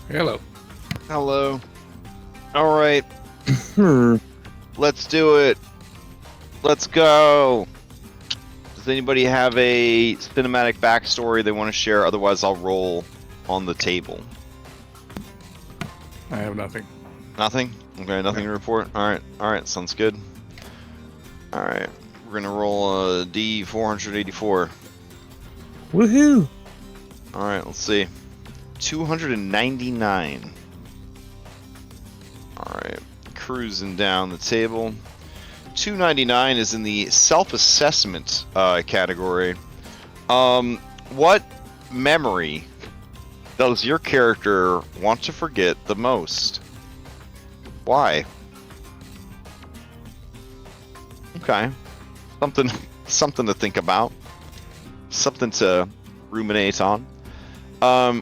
Hello. Hello. All right. Let's do it. Let's go. Does anybody have a cinematic backstory they want to share? Otherwise, I'll roll on the table. I have nothing. Nothing? Okay, nothing to report. All right. Sounds good. All right. We're gonna roll a D484. Woohoo! All right. Let's see. 299. All right. Cruising down the table. 299 is in the self-assessment category. What memory does your character want to forget the most? Why? Okay. Something to think about. Something to ruminate on.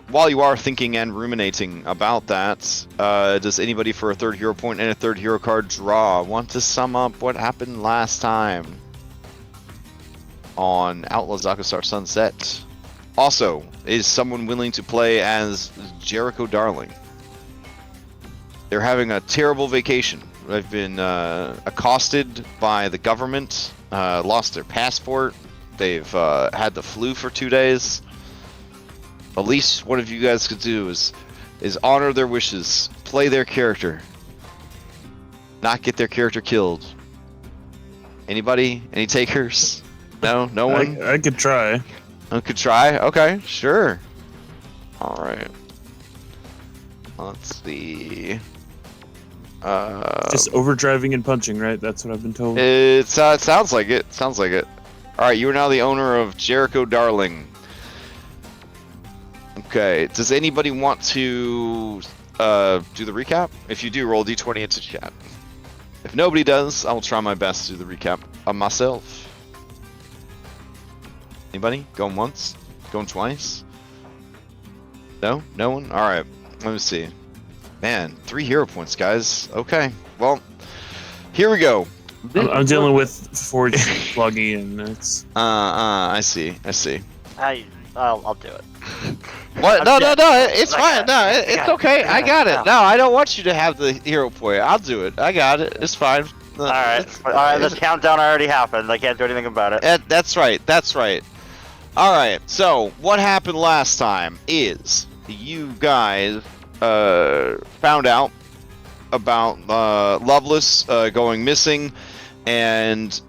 While you are thinking and ruminating about that, does anybody for a third hero point and a third hero card draw want to sum up what happened last time on Outlaws of Alkenstar Sunset? Also, is someone willing to play as Jericho Darling? They're having a terrible vacation. They've been accosted by the government, lost their passport, they've had the flu for 2 days. The least one of you guys could do is honor their wishes, play their character, not get their character killed. Anybody? Any takers? No? No one? I could try. I could try? Okay, sure. Alright. Let's see. Just overdriving and punching, right? That's what I've been told. It sounds like it. Sounds like it. Alright, you are now the owner of Jericho Darling. Okay, does anybody want to do the recap? If you do, roll D20 into chat. If nobody does, I will try my best to do the recap of myself. Anybody? Going once? Going twice? No? No one? Alright, let me see. Man, 3 hero points, guys. Okay, well, here we go. I'm dealing with Forge Pluggy and it's... I see. I'll do it. What? No, it's fine. No, it's okay. I got it. No, I don't want you to have the hero point. I'll do it. I got it. It's fine. Alright, this countdown already happened. I can't do anything about it. That's right. Alright, so what happened last time is you guys found out about Loveless going missing, and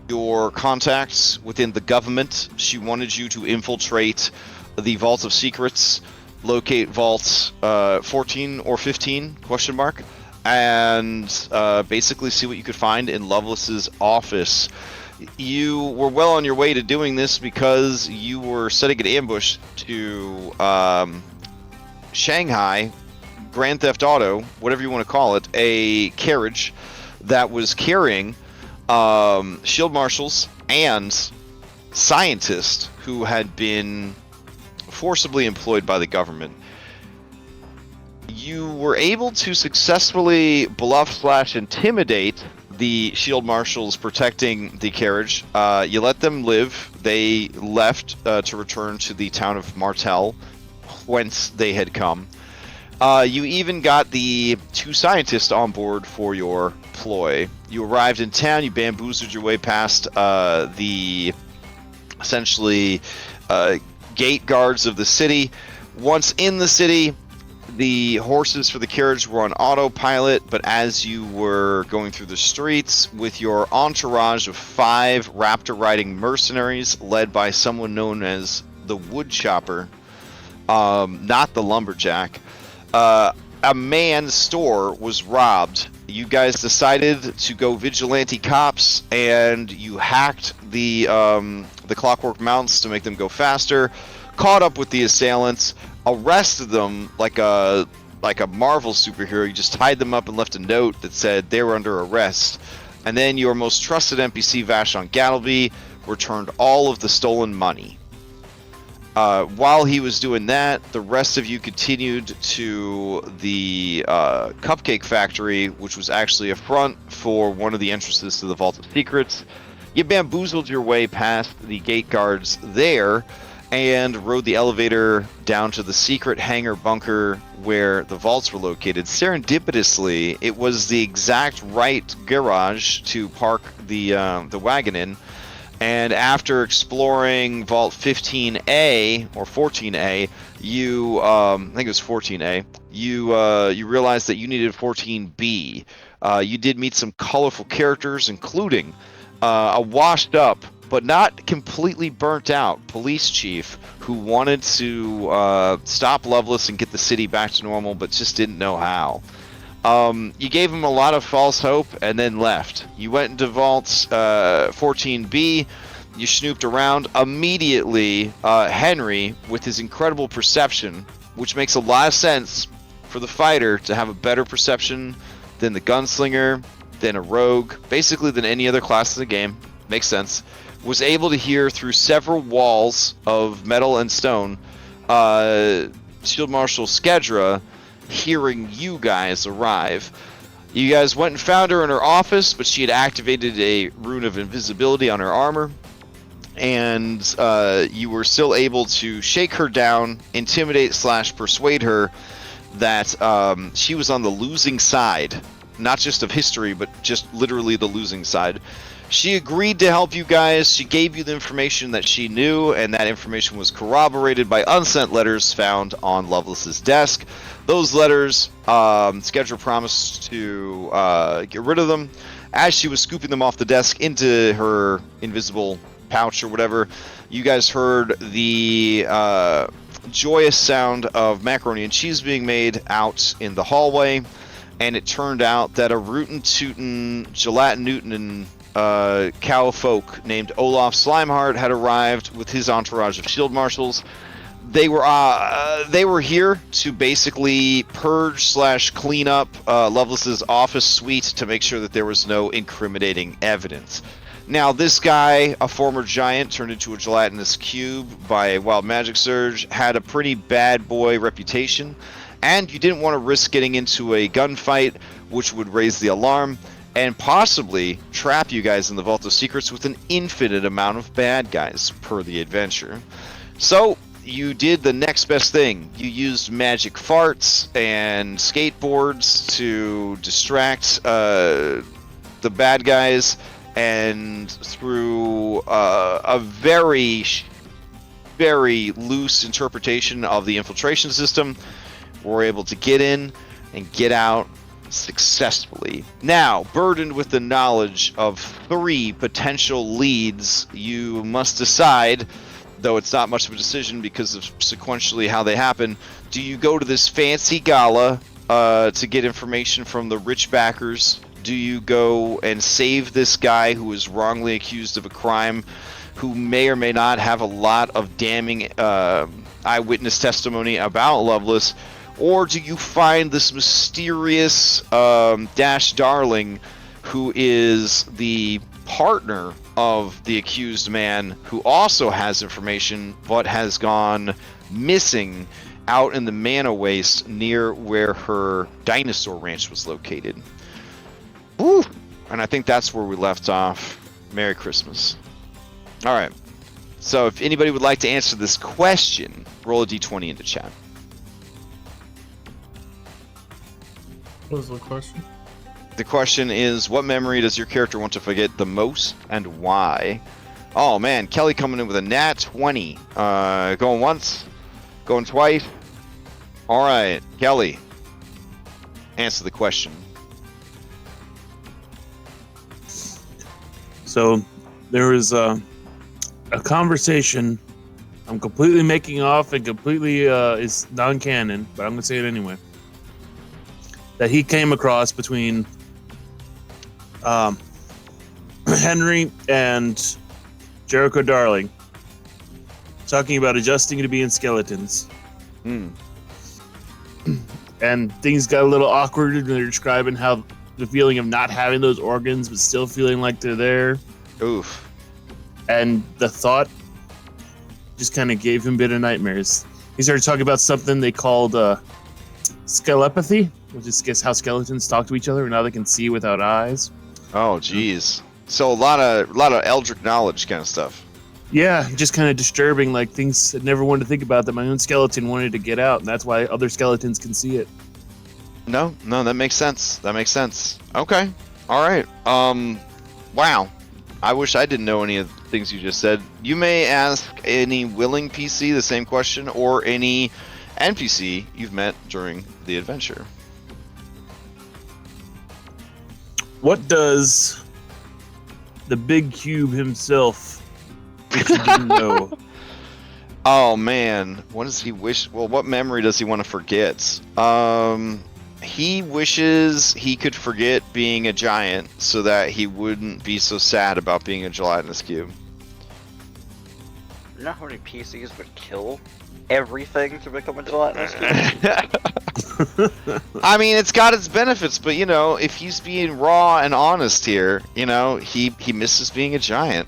your contacts within the government. She wanted you to infiltrate the Vault of Secrets, locate vaults 14 or 15 question mark, and basically see what you could find in Loveless's office. You were well on your way to doing this because you were setting an ambush to Shanghai Grand Theft Auto, whatever you want to call it, a carriage that was carrying shield marshals and scientists who had been forcibly employed by the government. You were able to successfully bluff/intimidate the shield marshals protecting the carriage. You let them live. They left to return to the town of Martel, whence they had come. You even got the 2 scientists on board for your ploy. You arrived in town, you bamboozled your way past the essentially gate guards of the city. Once in the city, the horses for the carriage were on autopilot, but as you were going through the streets with your entourage of 5 raptor-riding mercenaries led by someone known as the wood chopper, not the lumberjack, a man's store was robbed. You guys decided to go vigilante cops, and you hacked the Clockwork mounts to make them go faster, caught up with the assailants, arrested them like a Marvel superhero. You just tied them up and left a note that said they were under arrest. And then your most trusted NPC, Vashon Gattleby, returned all of the stolen money. While he was doing that, the rest of you continued to the Cupcake Factory, which was actually a front for one of the entrances to the Vault of Secrets. You bamboozled your way past the gate guards there, and rode the elevator down to the secret hangar bunker where the vaults were located. Serendipitously, it was the exact right garage to park the wagon in. And after exploring Vault 15A or 14A, you I think it was 14A. You realized that you needed 14B. You did meet some colorful characters, including a washed up but not completely burnt out police chief who wanted to stop Loveless and get the city back to normal, but just didn't know how. You gave him a lot of false hope and then left. You went into Vaults 14B, you snooped around. Immediately, Henry, with his incredible perception, which makes a lot of sense for the fighter to have a better perception than the gunslinger, than a rogue, basically than any other class in the game, makes sense, was able to hear through several walls of metal and stone Shield Marshal Skedra hearing you guys arrive. You guys went and found her in her office, but she had activated a rune of invisibility on her armor, and you were still able to shake her down, intimidate / persuade her that she was on the losing side, not just of history, but just literally the losing side. She agreed to help you guys. She gave you the information that she knew, and that information was corroborated by unsent letters found on Loveless's desk. Those letters, Skedra promised to get rid of them. As she was scooping them off the desk into her invisible pouch or whatever, you guys heard the joyous sound of macaroni and cheese being made out in the hallway, and it turned out that a rootin' tootin' gelatin newton cow folk named Olaf Slimeheart had arrived with his entourage of shield marshals. They were here to basically purge / clean up Loveless's office suite to make sure that there was no incriminating evidence. Now, this guy, a former giant turned into a gelatinous cube by a wild magic surge, had a pretty bad boy reputation, and you didn't want to risk getting into a gunfight, which would raise the alarm and possibly trap you guys in the Vault of Secrets with an infinite amount of bad guys per the adventure. So you did the next best thing. You used magic farts and skateboards to distract the bad guys, and through a very, very loose interpretation of the infiltration system, were able to get in and get out successfully. Now, burdened with the knowledge of 3 potential leads, you must decide, though it's not much of a decision because of sequentially how they happen. Do you go to this fancy gala to get information from the rich backers? Do you go and save this guy who is wrongly accused of a crime, who may or may not have a lot of damning eyewitness testimony about Loveless? Or do you find this mysterious Dash Darling, who is the partner of the accused man, who also has information but has gone missing out in the Mana Waste near where her dinosaur ranch was located? Woo! And I think that's where we left off. Merry Christmas. Alright. So if anybody would like to answer this question, roll a d20 into chat. What was the question? The question is, what memory does your character want to forget the most, and why? Oh man, Kelly coming in with a nat 20. Going once, going twice. All right, Kelly, answer the question. So there was a conversation. I'm completely making off and completely is non-canon, but I'm gonna say it anyway. That he came across between Henry and Jericho Darling, talking about adjusting to being skeletons. And things got a little awkward when they're describing how the feeling of not having those organs but still feeling like they're there. Oof. And the thought just kind of gave him a bit of nightmares. He started talking about something they called skelepathy, which is, I guess, how skeletons talk to each other and now they can see without eyes. Oh, jeez. So a lot of eldritch knowledge kind of stuff. Yeah, just kind of disturbing, like things I never wanted to think about that my own skeleton wanted to get out, and that's why other skeletons can see it. No, that makes sense. That makes sense. Okay. All right. Wow. I wish I didn't know any of the things you just said. You may ask any willing PC the same question, or any NPC you've met during the adventure. What does the big cube himself, if you didn't know? Oh man, what does he wish? Well, what memory does he want to forget? He wishes he could forget being a giant so that he wouldn't be so sad about being a gelatinous cube. You know how many PCs would kill everything to become a gelatinous cube? I mean, it's got its benefits, but you know, if he's being raw and honest here, you know, he misses being a giant.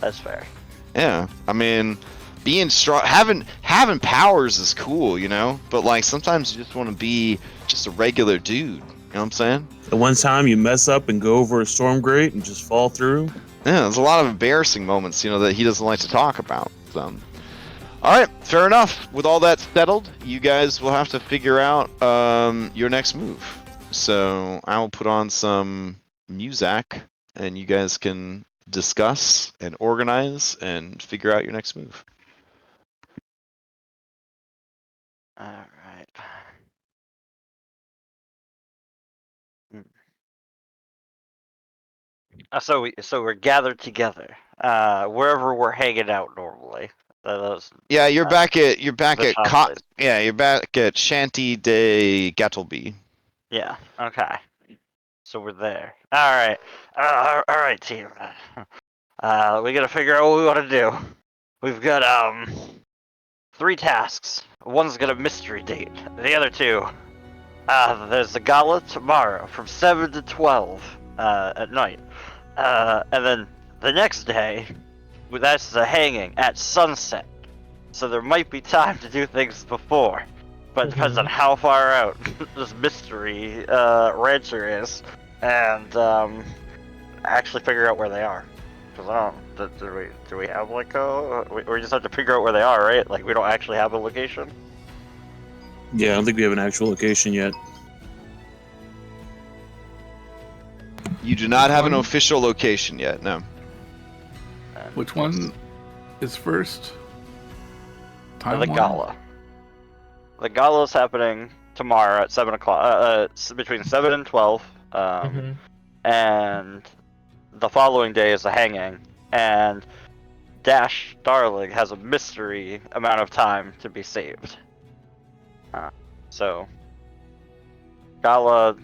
That's fair. Yeah, I mean, being strong, having powers is cool, you know, but like sometimes you just want to be just a regular dude. You know what I'm saying? The one time you mess up and go over a storm grate and just fall through. Yeah, there's a lot of embarrassing moments, you know, that he doesn't like to talk about. So, all right, fair enough. With all that settled, you guys will have to figure out your next move. So I will put on some music, and you guys can discuss and organize and figure out your next move. All right. So we're gathered together, wherever we're hanging out normally. Yeah, you're back at the shop place. you're back at Shanty de Gattleby. Yeah. Okay. So we're there. All right. All right, team. We gotta figure out what we want to do. We've got 3 tasks. One's got a mystery date. The other 2, there's the gala tomorrow from 7 to 12 at night. And then the next day, that's the hanging at sunset. So there might be time to do things before, but it depends on how far out this mystery rancher is, and actually figure out where they are. Because I don't, do we have like we just have to figure out where they are, right? Like we don't actually have a location. Yeah, I don't think we have an actual location yet. You do not have an official location yet, no. Which one is first? The gala. The gala is happening tomorrow at 7 o'clock, between 7 and 12. And the following day is the hanging. And Dash Darling has a mystery amount of time to be saved. So, gala,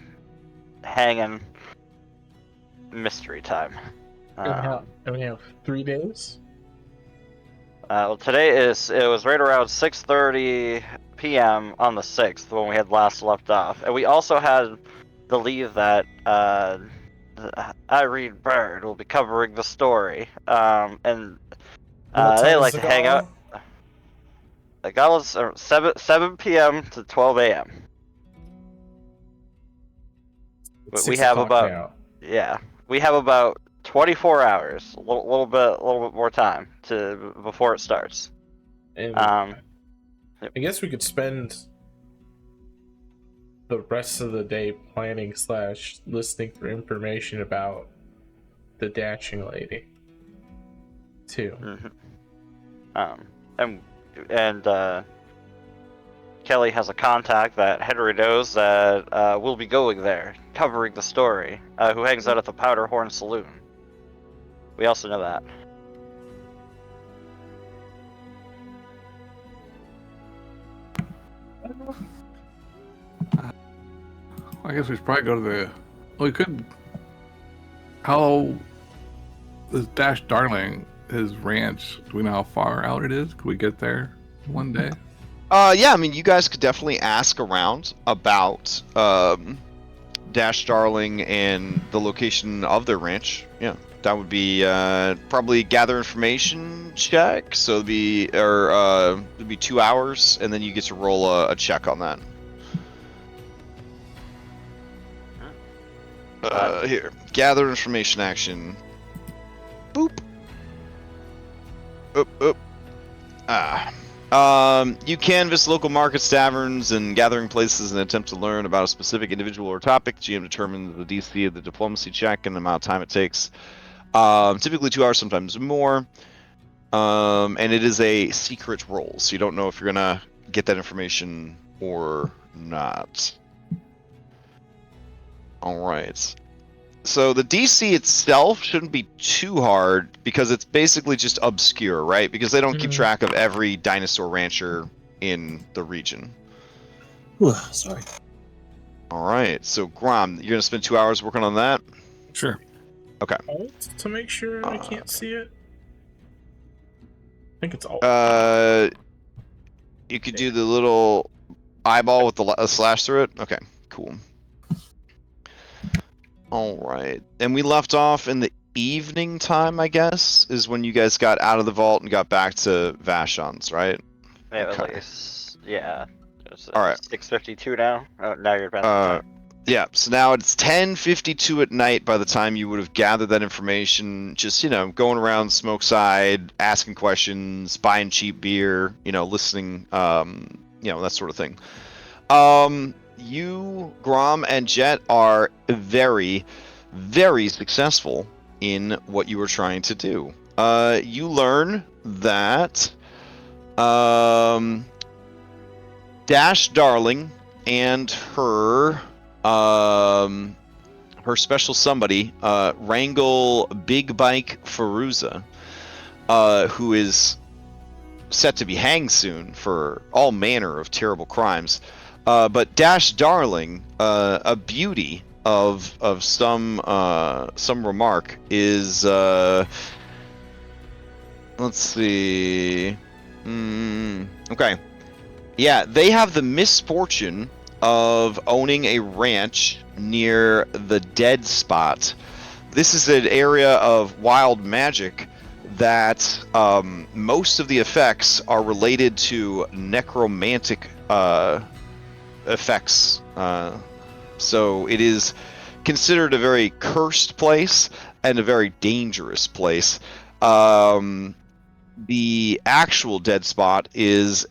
hanging, mystery time. And we have 3 days? Well, it was right around 6:30 p.m. on the 6th when we had last left off. And we also had the lead that Irene Bird will be covering the story. And they like to hang out. The gala's 7 p.m. to 12 a.m. But we have about we have about 24 hours, a little bit more time before it starts. And I guess we could spend the rest of the day planning / listening for information about the dashing lady, too. And Kelly has a contact that Henry knows that will be going there, covering the story, who hangs out at the Powder Horn Saloon. We also know that. I guess we should probably go to the. We could. How is Dash Darling, his ranch? Do we know how far out it is? Could we get there one day? Yeah, I mean, you guys could definitely ask around about Dash Darling and the location of their ranch. Yeah, that would be probably gather information check. So it'd be 2 hours, and then you get to roll a check on that. Here, gather information action. Boop. Oop. You canvass local markets, taverns, and gathering places in an attempt to learn about a specific individual or topic. GM determines the DC of the diplomacy check and the amount of time it takes. Typically 2 hours, sometimes more. And it is a secret roll, so you don't know if you're gonna get that information or not. Alright. So the DC itself shouldn't be too hard because it's basically just obscure, right? Because they don't keep track of every dinosaur rancher in the region. Sorry. Alright, so Grom, you're gonna spend 2 hours working on that? Sure. Okay. Alt to make sure I can't see it. I think it's alt. You could do the little eyeball with the slash through it? Okay, cool. Alright, and we left off in the evening time, I guess, is when you guys got out of the vault and got back to Vashon's, right? Yeah, Okay. at least, yeah. It's, All right. 6:52 now. Oh, now you're back. Yeah, so now it's 10:52 at night by the time you would have gathered that information, just, going around smoke side, asking questions, buying cheap beer, listening, that sort of thing. You, Grom, and Jet are very, very successful in what you were trying to do. You learn that Dash Darling and her special somebody, Wrangle Big Bike Feruza, who is set to be hanged soon for all manner of terrible crimes. But Dash Darling, a beauty of some remark, is let's see. Okay. Yeah, they have the misfortune of owning a ranch near the Dead Spot. This is an area of wild magic that most of the effects are related to necromantic effects. So it is considered a very cursed place and a very dangerous place. The actual Dead Spot is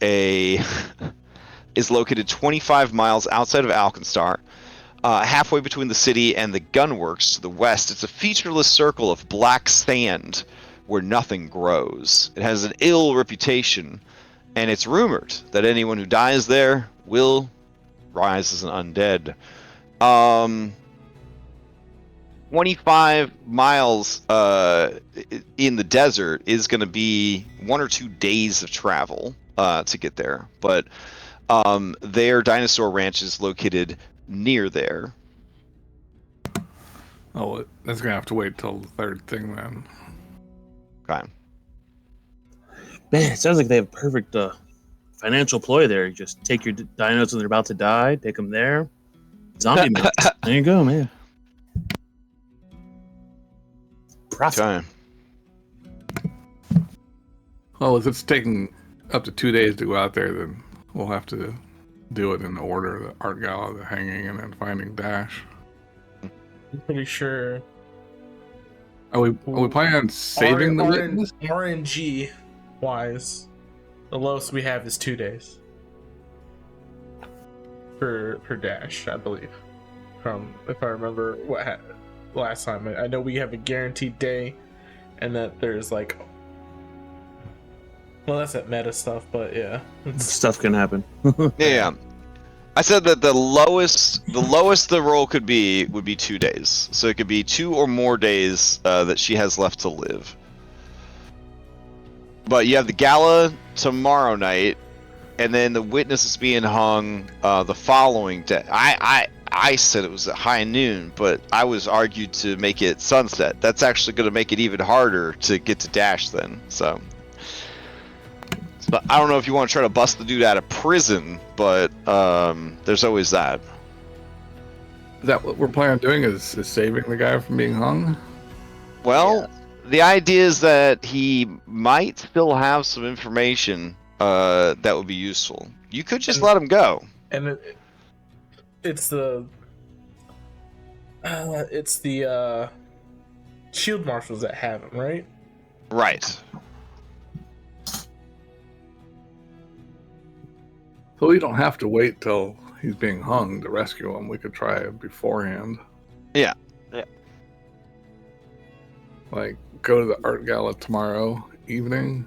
located 25 miles outside of Alkenstar, halfway between the city and the gunworks to the west. It's a featureless circle of black sand where nothing grows. It has an ill reputation, and it's rumored that anyone who dies there will rise as an undead. 25 miles in the desert is going to be 1 or 2 days of travel to get there, but their dinosaur ranch is located near there. Oh, that's gonna have to wait till the third thing then. Okay. Man, it sounds like they have perfect financial ploy there. You just take your dinos when they're about to die, take them there. Zombie man. There you go, man. Profit. Okay. Well, if it's taking up to 2 days to go out there, then we'll have to do it in the order: the art gala, the hanging, and then finding Dash. I'm pretty sure. Are we planning on saving the witness? RNG wise, the lowest we have is 2 days. per dash, I believe. From if I remember what happened last time. I know we have a guaranteed day, and that there's like, well, that's that meta stuff, but yeah, Stuff can happen. Yeah. I said that the lowest the roll could be would be 2 days. So it could be 2 or more days that she has left to live. But you have the gala tomorrow night, and then the witness is being hung the following day. I said it was at high noon, but I was argued to make it sunset. That's actually going to make it even harder to get to Dash then. So I don't know if you want to try to bust the dude out of prison, but there's always that. Is that what we're planning on doing? Is saving the guy from being hung? Well, the idea is that he might still have some information that would be useful. You could just let him go. And it's the shield marshals that have him, right? Right. So we don't have to wait till he's being hung to rescue him. We could try it beforehand. Yeah. Like, go to the art gala tomorrow evening.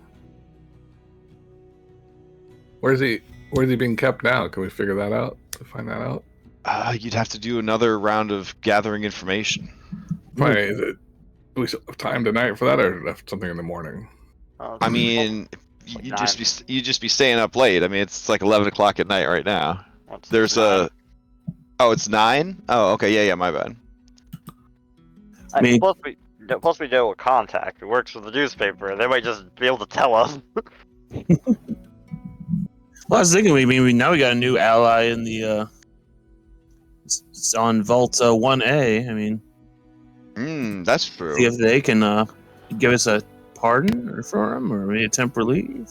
Where's he being kept now? Can we figure that out? Find that out? You'd have to do another round of gathering information. Fine. Is it? Do we still have time tonight for that, or have something in the morning? I mean, you'd just be staying up late. I mean, it's like 11 o'clock at night right now. There's a. Oh, it's 9. Oh, okay. Yeah. My bad. Plus we deal with contact. It works with the newspaper. They might just be able to tell us. Well, I was thinking, now we got a new ally in the. It's on Vault 1A. I mean, that's true. see if they can give us a pardon for him, or maybe a temporary leave.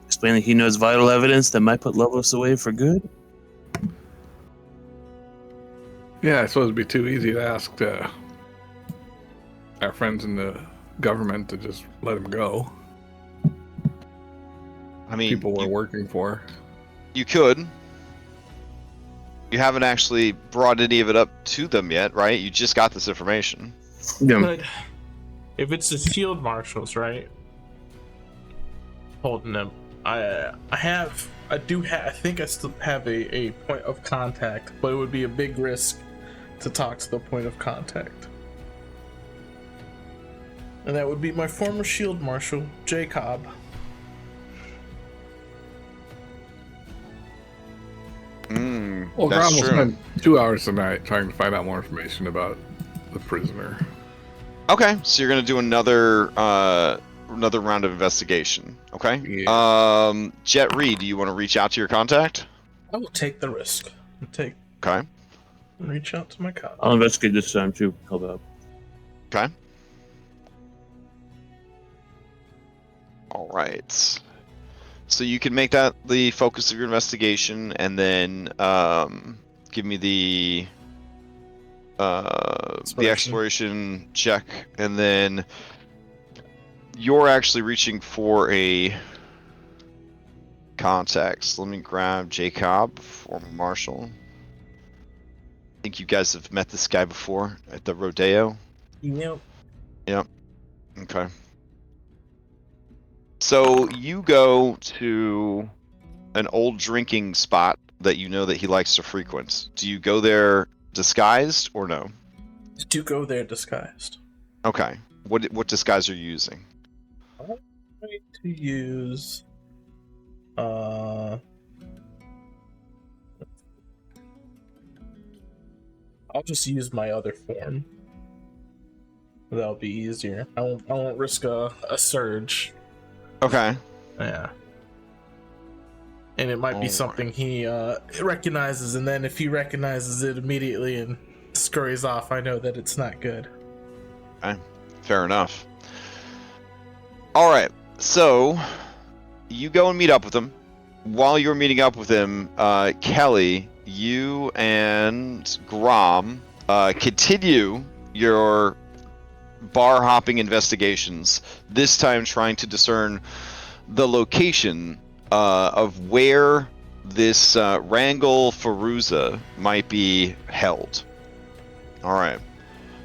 Explain that he knows vital evidence that might put Lovelace away for good. Yeah, I suppose it'd be too easy to ask our friends in the government to just let him go. I mean, People we're working for. You could. You haven't actually brought any of it up to them yet, right? You just got this information. Yeah. But if it's the shield marshals, right? Holding them, I think I still have a point of contact, but it would be a big risk to talk to the point of contact. And that would be my former shield marshal, Jacob. Well, that's Grom will true. spend 2 hours tonight trying to find out more information about the prisoner. Okay, so you're gonna do another round of investigation. Okay. Yeah. Jet Reed, do you want to reach out to your contact? I will take the risk. Okay. Reach out to my contact. I'll investigate this time too. Hold up. Okay. All right. So you can make that the focus of your investigation, and then give me the exploration check, and then you're actually reaching for a contact. So let me grab Jacob, former marshal. I think you guys have met this guy before at the rodeo. Yep. Okay. So you go to an old drinking spot that you know that he likes to frequent. Do you go there disguised or no? I do go there disguised. Okay. What disguise are you using? I'm going to use I'll just use my other form. That'll be easier. I won't risk a surge. Okay. Yeah. And it might be something he recognizes, and then if he recognizes it immediately and scurries off, I know that it's not good. Okay. Fair enough. All right. So you go and meet up with him. While you're meeting up with him, Kelly, you and Grom continue your bar hopping investigations, this time trying to discern the location of where this Wrangle Feruza might be held. All right.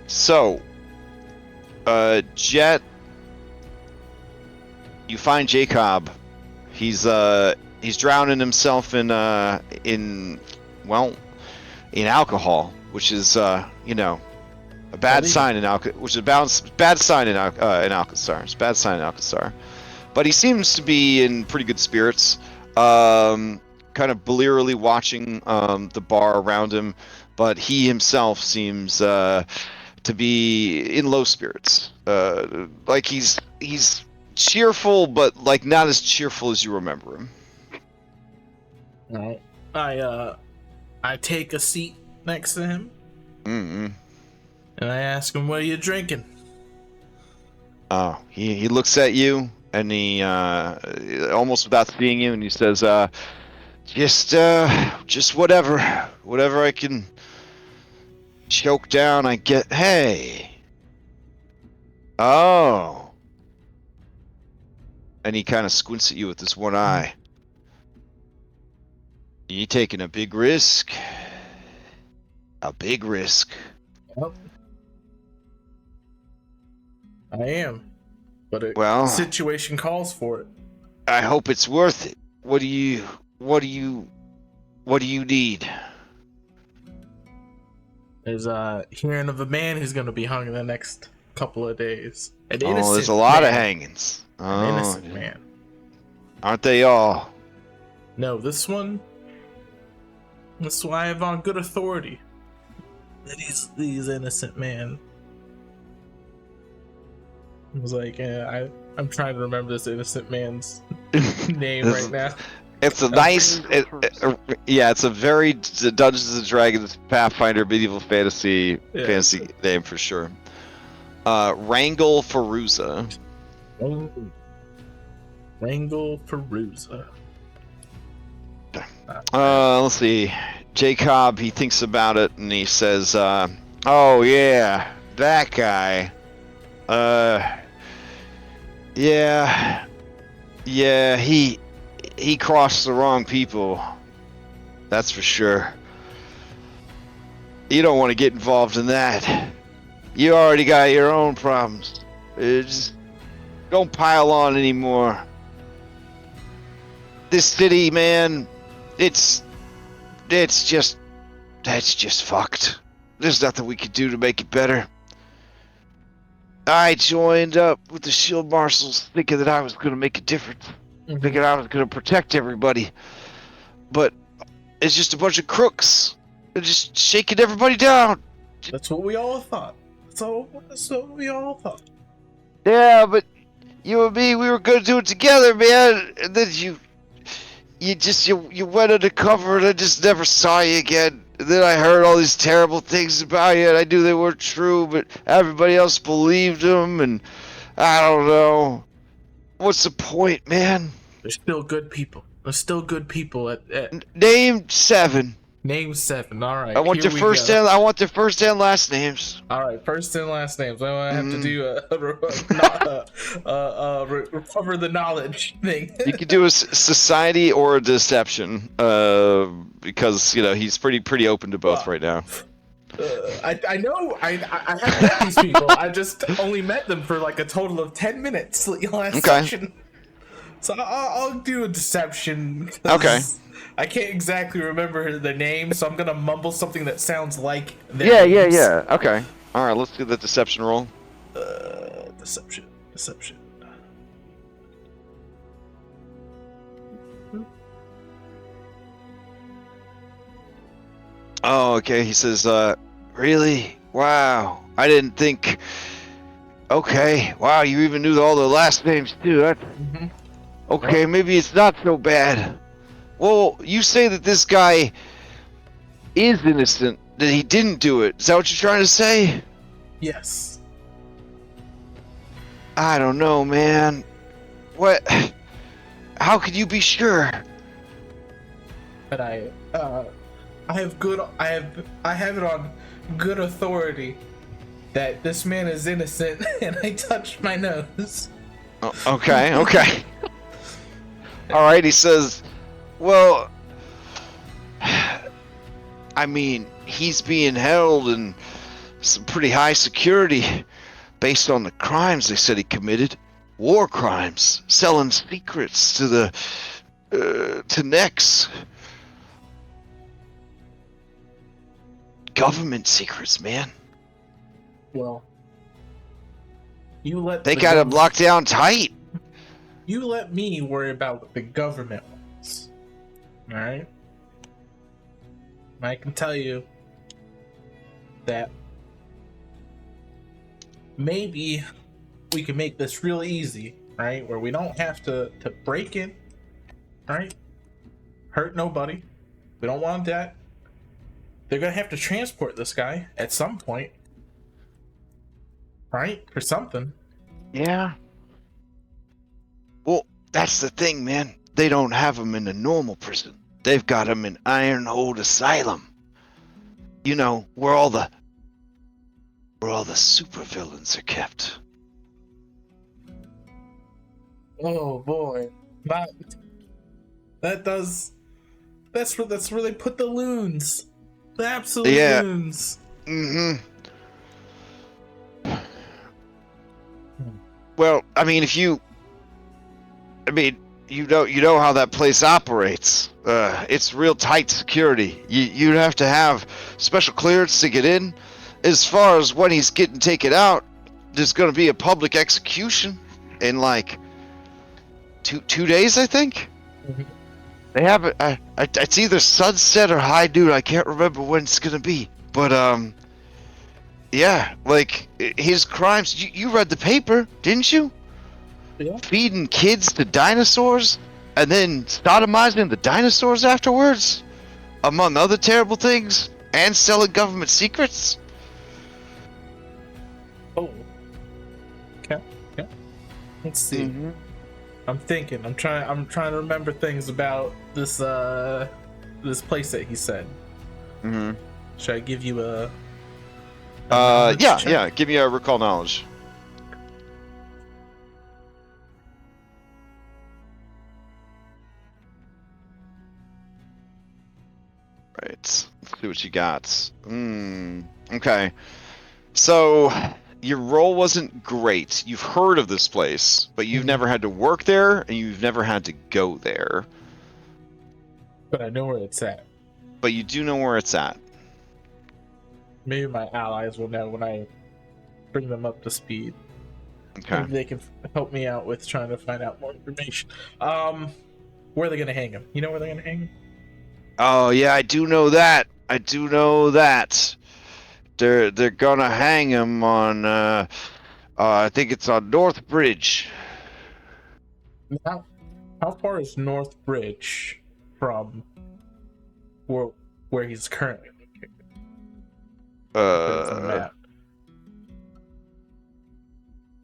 So, Jet, you find Jacob. He's drowning himself in alcohol, which is a bad sign in bad sign in Alkenstar. It's a bad sign in Alkenstar. But he seems to be in pretty good spirits. Kind of blearily watching the bar around him, but he himself seems to be in low spirits. Like he's cheerful, but like not as cheerful as you remember him. All right. I take a seat next to him. Mm-hmm. And I ask him, "What are you drinking?" Oh, he looks at you, and he almost without seeing you, and he says, just whatever I can choke down. I get. Hey. Oh. And he kind of squints at you with this one eye. You taking a big risk? A big risk. Well, I am, but Well, the situation calls for it. I hope it's worth it. What do you need? There's hearing of a man who's going to be hung in the next couple of days. There's a lot of hangings. An innocent man. Aren't they all? No, this one I have on good authority that he's innocent man. I was like, I'm trying to remember this innocent man's name right now. It's a nice, it's a very Dungeons and Dragons, Pathfinder, medieval fantasy name for sure. Wrangle Feruza. Wrangle Feruza. Let's see. Jacob, he thinks about it and he says, "Oh yeah, that guy. Yeah, he crossed the wrong people. That's for sure. You don't want to get involved in that. You already got your own problems. Just don't pile on anymore. This city, man, that's just fucked. There's nothing we could do to make it better. I joined up with the shield marshals thinking that I was going to make a difference. Thinking I was going to protect everybody. But it's just a bunch of crooks. They're just shaking everybody down. That's what we all thought. That's what we all thought. Yeah, but you and me, we were going to do it together, man. And then you went undercover and I just never saw you again. And then I heard all these terrible things about you and I knew they weren't true, but everybody else believed them, and I don't know. What's the point, man? There's still good people. There's still good people at Name 7. Name 7. All right. I want their first and last names. All right, first and last names. I have to do recover the knowledge thing. You could do a society or a deception, because he's pretty open to both right now. I know I have met these people. I just only met them for like a total of 10 minutes last session. So I'll do a deception. Okay. I can't exactly remember the name, so I'm gonna mumble something that sounds like their names. Yeah. Okay. All right. Let's do the deception roll. Deception. Oh, okay. He says, really? Wow. I didn't think. Okay. Wow. You even knew all the last names too. That's... Okay. Maybe it's not so bad. Well, you say that this guy is innocent, that he didn't do it. Is that what you're trying to say? Yes. I don't know, man. What? How could you be sure? But I have it on good authority that this man is innocent, and I touched my nose. Oh, okay. All right, he says, well, I mean, he's being held in some pretty high security based on the crimes they said he committed. War crimes, selling secrets to the to Nex. Government secrets, man. Well, you let They the got him gov- locked down tight. You let me worry about what the government wants. All right. I can tell you that maybe we can make this real easy, right? Where we don't have to break in, right? Hurt nobody. We don't want that. They're gonna have to transport this guy at some point, right? Or something. Yeah. Well, that's the thing, man. They don't have him in a normal prison. They've got him in Ironhold Asylum. You know, where all the supervillains are kept. Oh boy, that's where they put the loons, the absolute loons. Mm-hmm. Well, I mean, you know how that place operates. It's real tight security. You'd have to have special clearance to get in. As far as when he's getting taken out, there's going to be a public execution in like two days, I think. Mm-hmm. They have it. It's either sunset or high noon. I can't remember when it's going to be. But yeah, like his crimes. You read the paper, didn't you? Yeah. Feeding kids to dinosaurs and then sodomizing the dinosaurs afterwards, among other terrible things, and selling government secrets. Oh. Okay. Yeah. Let's see. Mm-hmm. I'm thinking. I'm trying to remember things about this this place that he said. Mm-hmm. Should I give you a Yeah, check? yeah. Give me a recall knowledge. Right. Let's see what you got. Okay. So your role wasn't great. You've heard of this place, but you've never had to work there, and you've never had to go there. But I know where it's at. But you do know where it's at. Maybe my allies will know when I bring them up to speed. Okay. Maybe they can help me out with trying to find out more information. Where are they gonna hang him? You know where they're gonna hang him? Oh yeah, I do know that. They're gonna hang him on I think it's on North Bridge. How far is North Bridge from where he's currently located? There's a map.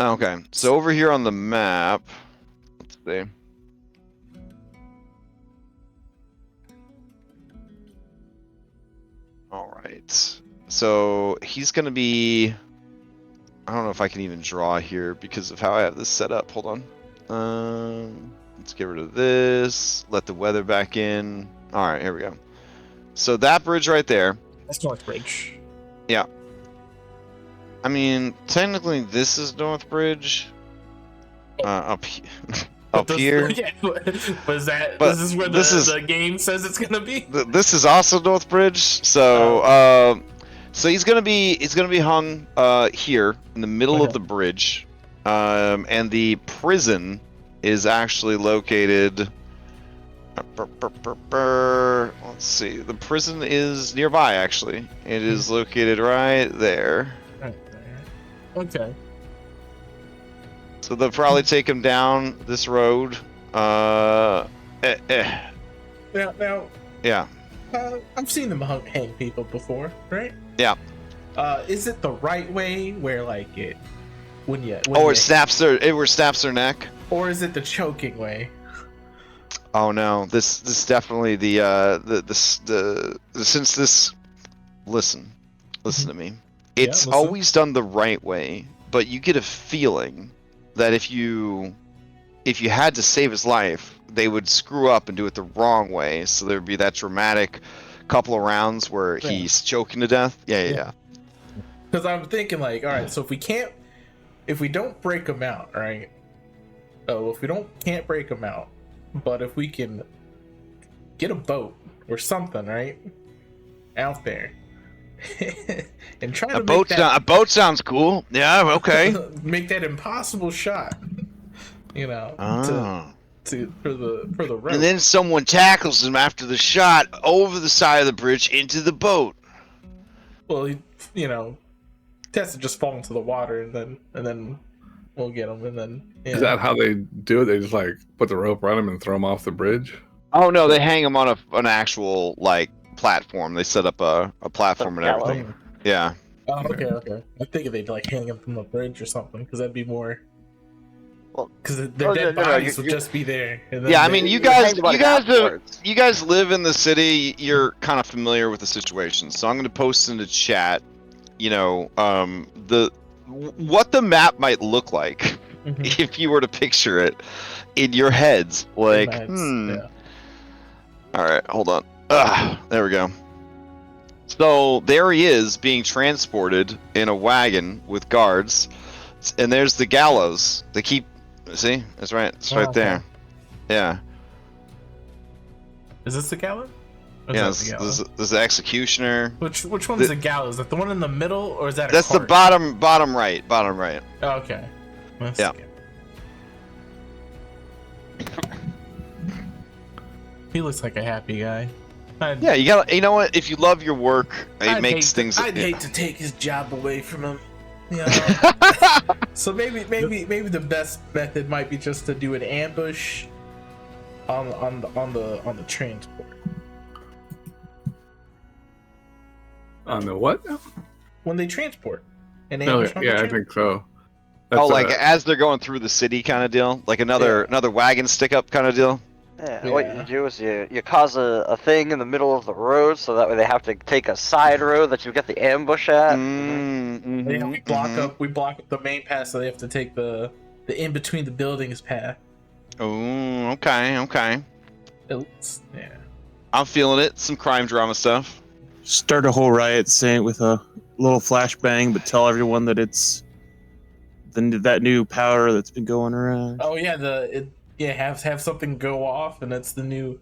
Okay, so over here on the map, let's see. All right, so he's gonna be. I don't know if I can even draw here because of how I have this set up. Hold on. Let's get rid of this. Let the weather back in. All right, here we go. So that bridge right there. That's North Bridge. Yeah. I mean, technically, this is North Bridge. Up here. Yeah, was that? But this is where the game says it's gonna be. This is also North Bridge. So, so he's gonna be hung here in the middle of the bridge, and the prison is actually located. Let's see. The prison is nearby. Actually, it is located right there. Okay. So they'll probably take him down this road. Now, Yeah. I've seen them hang people before, right? Yeah. Is it the right way where like it when you It snaps their neck. or is it the choking way? Oh no, this definitely the since this listen to me. It's listen. always done the right way, but you get a feeling that if you had to save his life, they would screw up and do it the wrong way, so there'd be that dramatic couple of rounds where he's choking to death. Yeah. Because I'm thinking like, all right, so if we don't break them out, right? Oh, if we can't break them out, but if we can get a boat or something, right, out there, and try to a boat sounds cool. Yeah, okay. make that impossible shot, you know, for the rope. And then someone tackles him after the shot over the side of the bridge into the boat. Well, he has to just fall into the water, and then we'll get him. And then is that how they do it? They just like put the rope around him and throw him off the bridge? Oh no, they hang him on an actual like platform. They set up a platform and everything. Yeah. Oh, okay. I think they'd like hang him from a bridge or something, because that'd be more. Well, because their dead bodies would just be there. And then I mean, you guys live in the city. You're kind of familiar with the situation, so I'm going to post in the chat. What the map might look like if you were to picture it in your heads. Like, Yeah. All right, hold on. There we go. So there he is being transported in a wagon with guards, and there's the gallows. They keep. See, that's right. It's right there. Yeah. Is this the gallows? Yeah, this is the executioner. Which one's the gallows? Is that the one in the middle, or is that? That's the bottom right. Bottom right. Oh, okay. Yeah. He looks like a happy guy. Yeah, you gotta. You know what? If you love your work, it makes things. I'd hate to take his job away from him. So maybe the best method might be just to do an ambush on the transport. On the what? When they transport. An ambush I think so. That's as they're going through the city kind of deal? Like another wagon stick up kind of deal? Yeah, what you do is you cause a thing in the middle of the road, so that way they have to take a side road that you get the ambush at. We block up the main path, so they have to take the in between the buildings path. Oh, okay. Yeah. I'm feeling it. Some crime drama stuff. Start a whole riot, say it with a little flashbang, but tell everyone that it's that new powder that's been going around. Oh yeah, have something go off, and that's the new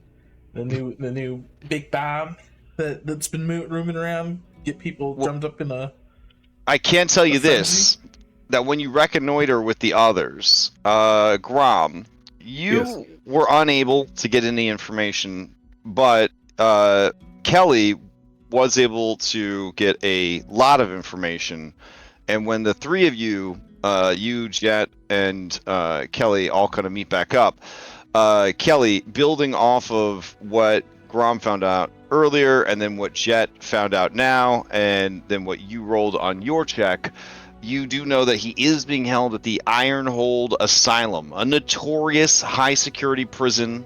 big bomb that's been roaming around. Get people jumped up in a. I can tell you this: that when you reconnoiter with the others, Grom, you were unable to get any information, but Kelly was able to get a lot of information, and when the three of you, Jet, and Kelly all kind of meet back up, Kelly, building off of what Grom found out earlier, and then what Jet found out now, and then what you rolled on your check, you do know that he is being held at the Ironhold Asylum, a notorious high-security prison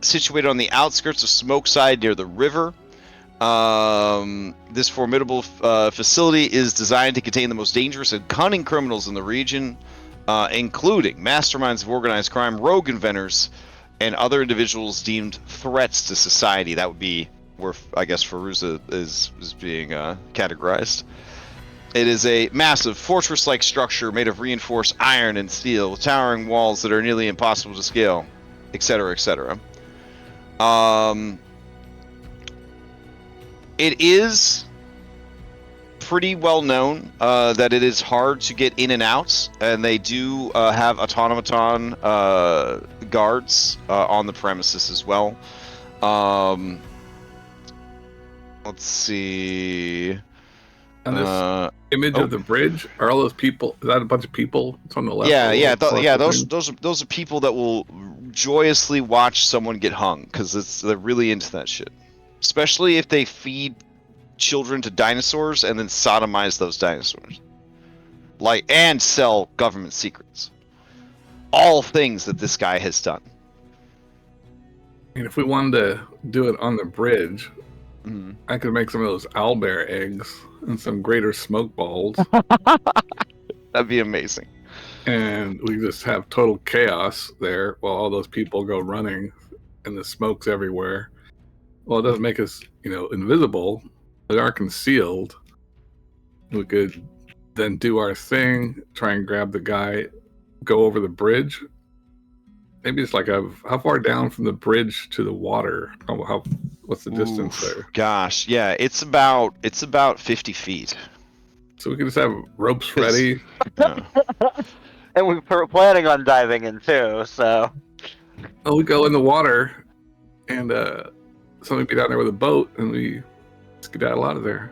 situated on the outskirts of Smokeside near the river. This formidable facility is designed to contain the most dangerous and cunning criminals in the region, including masterminds of organized crime, rogue inventors, and other individuals deemed threats to society. That would be where, I guess, Feruza is being categorized. It is a massive fortress-like structure made of reinforced iron and steel, with towering walls that are nearly impossible to scale, etc., etc. It is pretty well known that it is hard to get in and out, and they do have automaton guards on the premises as well. Let's see. And this image of the bridge, are all those people? Is that a bunch of people? It's on the left. Those are people that will joyously watch someone get hung, because they're really into that shit. Especially if they feed children to dinosaurs and then sodomize those dinosaurs. And sell government secrets. All things that this guy has done. And if we wanted to do it on the bridge, I could make some of those owlbear eggs and some greater smoke balls. That'd be amazing. And we just have total chaos there while all those people go running and the smoke's everywhere. Well, it doesn't make us, invisible. We are concealed. We could then do our thing, try and grab the guy, go over the bridge. Maybe it's like how far down from the bridge to the water? What's the distance there? Gosh, yeah, it's about 50 feet. So we can just have ropes ready. Yeah. And we were planning on diving in too, so. Oh, we go in the water, and somebody be down there with a boat, and we skedaddle out of there.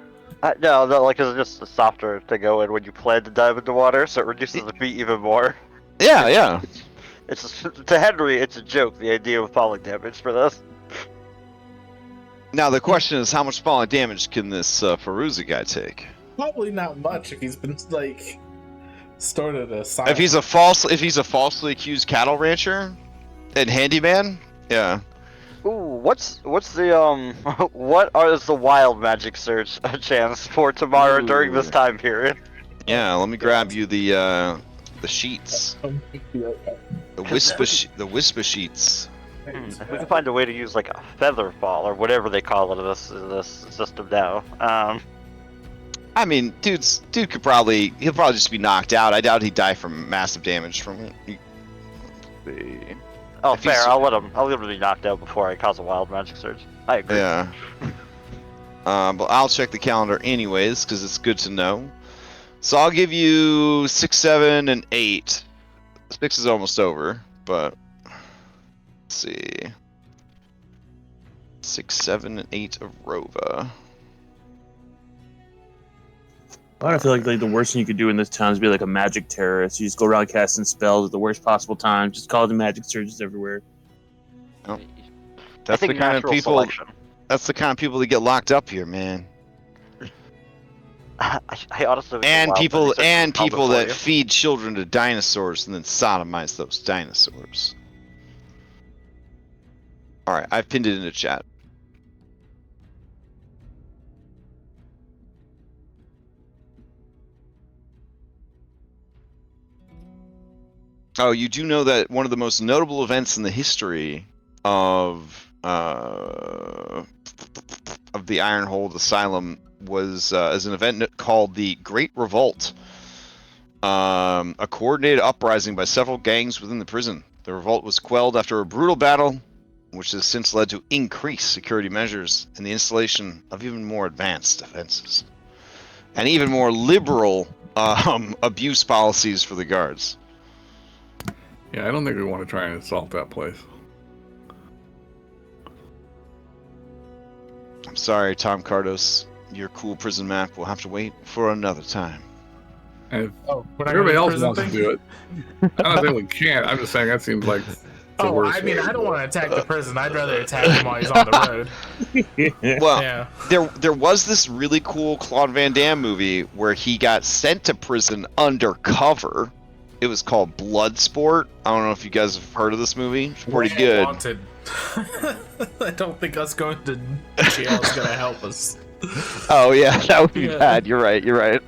No, like it's just softer to go in when you plan to dive into water, so it reduces the feet even more. Yeah. It's to Henry, it's a joke. The idea of falling damage for this. Now the question is, how much falling damage can this Feruza guy take? Probably not much if he's been like started a side. If he's a falsely accused cattle rancher and handyman, yeah. Ooh, what's the what is the wild magic search chance for tomorrow during this time period? Yeah, let me grab you the sheets. The whisper sheets. If we can find a way to use like a feather fall or whatever they call it in this system now. I mean, dude could probably just be knocked out. I doubt he'd die from massive damage from it. Oh, fair. I'll let him be knocked out before I cause a wild magic surge. I agree. Yeah. But I'll check the calendar anyways because it's good to know. So I'll give you 6, 7, and 8. 6 is almost over, but let's see. 6, 7, and 8 of Rova. I feel like the worst thing you could do in this town is be like a magic terrorist. You just go around casting spells at the worst possible time, just causing magic surges everywhere. Oh. That's the kind of people. Selection. That's the kind of people that get locked up here, man. I honestly and people that feed children to dinosaurs and then sodomize those dinosaurs. All right, I've pinned it in the chat. Oh, you do know that one of the most notable events in the history of the Ironhold Asylum was as an event called the Great Revolt, a coordinated uprising by several gangs within the prison. The revolt was quelled after a brutal battle, which has since led to increased security measures and the installation of even more advanced defenses and even more liberal abuse policies for the guards. Yeah, I don't think we want to try and assault that place. I'm sorry, Tom Cardos. Your cool prison map will have to wait for another time. And if everybody else wants to do it, I don't think we can't. I'm just saying that seems like the worst. I mean, I don't want to attack the prison. I'd rather attack him while he's on the road. Well, yeah. there was this really cool Claude Van Damme movie where he got sent to prison undercover. It was called Bloodsport. I don't know if you guys have heard of this movie. It's pretty good. Wanted. I don't think us going to jail is going to help us. Oh, yeah, that would be bad. You're right.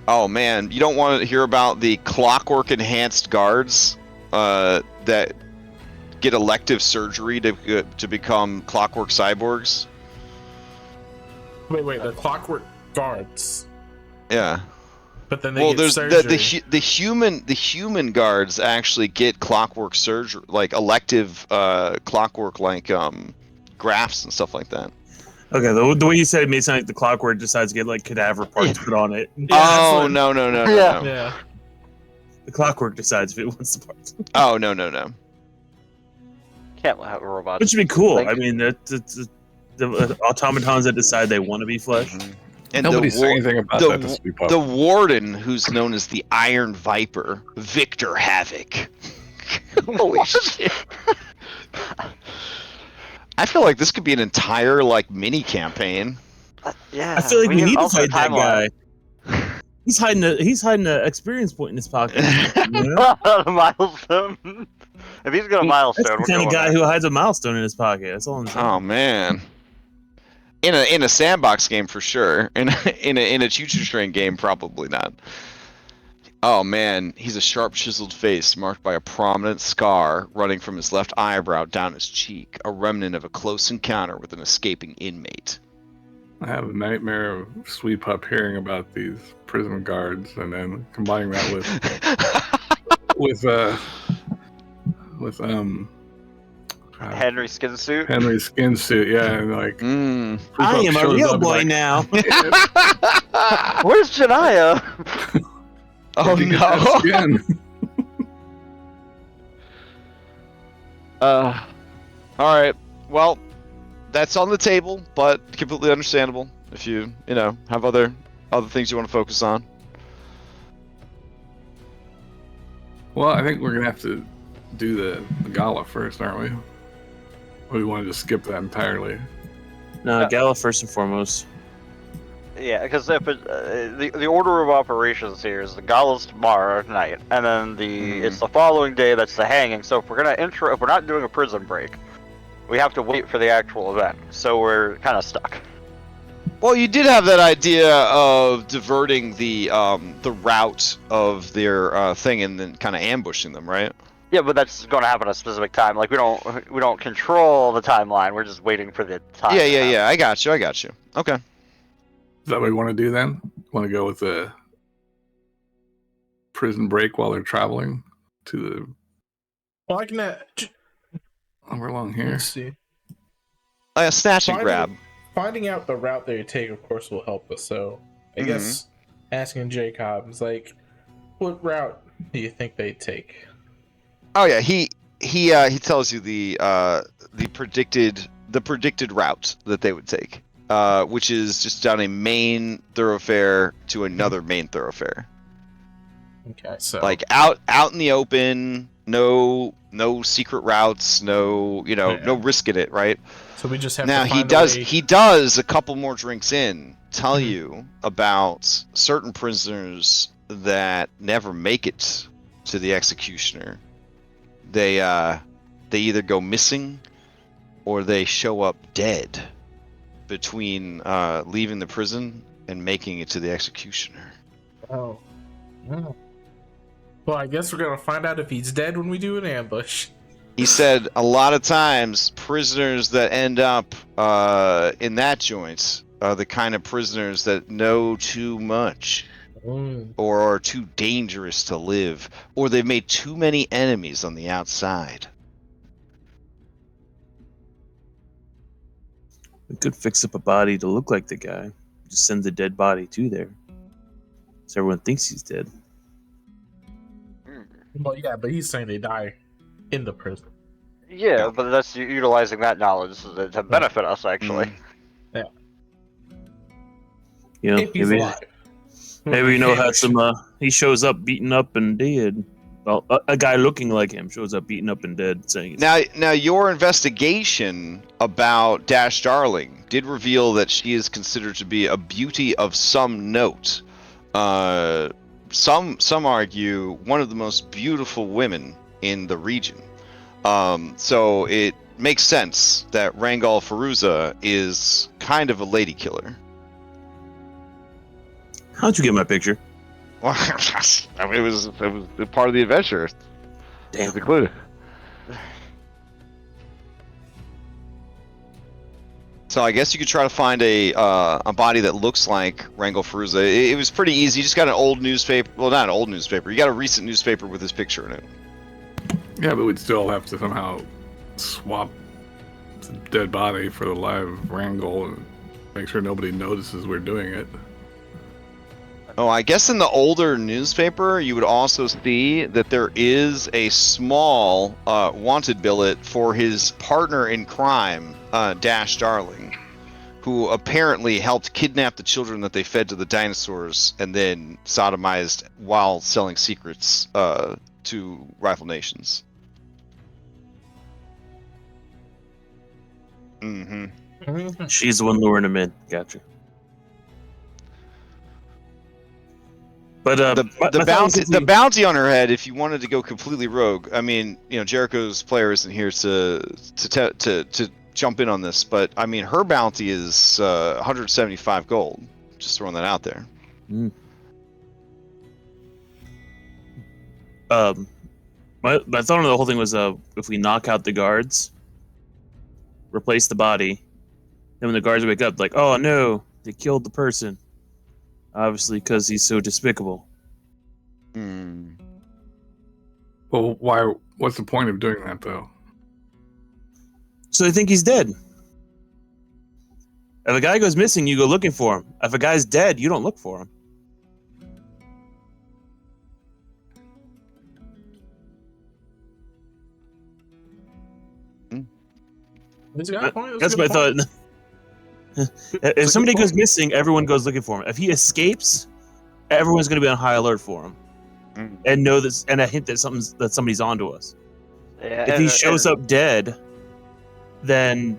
Oh, man. You don't want to hear about the Clockwork enhanced guards that get elective surgery to become Clockwork cyborgs? Wait, the Clockwork guards. Yeah. But then they get surgery. the human guards actually get Clockwork surgery, like elective Clockwork, like grafts and stuff like that. Okay, the way you said it made it sound like the Clockwork decides to get like cadaver parts put on it. Yeah, no. Yeah. The Clockwork decides if it wants the parts. Oh no. Can't have a robot. Which would be cool. I mean, the automatons that decide they want to be flesh. Mm-hmm. And Nobody's saying anything about that to sweep up. The warden, who's known as the Iron Viper, Victor Havoc. Holy shit. I feel like this could be an entire mini campaign. Yeah. I feel like we need to also fight that guy. He's hiding the experience point in his pocket. You know? A milestone. If he's got a milestone, That's the kind of guy who hides a milestone in his pocket. That's all I'm saying. Oh man. In a sandbox game for sure. In a choo-choo train game, probably not. Oh man, he's a sharp chiseled face marked by a prominent scar running from his left eyebrow down his cheek, a remnant of a close encounter with an escaping inmate. I have a nightmare of Sweet Pup hearing about these prison guards and then combining that with Henry skin suit. Henry's skin suit, yeah, and like Mm. Sweet I Pup am a shows real up and boy like, now. Where's Janaya? Oh "Where'd you get that no! skin?" All right. Well, that's on the table, but completely understandable if you have other things you want to focus on. Well, I think we're gonna have to do the gala first, aren't we? Or we want to just skip that entirely? No, Gala first and foremost. Yeah, because if the order of operations here is the gala's tomorrow night, and then it's the following day that's the hanging. So if we're not doing a prison break, we have to wait for the actual event. So we're kind of stuck. Well, you did have that idea of diverting the route of their thing and then kind of ambushing them, right? Yeah, but that's going to happen at a specific time. Like we don't control the timeline. We're just waiting for the time. Yeah. I got you. Okay. Is that what we want to do then? Want to go with the prison break while they're traveling to the Well, I can. over along here? Let's see. A snatch and Finding- grab. Finding out the route they take, of course, will help us. So I guess asking Jacob is like, what route do you think they take? Oh yeah, he tells you the predicted route that they would take, which is just down a main thoroughfare to another main thoroughfare. Okay, so Like out in the open, no secret routes, no risk in it, right? so we just have Now to he find does a way. he does a couple more drinks in tell you about certain prisoners that never make it to the executioner. They either go missing or they show up dead between leaving the prison and making it to the executioner. Oh. Oh. Well, I guess we're gonna find out if he's dead when we do an ambush. He said a lot of times prisoners that end up in that joint are the kind of prisoners that know too much or are too dangerous to live, or they've made too many enemies on the outside. We could fix up a body to look like the guy. Just send the dead body to there, so everyone thinks he's dead. Well, yeah, but he's saying they die in the prison. Yeah, but that's utilizing that knowledge to benefit us, actually. You know, If he's maybe alive. had some. He shows up beaten up and dead. Well, a guy looking like him shows up beaten up and dead, saying Now your investigation about Dash Darling did reveal that she is considered to be a beauty of some note. Some argue one of the most beautiful women in the region. So it makes sense that Rangal Faruza is kind of a lady killer. "How'd you get my picture?" Well, I mean, it was part of the adventure. Damn. Included. So I guess you could try to find a body that looks like Rangal Faruza. It was pretty easy. You just got an old newspaper. Well, not an old newspaper. You got a recent newspaper with his picture in it. Yeah, but we'd still have to somehow swap the dead body for the live wrangle and make sure nobody notices we're doing it. Oh, I guess in the older newspaper, you would also see that there is a small wanted billet for his partner in crime, Dash Darling, who apparently helped kidnap the children that they fed to the dinosaurs and then sodomized while selling secrets to rival nations. Mm-hmm. She's the one luring him in. Gotcha. But the bounty on her head, if you wanted to go completely rogue, I mean, Jericho's player isn't here to jump in on this, but I mean, her bounty is 175 gold. Just throwing that out there. My thought on the whole thing was, if we knock out the guards, replace the body, then when the guards wake up, like, oh no, they killed the person. Obviously, because he's so despicable. Hmm. Well, why? What's the point of doing that, though? So they think he's dead. If a guy goes missing, you go looking for him. If a guy's dead, you don't look for him. He's got a point. That's my thought. If somebody goes missing, everyone goes looking for him. If he escapes, everyone's going to be on high alert for him, and know this, and a hint that somebody's onto us. Yeah, If he shows up dead, then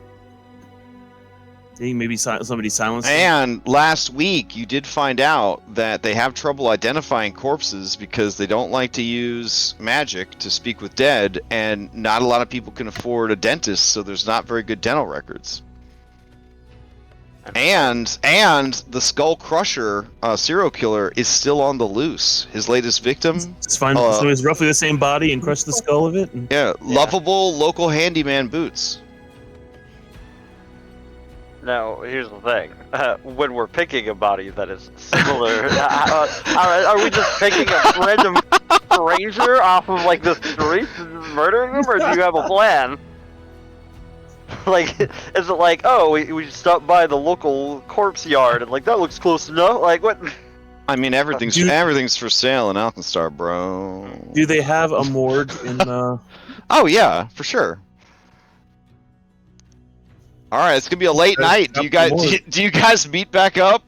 maybe somebody silenced him. And last week, you did find out that they have trouble identifying corpses because they don't like to use magic to speak with dead, and not a lot of people can afford a dentist, so there's not very good dental records. And the Skull Crusher serial killer is still on the loose. His latest victim, It's fine. So it's roughly the same body and crush the skull of it. yeah, lovable local handyman Boots. Now, here's the thing. When we're picking a body that is similar, are we just picking a random stranger off of, like, the streets and just murdering them, or do you have a plan? Like, is it like, oh, we stopped by the local corpse yard, and, like, that looks close enough? Like, what? I mean, everything's for sale in Alkenstar, bro. Do they have a morgue in? Oh yeah, for sure. All right, it's gonna be a late night. Do you guys meet back up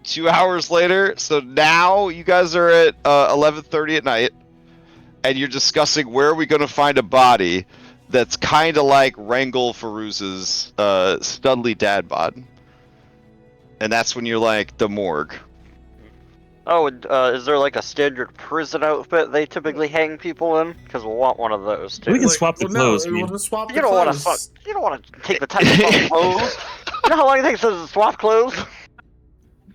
2 hours later? So now you guys are at 11:30 at night, and you're discussing where are we gonna find a body that's kind of like Rangel Farouz's Studley dad bod, and that's when you're like the morgue. Oh, and, is there, like, a standard prison outfit they typically hang people in? Because we'll want one of those, too. We can swap the clothes. No, we'll swap You the don't want clothes. to you don't want to take the time to swap clothes. You know how long it takes to swap clothes?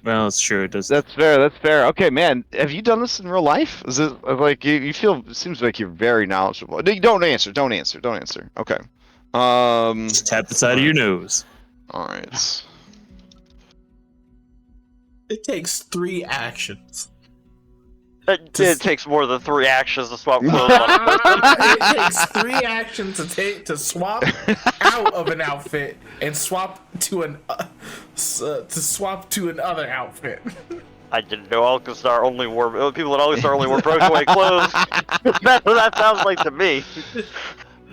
Well, it's true. It does. That's fair. That's fair. Okay, man. Have you done this in real life? Is it like you feel? It seems like you're very knowledgeable. No, don't answer. Don't answer. Don't answer. Okay. Just tap the side of your nose. All right. It takes 3 actions. It takes more than 3 actions to swap clothes on a person. It takes 3 actions to swap out of an outfit and swap to another outfit. I didn't know Alkenstar only wore people in Alkenstar only wore breakaway clothes. That's what that sounds like to me.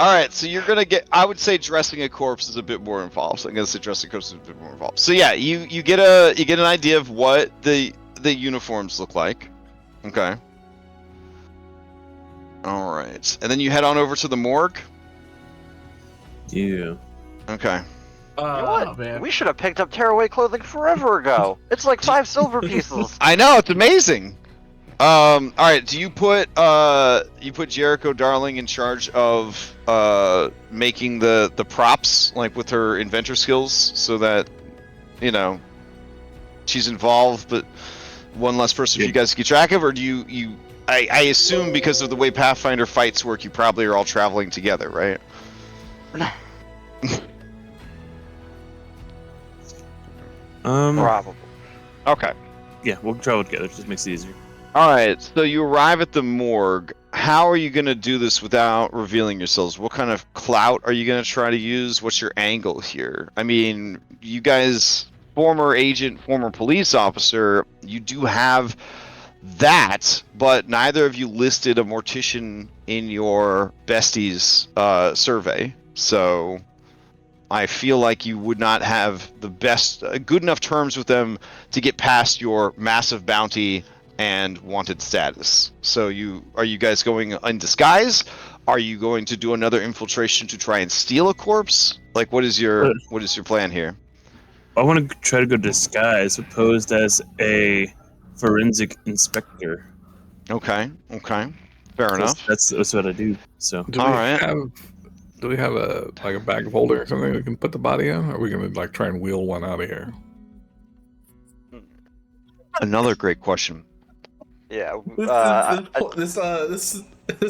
All right. So you're gonna get. I would say dressing a corpse is a bit more involved. So I'm gonna say dressing a corpse is a bit more involved. So yeah, you get an idea of what the uniforms look like. Okay. All right. And then you head on over to the morgue. Yeah. Okay. You know what? Man. We should have picked up tearaway clothing forever ago. It's like 5 silver pieces. I know, it's amazing. All right. Do you put Jericho Darling in charge of making the props, like with her inventor skills, so that she's involved, but one less person for you guys to keep track of, or do you? I assume because of the way Pathfinder fights work, you probably are all traveling together, right? Probably. Okay. Yeah, we'll travel together. It just makes it easier. All right. So you arrive at the morgue. How are you going to do this without revealing yourselves? What kind of clout are you going to try to use? What's your angle here? I mean, you guys, former agent, former police officer, you do have that, but neither of you listed a mortician in your besties survey. So I feel like you would not have the best, good enough terms with them to get past your massive bounty and wanted status. So are you guys going in disguise? Are you going to do another infiltration to try and steal a corpse? Like, what is your plan here? I want to try to go disguise, posed as a forensic inspector. Okay. Fair enough. That's what I do. So. Do we have a bag of holding or something we can put the body in? Or are we gonna try and wheel one out of here? Another great question. Yeah. This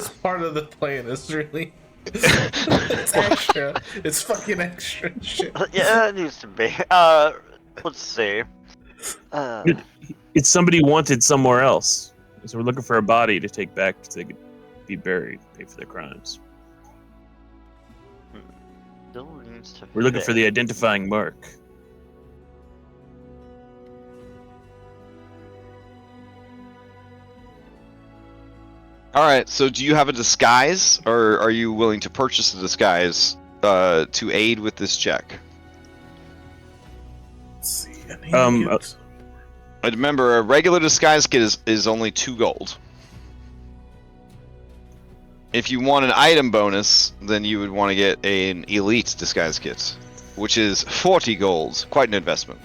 part of the plan is really it's extra. It's fucking extra shit. Yeah, it needs to be. Let's see. It's somebody wanted somewhere else, so we're looking for a body to take back so they could be buried, pay for their crimes. Still needs to We're looking fit. for the identifying mark. All right. So, do you have a disguise, or are you willing to purchase a disguise to aid with this check? Let's see. And remember, a regular disguise kit is only 2 gold. If you want an item bonus, then you would want to get an elite disguise kit, which is 40 gold. Quite an investment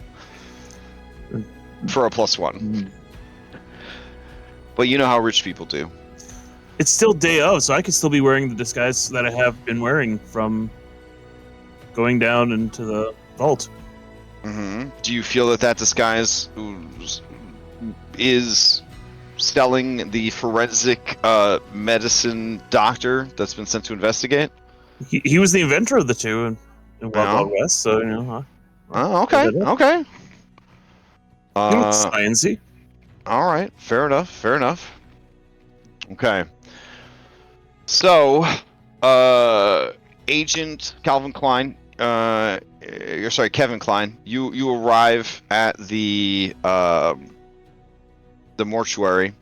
for a +1. But you know how rich people do. It's still day of, so I could still be wearing the disguise that I have been wearing from going down into the vault. Do you feel that disguise is selling the forensic medicine doctor that's been sent to investigate? He was the inventor of the two in Wild Yeah. Wild West, so you know. Oh, okay, okay. He looks sciencey. All right, fair enough. Okay. So, Agent Calvin Klein, Kevin Klein, you arrive at the mortuary.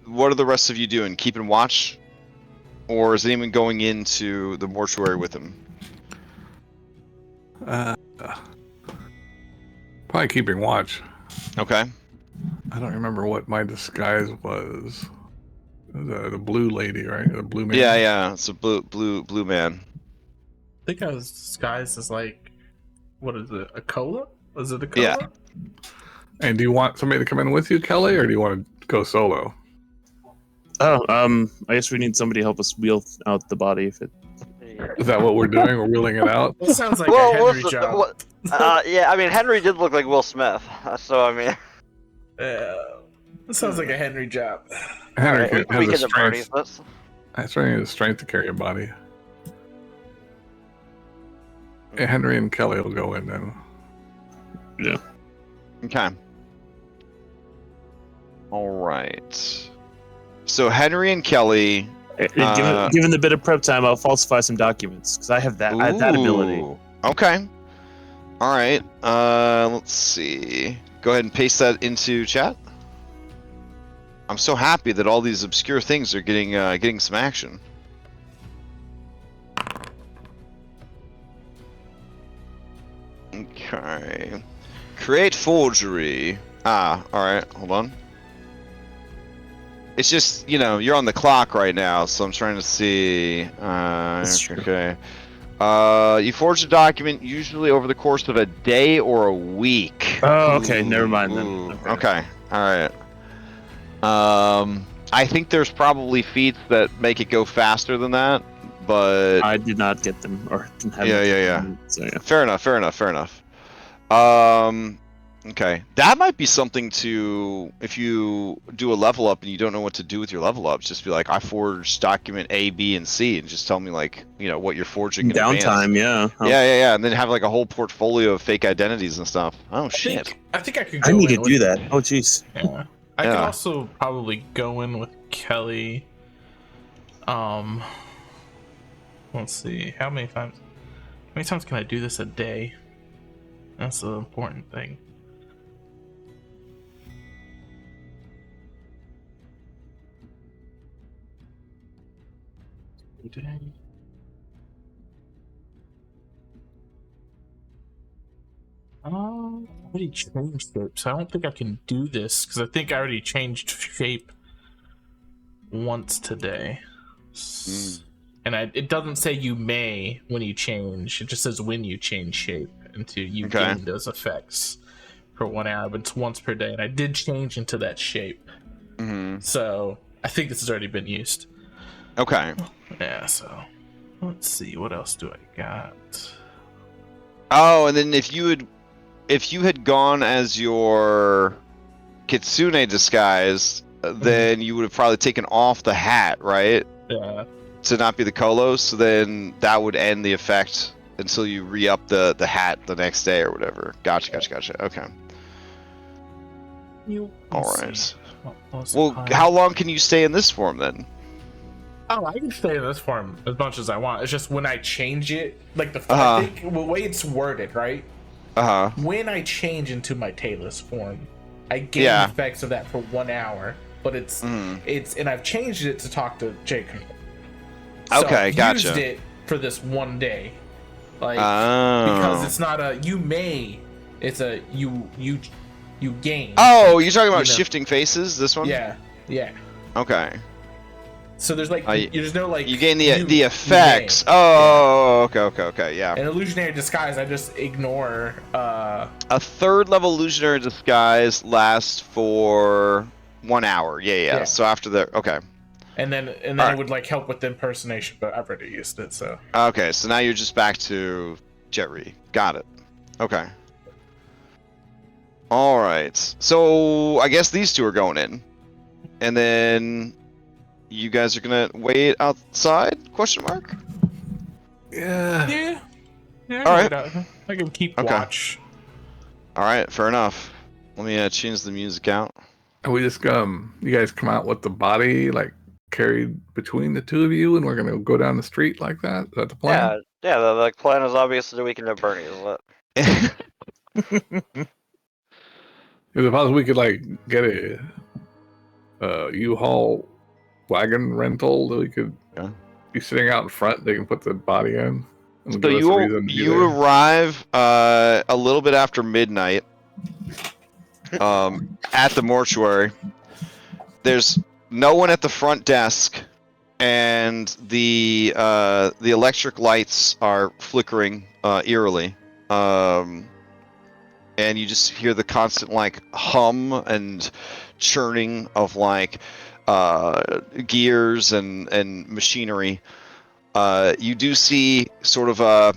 What are the rest of you doing? Keeping watch, or is anyone going into the mortuary with him? Probably keeping watch. Okay. I don't remember what my disguise was. The blue lady, right? The blue man. Yeah. It's a blue man. I think I was disguised as like, what is it? A cola? Was it a cola? Yeah. And do you want somebody to come in with you, Kelly, or do you want to go solo? Oh, I guess we need somebody to help us wheel out the body if it. Is that what we're doing? We're wheeling it out? Well, sounds like Well, a Henry job. Yeah, I mean, Henry did look like Will Smith, so I mean. It sounds like a Henry job. Henry Alright, we has get the the party. strength. That's right. He has the strength to carry a body. Yeah, Henry and Kelly will go in then. Yeah. Okay. All right. So Henry and Kelly. Given the bit of prep time, I'll falsify some documents because I have that ability. Ooh, okay. All right. Let's see. Go ahead and paste that into chat. I'm so happy that all these obscure things are getting some action. Okay. Create forgery. All right. Hold on. It's just, you're on the clock right now, so I'm trying to see. Okay. You forge a document usually over the course of a day or a week. Oh, okay. Never mind then. Ooh, okay. All right. I think there's probably feats that make it go faster than that, but I did not get them or didn't have yeah. So, yeah. Fair enough. Okay, that might be something to, if you do a level up and you don't know what to do with your level ups, just be like, I forged document A, B, and C, and just tell me what you're forging in Downtime, advance. yeah. Yeah, and then have like a whole portfolio of fake identities and stuff. Oh shit! I think I could go I need to in do with- that. Oh jeez. Yeah. I could also probably go in with Kelly. Let's see. How many times can I do this a day? That's the important thing. I already changed shape, so I don't think I can do this because I think I already changed shape once today. And it doesn't say you may when you change, it just says when you change shape until you gain those effects for 1 hour, but it's once per day, and I did change into that shape. So I think this has already been used. Okay. Yeah, so let's see, what else do I got? Oh, and then if you had gone as your Kitsune disguise, then you would have probably taken off the hat, right? Yeah. To not be the Colos, so then that would end the effect until you re-up the hat the next day or whatever. Gotcha. Okay. Alright. Well, how long can you stay in this form then? Oh, I can stay in this form as much as I want. It's just when I change it, like I think the way it's worded, right? When I change into my tailless form, I gain effects of that for 1 hour. But it's and I've changed it to talk to Jacob. So Okay, gotcha. Used it for this 1 day, like because it's not a it's a you gain. Oh, you're talking about shifting faces. This one? Yeah. Okay. So there's like there's no like you gain the effects. Okay, yeah. An illusionary disguise, I just ignore. A 3rd level illusionary disguise lasts for 1 hour. Yeah. So after the and then it would like help with the impersonation, but I've already used it, so. Okay, so now you're just back to Jerry. Got it. Okay. All right. So I guess these two are going in, and then you guys are gonna wait outside? Question mark. Yeah. All right. I can keep watch. All right. Fair enough. Let me change the music out. And we just you guys come out with the body like carried between the two of you, and we're gonna go down the street like that. Is that the plan? Yeah. The plan is obviously we can do Bernie, isn't it? Is it possible we could like get a U-Haul wagon rental that we could be sitting out in front? They can put the body in. So you arrive a little bit after midnight at the mortuary. There's no one at the front desk, and the electric lights are flickering eerily. And you just hear the constant like hum and churning of like gears and machinery. You do see sort of a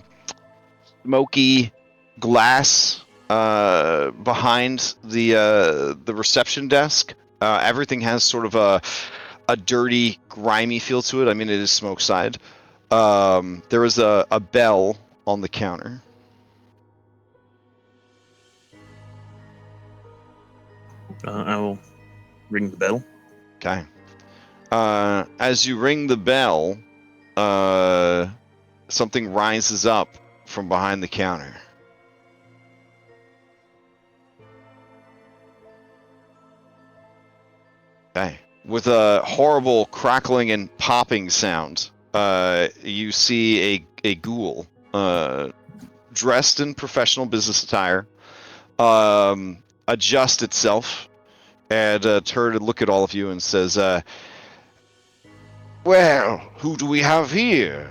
smoky glass behind the reception desk. Everything has sort of a dirty, grimy feel to it. I mean, it is smoke side. There is a bell on the counter. I will ring the bell. Okay. As you ring the bell, something rises up from behind the counter. Okay. With a horrible crackling and popping sound, you see a ghoul dressed in professional business attire adjust itself and turn and look at all of you and says, well, who do we have here?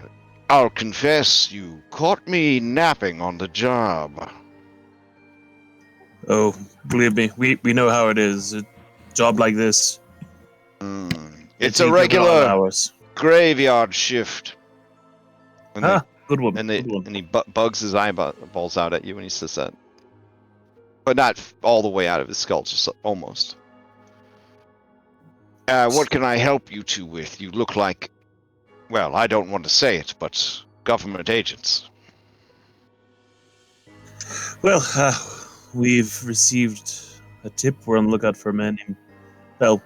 I'll confess, you caught me napping on the job. Oh, believe me, we know how it is. A job like this. It's a regular graveyard shift. Good one. And he bugs his eyeballs out at you when he says that. But not all the way out of his skull, just almost. What can I help you two with? You look like, well, I don't want to say it, but government agents. Well, we've received a tip. We're on the lookout for a man named, well,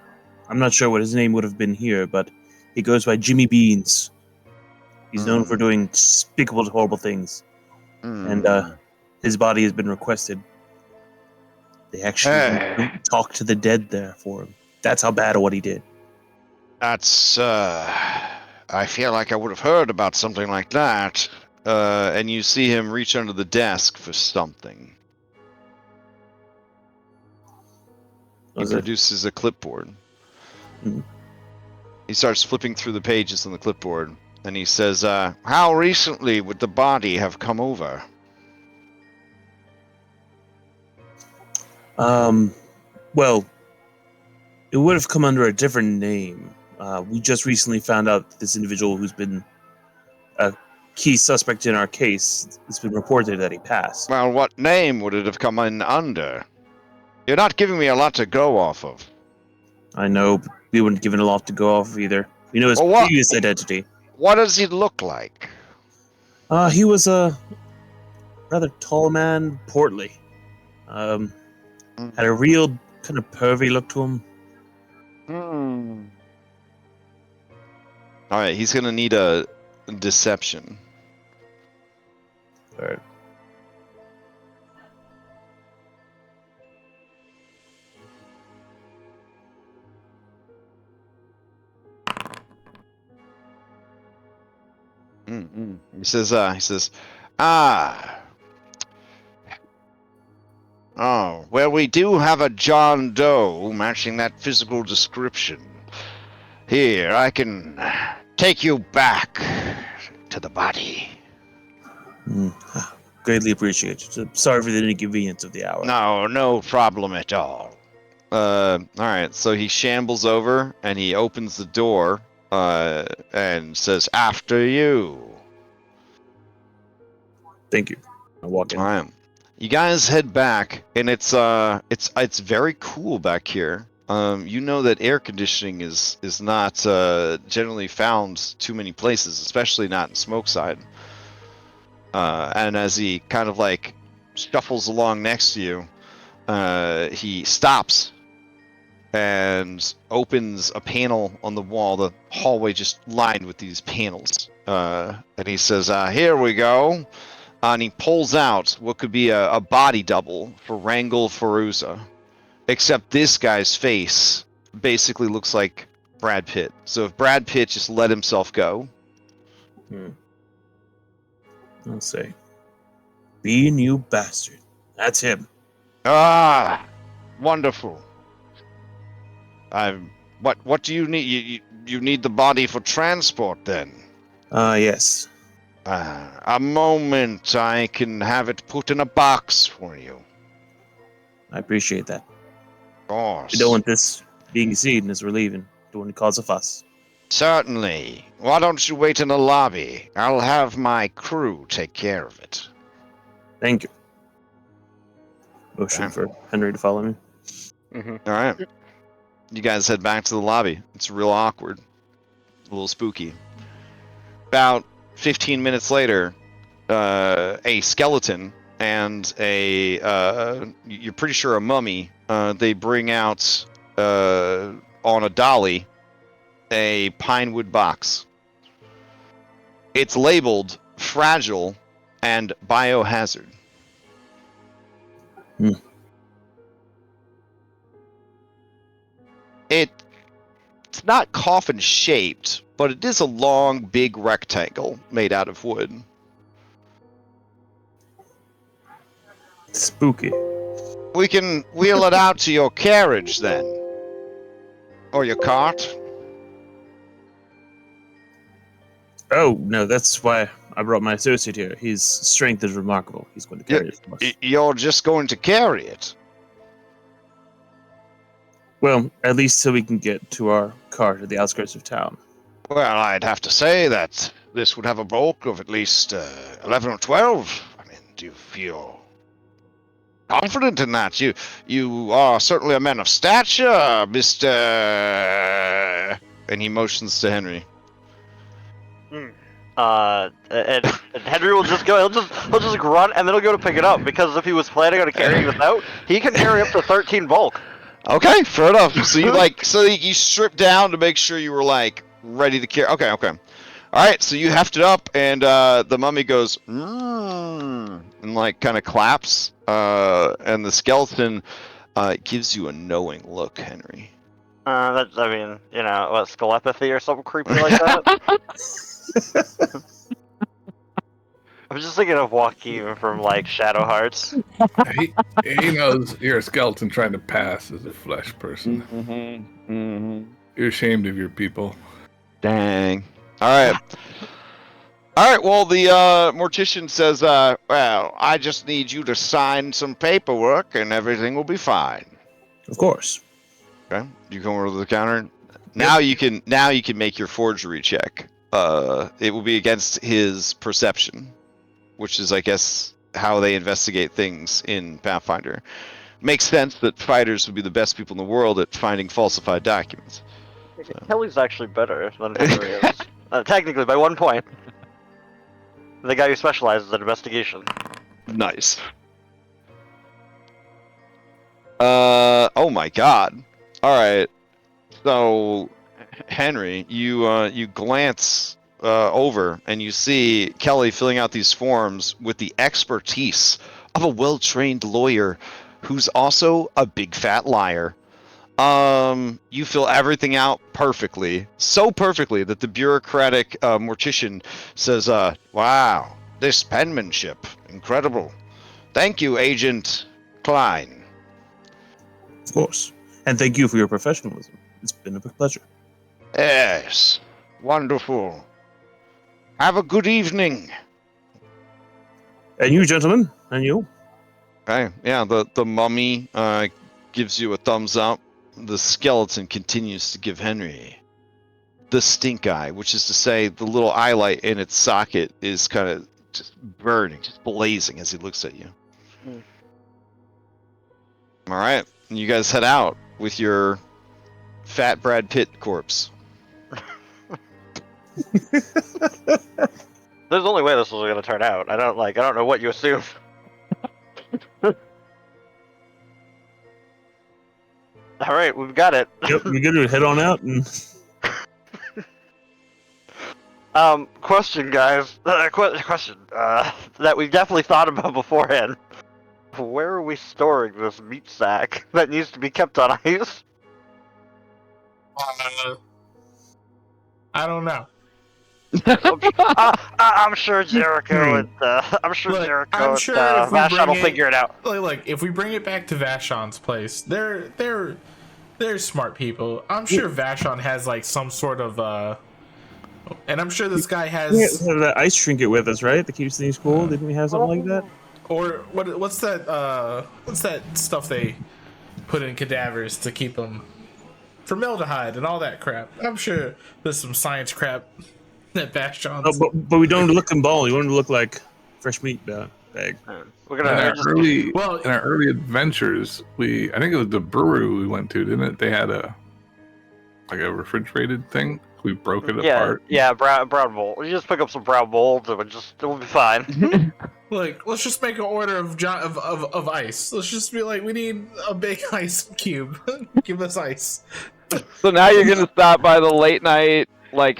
I'm not sure what his name would have been here, but he goes by Jimmy Beans. He's known for doing despicable, horrible things. And his body has been requested. They actually talk to the dead there for him. That's how bad of what he did. That's, I feel like I would have heard about something like that. And you see him reach under the desk for something. He produces a clipboard. He starts flipping through the pages on the clipboard, and he says, how recently would the body have come over? Well, it would have come under a different name. We just recently found out that this individual who's been a key suspect in our case, it's been reported that he passed. Well, what name would it have come in under? You're not giving me a lot to go off of. I know, but we wouldn't give it a lot to go off either. We know his Well, what- previous identity. What does he look like? He was a rather tall man, portly. Had a real kind of pervy look to him. All right, he's gonna need a deception. Alright. He says, ah. Oh, well, we do have a John Doe matching that physical description. Here, I can take you back to the body. Greatly appreciated. Sorry for the inconvenience of the hour. No problem at all. Alright, so he shambles over and he opens the door, and says, after you. Thank you. I walk in. Alright. You guys head back, and it's very cool back here. You know that air conditioning is not generally found too many places, especially not in Smokeside. And as he kind of like shuffles along next to you, he stops and opens a panel on the wall. The hallway just lined with these panels. And he says, "Here we go." And he pulls out what could be a body double for Wrangle Feruza. Except this guy's face basically looks like Brad Pitt. So if Brad Pitt just let himself go. I'll say. Bean, you bastard. That's him. Ah, wonderful. What do you need? You need the body for transport then? Yes. A moment, I can have it put in a box for you. I appreciate that. Of course. We don't want this being seen as we're leaving. Don't want to cause a fuss. Certainly. Why don't you wait in the lobby? I'll have my crew take care of it. Thank you. Motion for Henry to follow me. All right. You guys head back to the lobby. It's real awkward. A little spooky. About 15 minutes later, a skeleton and you're pretty sure a mummy, they bring out, on a dolly, a pine wood box. It's labeled fragile and biohazard. It's not coffin shaped, but it is a long, big rectangle made out of wood. Spooky. We can wheel it out to your carriage then. Or your cart. Oh, no, that's why I brought my associate here. His strength is remarkable. He's going to carry it for us. You're just going to carry it. Well, at least so we can get to our cart at the outskirts of town. Well, I'd have to say that this would have a bulk of at least 11 or 12. I mean, do you feel confident in that? You are certainly a man of stature, Mr. And he motions to Henry. And Henry will just go. He'll just grunt, and then he'll go to pick it up. Because if he was planning on carrying this out, he can carry up to 13 bulk. Okay, fair enough. So you strip down to make sure you were like ready to carry. Okay. All right, so you heft it up, and the mummy goes and like kind of claps, and the skeleton gives you a knowing look, Henry. That's, I mean, you know, what, skelepathy or something creepy like that? I'm just thinking of Joaquin from, like, Shadow Hearts. He knows you're a skeleton trying to pass as a flesh person. You're ashamed of your people. Dang. All right, well, the mortician says, well, I just need you to sign some paperwork and everything will be fine. Of course. Okay, you come over to the counter. Now you can make your forgery check. It will be against his perception, which is, I guess, how they investigate things in Pathfinder. makes sense that fighters would be the best people in the world at finding falsified documents. Kelly's actually better than Henry is. Technically, by 1 point. The guy who specializes in investigation. Nice. Oh my god. Alright. So, Henry, you glance over and you see Kelly filling out these forms with the expertise of a well-trained lawyer who's also a big fat liar. You fill everything out perfectly. So perfectly that the bureaucratic mortician says, wow, this penmanship, incredible. Thank you, Agent Klein. Of course. And thank you for your professionalism. It's been a pleasure. Yes, wonderful. Have a good evening. And you, gentlemen, and you. Okay, yeah, the mummy gives you a thumbs up. The skeleton continues to give Henry the stink eye, which is to say the little eyelight in its socket is kind of just burning, just blazing as he looks at you. All right, and you guys head out with your fat Brad Pitt corpse. There's only way this was gonna turn out. I don't know what you assume. All right, we've got it. Yep, you're good to head on out and. Question, guys. Question. That we've definitely thought about beforehand. Where are we storing this meat sack that needs to be kept on ice? I don't know. I'm sure Jericho and Jericho and Vashon will figure it out. Like, if we bring it back to Vashon's place, they're smart people. I'm sure Vashon has like some sort of and I'm sure this guy has. We have that ice trinket with us, right? That keeps things cool. Didn't we have something like that? Or what's that stuff they put in cadavers to keep them formaldehyde and all that crap? I'm sure there's some science crap that Vashon's. No, but we don't look ball. We want to look like fresh meat bag. We're In gonna our early adventures, I think it was the brewery we went to, didn't it? They had a refrigerated thing. We broke it apart. Yeah, brown bowl. You just pick up some brown molds and it'll be fine. Like, let's just make an order of ice. Let's just be like, we need a big ice cube. Give us ice. So now you're gonna stop by the late night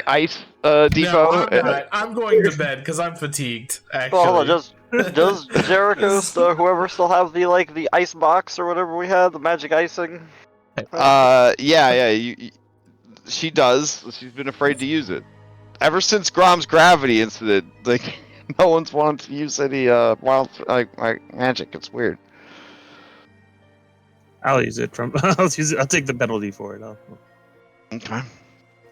ice depot. No, I'm not. I'm going to bed because I'm fatigued. Actually, Well, hold on, does Jericho whoever still have the ice box or whatever we had, the magic icing? She does. She's been afraid to use it ever since Grom's gravity incident. No one's wanted to use any wild magic. It's weird. I'll use it. I'll take the penalty for it. Okay.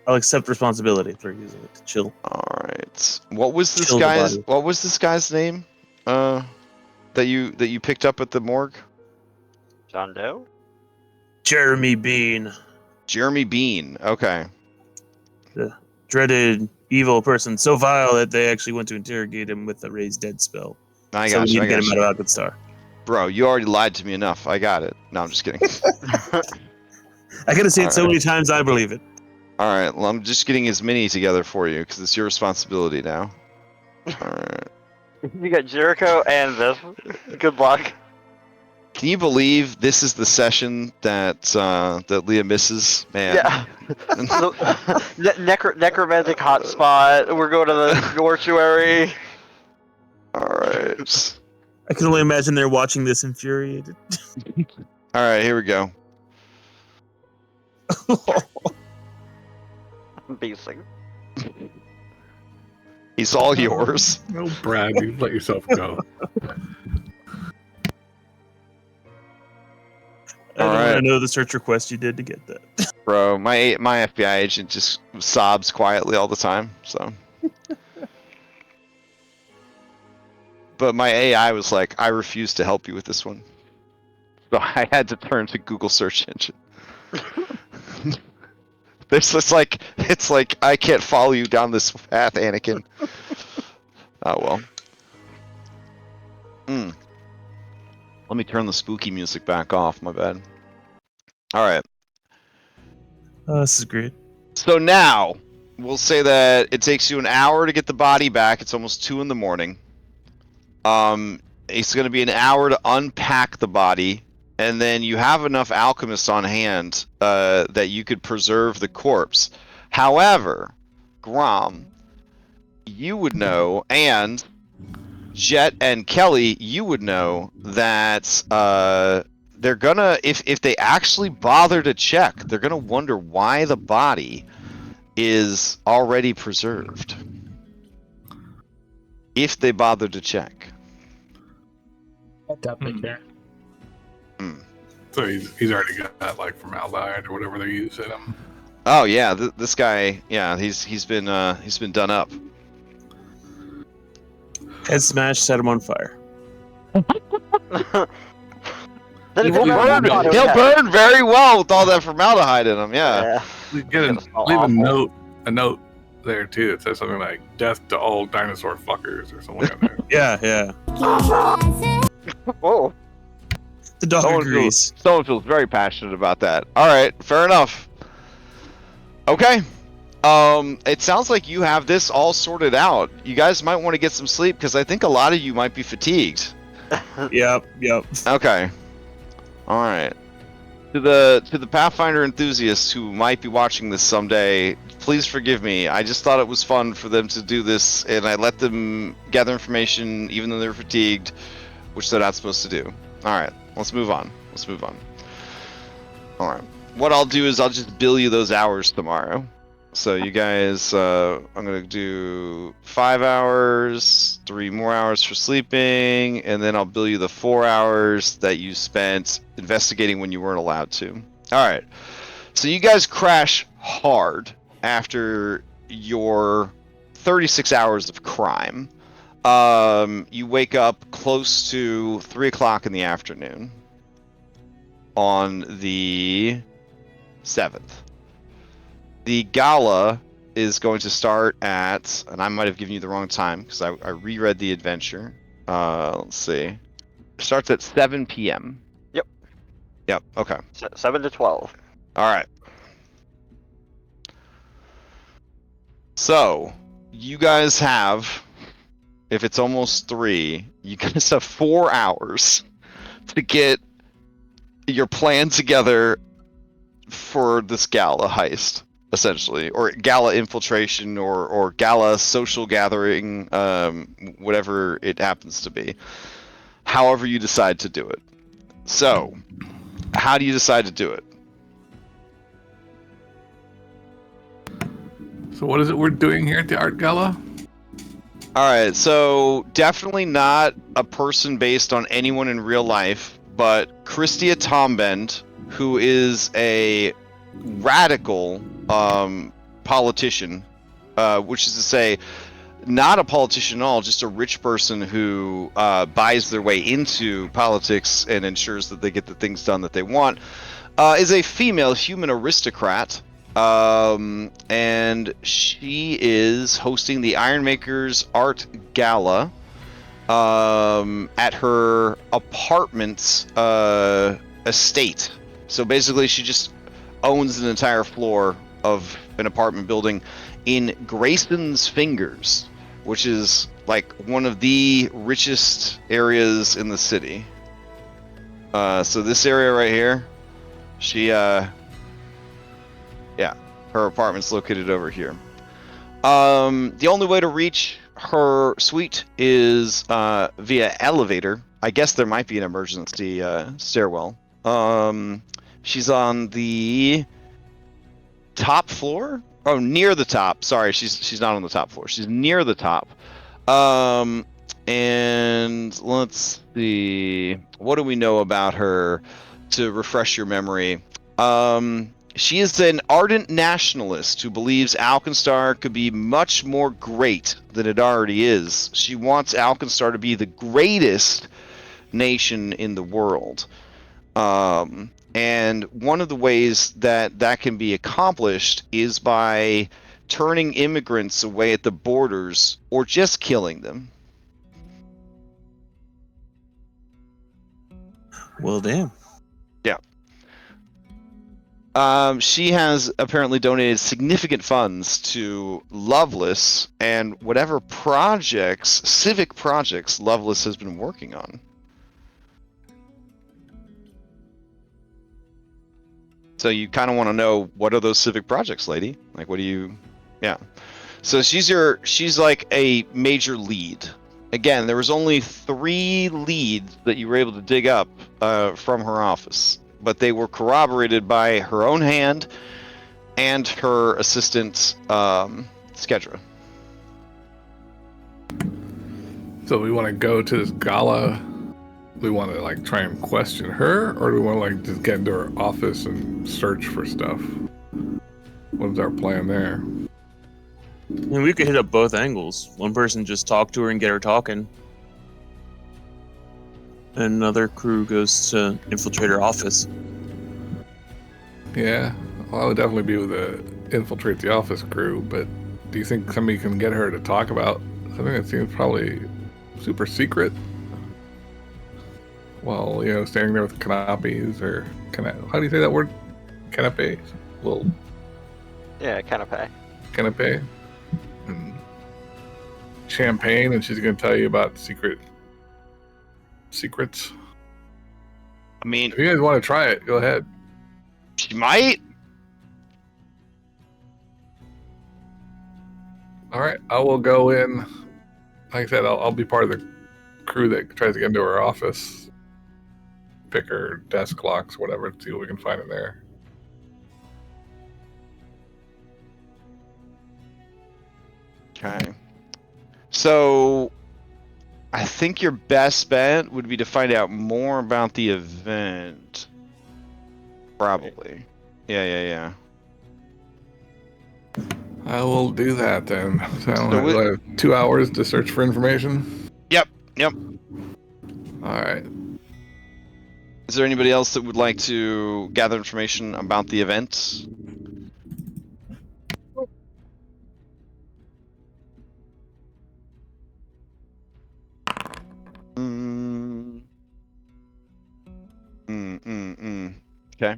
I'll accept responsibility for using it to chill. All right. What was this Chill the body. What was this guy's name? That you picked up at the morgue? John Doe? Jeremy Bean. Jeremy Bean. Okay. The dreaded evil person, so vile that they actually went to interrogate him with the raised dead spell. I So got we you. need I to get got him you. out of Alkenstar. Bro, you already lied to me enough. I got it. No, I'm just kidding. I gotta say it so Alright. many times I believe it. All right. Well, I'm just getting his mini together for you because it's your responsibility now. All right. You got Jericho and this. Good luck. Can you believe this is the session that Leah misses? Man. Yeah. Necromantic hotspot. We're going to the mortuary. All right. I can only imagine they're watching this infuriated. All right. Here we go. Basing. He's all yours. No, Brad, you let yourself go. I know the search request you did to get that. Bro, my FBI agent just sobs quietly all the time. So. But my AI was like, I refuse to help you with this one. So I had to turn to Google search engine. It's like I can't follow you down this path, Anakin. Oh well. Well, Let me turn the spooky music back off. My bad. All right. Oh, this is great. So now we'll say that it takes you an hour to get the body back. It's almost 2 in the morning. It's going to be an hour to unpack the body, and then you have enough alchemists on hand that you could preserve the corpse. However, Grom, you would know, and Jet and Kelly, you would know that they're gonna, if they actually bother to check, they're gonna wonder why the body is already preserved. If they bother to check. I definitely care. So he's already got like formaldehyde or whatever they use in him. Oh yeah, this guy, yeah, he's been done up. Head smash, set him on fire. Then He'll it's burn very well with all that formaldehyde in him. Yeah. We leave a note there too. It says something like "Death to all dinosaur fuckers" or something like that. Yeah. Whoa. The dog agrees. Someone feels very passionate about that. All right, fair enough. Okay. It sounds like you have this all sorted out. You guys might want to get some sleep because I think a lot of you might be fatigued. Yep. Okay. All right. To the Pathfinder enthusiasts who might be watching this someday, please forgive me. I just thought it was fun for them to do this, and I let them gather information even though they're fatigued, which they're not supposed to do. All right. Let's move on. All right. What I'll do is I'll just bill you those hours tomorrow. So you guys, I'm going to do 5 hours, 3 more hours for sleeping, and then I'll bill you the 4 hours that you spent investigating when you weren't allowed to. All right. So you guys crash hard after your 36 hours of crime. You wake up close to 3 o'clock in the afternoon on the 7th. The gala is going to start at, and I might have given you the wrong time because I reread the adventure. Let's see. It starts at 7 p.m. Yep, okay. 7 to 12. All right. So, you guys have, if it's almost 3, you guys have 4 hours to get your plan together for this gala heist, essentially, or gala infiltration, or gala social gathering, whatever it happens to be. However you decide to do it. So, how do you decide to do it? So what is it we're doing here at the art gala? Alright, so definitely not a person based on anyone in real life, but Christia Tombend, who is a radical politician, which is to say, not a politician at all, just a rich person who buys their way into politics and ensures that they get the things done that they want, is a female human aristocrat. And she is hosting the Ironmaker's Art Gala at her apartment's estate. So basically, she just owns an entire floor of an apartment building in Grayson's Fingers, which is like one of the richest areas in the city. So this area right here, she her apartment's located over here. The only way to reach her suite is via elevator. I guess there might be an emergency stairwell. She's on the top floor. Oh, near the top. Sorry, she's not on the top floor. She's near the top. And let's see. What do we know about her to refresh your memory? She is an ardent nationalist who believes Alkenstar could be much more great than it already is. She wants Alkenstar to be the greatest nation in the world. And one of the ways that can be accomplished is by turning immigrants away at the borders or just killing them. Well, damn. She has apparently donated significant funds to Loveless and whatever civic projects Loveless has been working on. So you kind of want to know, what are those civic projects, lady? Like, what do you... Yeah. So she's like a major lead. Again, there was only 3 leads that you were able to dig up from her office, but they were corroborated by her own hand and her assistant, Skedra. So we want to go to this gala. We want to like try and question her, or do we want to like just get into her office and search for stuff? What's our plan there? I mean, we could hit up both angles. One person just talk to her and get her talking. And another crew goes to infiltrate her office. Yeah, well, I would definitely be with the infiltrate the office crew, but do you think somebody can get her to talk about something that seems probably super secret? Well, you know, standing there with canapes or how do you say that word? Canapes? Little Yeah, canapé. canapé and champagne, and she's going to tell you about secrets. I mean, If you guys want to try it, go ahead. she might. All right, I will go in. Like I said, I'll be part of the crew that tries to get into her office, pick her desk locks, whatever, see what we can find in there. Okay. So, I think your best bet would be to find out more about the event. Probably. Yeah. I will do that then. So So I have 2 hours to search for information. Yep. All right. Is there anybody else that would like to gather information about the event? Okay.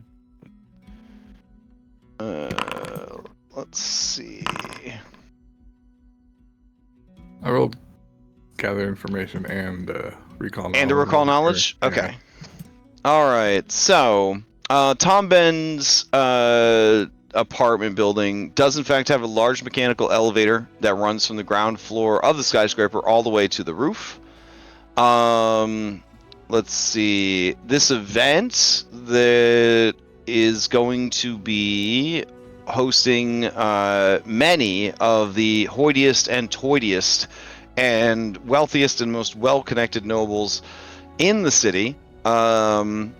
Let's see. I will gather information and recall knowledge. And to recall knowledge? Yeah. Okay. Alright, so Tom Ben's apartment building does in fact have a large mechanical elevator that runs from the ground floor of the skyscraper all the way to the roof. Let's see. This event that is going to be hosting many of the hoitiest and toitiest and wealthiest and most well-connected nobles in the city. Let's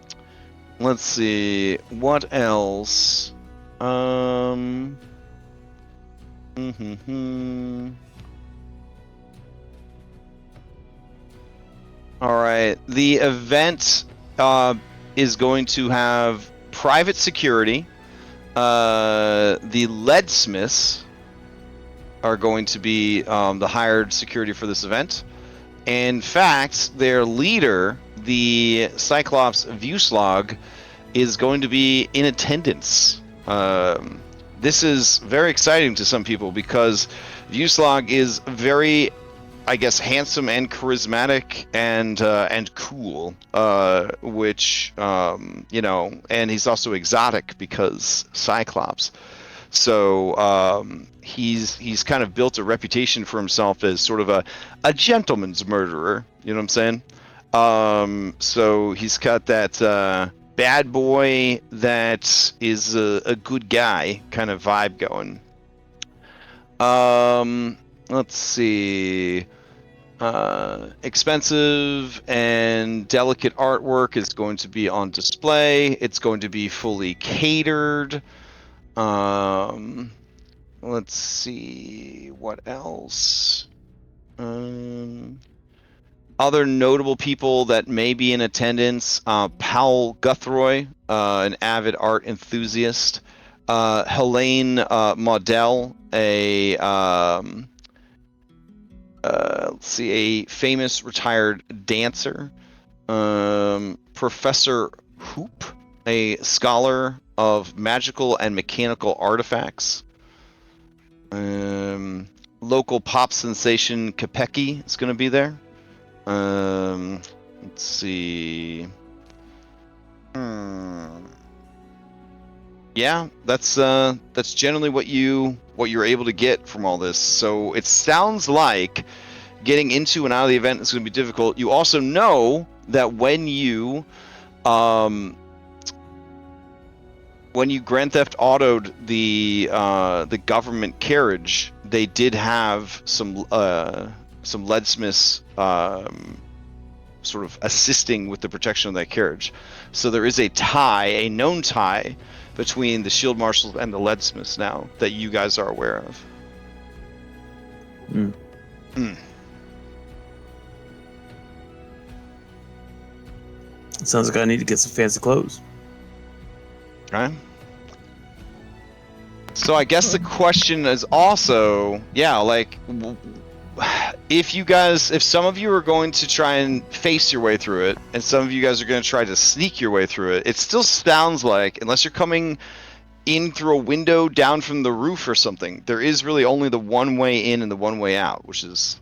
see. What else? Alright, the event is going to have private security. The leadsmiths are going to be the hired security for this event. In fact, their leader, the Cyclops Vuslog, is going to be in attendance. This is very exciting to some people because Vuslog is very, I guess, handsome and charismatic and cool, which you know, and he's also exotic because Cyclops. So he's kind of built a reputation for himself as sort of a gentleman's murderer. You know what I'm saying? So he's got that bad boy that is a good guy kind of vibe going. Let's see. Expensive and delicate artwork is going to be on display. It's going to be fully catered. Let's see what else. Other notable people that may be in attendance: Powell Guthroy, an avid art enthusiast. Helene Maudel, let's see, a famous retired dancer. Professor Hoop, a scholar of magical and mechanical artifacts. Local pop sensation Capecchi is going to be there. Let's see. Yeah, that's generally what you're able to get from all this. So it sounds like getting into and out of the event is going to be difficult. You also know that when you Grand Theft Auto'd the government carriage, they did have some leadsmiths sort of assisting with the protection of that carriage. So there is a known tie between the shield marshals and the leadsmiths now that you guys are aware of. Sounds like I need to get some fancy clothes. Okay. So I guess the question is also, like, if some of you are going to try and face your way through it, and some of you guys are going to try to sneak your way through it, it still sounds like, unless you're coming in through a window down from the roof or something, there is really only the one way in and the one way out, which is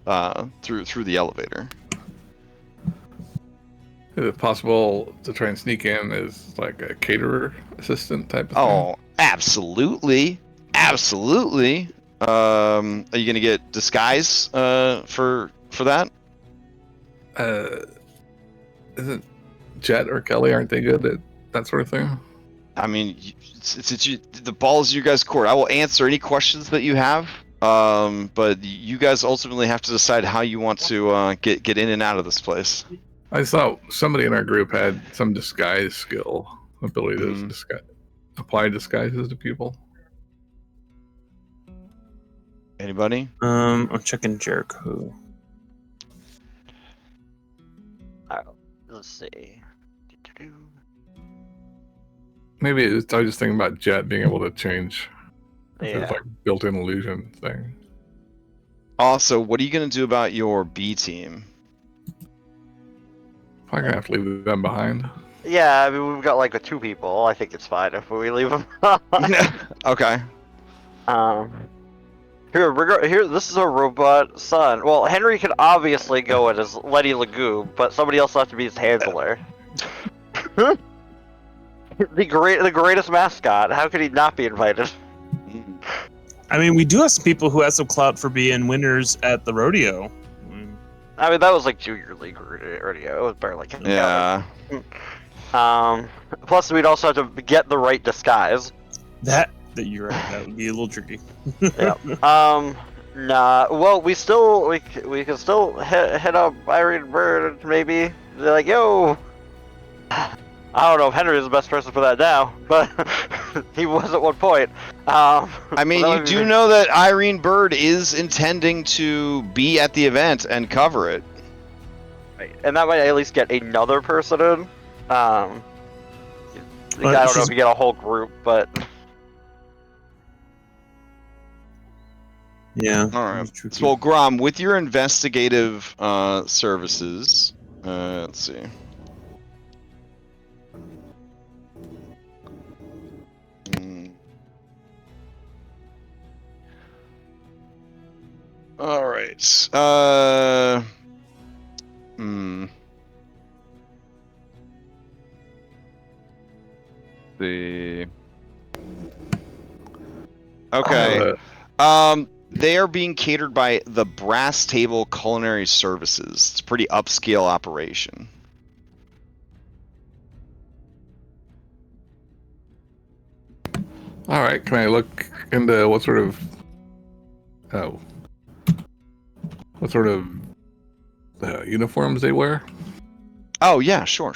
through the elevator. Is it possible to try and sneak in as like a caterer assistant type of thing? Oh, absolutely. Absolutely. Are you gonna get disguise for that? Isn't Jet or Kelly, aren't they good at that sort of thing? I mean, the ball is your guys' court. I will answer any questions that you have, but you guys ultimately have to decide how you want to get in and out of this place. I saw somebody in our group had some disguise skill, ability to apply disguises to people. Anybody? I'm checking Jericho. Let's see. Maybe I was just thinking about Jet being able to change. Yeah. It's like built-in illusion thing. Also, what are you gonna do about your B team? Probably gonna have to leave them behind. Yeah, I mean, we've got like 2 people. I think it's fine if we leave them. Okay. Here, this is a robot son. Well, Henry can obviously go in as Letty Lagoon, but somebody else will have to be his handler. the greatest mascot. How could he not be invited? I mean, we do have some people who have some clout for being winners at the rodeo. I mean, that was like junior league rodeo. It was barely counted. Yeah. Plus, we'd also have to get the right disguise. That you're right. That would be a little tricky. Yeah. Nah. Well, we can still hit up Irene Bird. Maybe they're like, yo. I don't know if Henry is the best person for that now, but he was at one point. I mean, you do know that Irene Bird is intending to be at the event and cover it. And that might at least get another person in. I don't know if you get a whole group, but... Yeah. All right. So, Grom, with your investigative services, let's see. All right. The okay. They are being catered by the Brass Table Culinary Services. It's a pretty upscale operation. All right, can I look into what sort of uniforms they wear? Oh yeah, sure.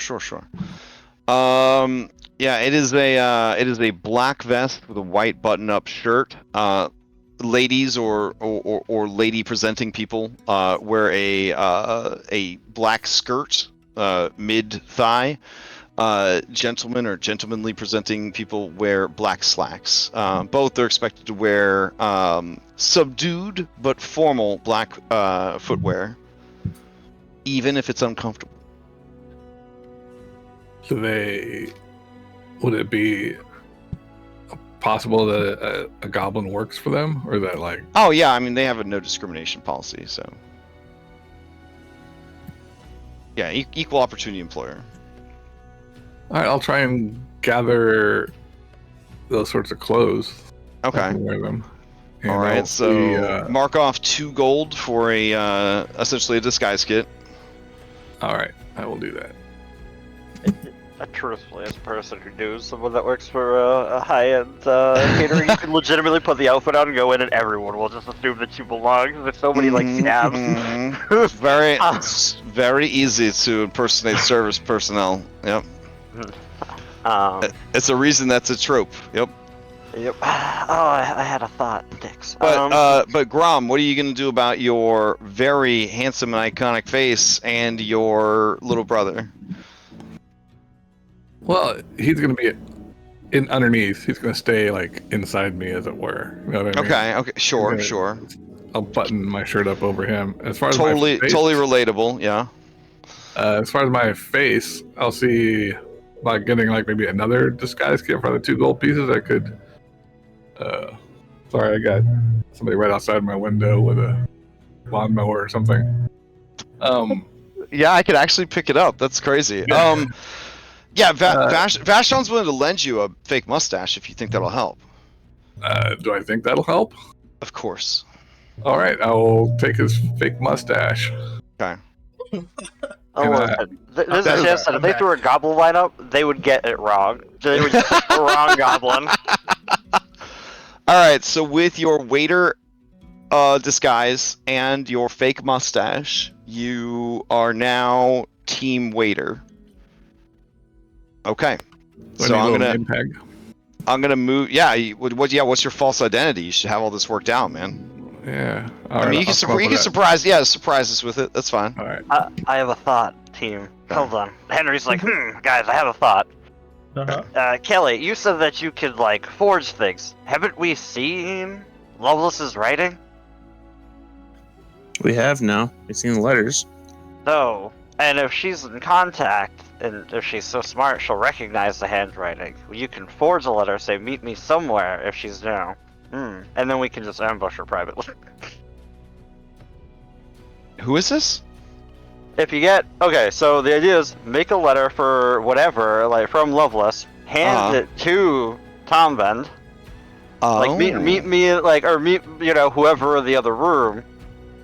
Yeah, it is a black vest with a white button-up shirt. Ladies or lady presenting people wear a black skirt mid thigh. Gentlemen or gentlemanly presenting people wear black slacks. Both are expected to wear subdued but formal black footwear, even if it's uncomfortable. Would it be possible that a goblin works for them, or that like? Oh yeah, I mean they have a no discrimination policy, so yeah, equal opportunity employer. All right, I'll try and gather those sorts of clothes. Okay. I can wear them. And All right, I'll so see, mark off 2 gold for a essentially a disguise kit. all right, I will do that. Truthfully, as a person who knows someone that works for a high-end catering, you can legitimately put the outfit on and go in, and everyone will just assume that you belong. There's so many like scabs. It's very easy to impersonate service personnel. Yep. It's a reason that's a trope. Yep. Yep. Oh, I had a thought, Dix. But Grom, what are you gonna do about your very handsome and iconic face and your little brother? Well, he's gonna be in underneath. He's gonna stay like inside me, as it were. You know what I mean? Okay. Sure. Okay. Sure. I'll button my shirt up over him. As far as Totally my face, relatable. Yeah. As far as my face, I'll see like getting like maybe another disguise kit for the 2 gold pieces. I could. Sorry, I got somebody right outside my window with a lawnmower or something. Yeah, I could actually pick it up. That's crazy. Yeah. Yeah, Vashon's willing to lend you a fake mustache if you think that'll help. Do I think that'll help? Of course. All right, I will take his fake mustache. Okay. There's a chance that if they threw a goblin lineup, they would get it wrong. They would just pick the wrong goblin. All right, so with your waiter disguise and your fake mustache, you are now team waiter. Okay. So I'm gonna move. Yeah. What's your false identity? You should have all this worked out, man. Yeah. I mean, you can surprise. Yeah, surprise us with it. That's fine. All right. I have a thought, team. Hold on. Henry's like, guys, I have a thought. Kelly, you said that you could like forge things. Haven't we seen Lovelace's writing? We have now. We've seen the letters. So, and if she's in contact, and if she's so smart, she'll recognize the handwriting. You can forge a letter, say, meet me somewhere if she's down. And then we can just ambush her privately. Who is this? If you get... Okay, so the idea is make a letter for whatever, like from Lovelace, hand it to Tom Bend. Like, meet me, like, or meet, whoever in the other room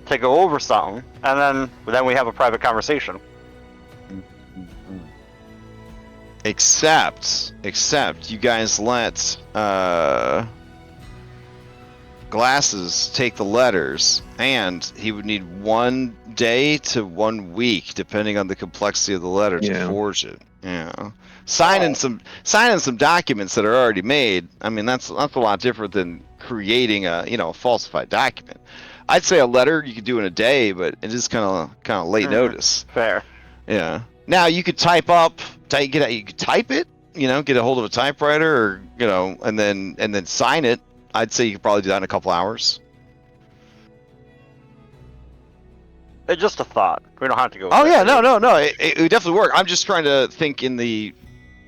to go over something, and then we have a private conversation. Except you guys let Glasses take the letters, and he would need 1 day to 1 week, depending on the complexity of the letter, to forge it. Yeah, signing some documents that are already made. I mean, that's a lot different than creating a falsified document. I'd say a letter you could do in a day, but it is kind of late notice. Fair. Yeah. Now you could you could type it, get a hold of a typewriter, or and then sign it. I'd say you could probably do that in a couple hours. It's just a thought. We don't have to go. Oh yeah, no. It would definitely work. I'm just trying to think in the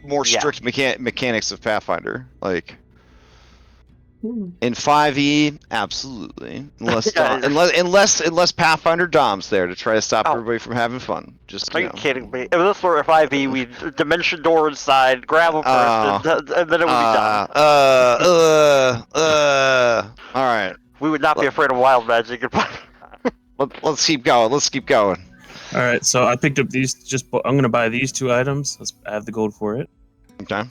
more strict mechanics of Pathfinder, like. In 5e, absolutely. Unless Pathfinder Dom's there to try to stop everybody from having fun. Just are you kidding me? If this were a 5e, we dimension door inside, grab a person, and then it would be done. All right. We would not be afraid of wild magic. Let's keep going. All right. So I picked up these. I'm gonna buy these 2 items. I have the gold for it. Okay.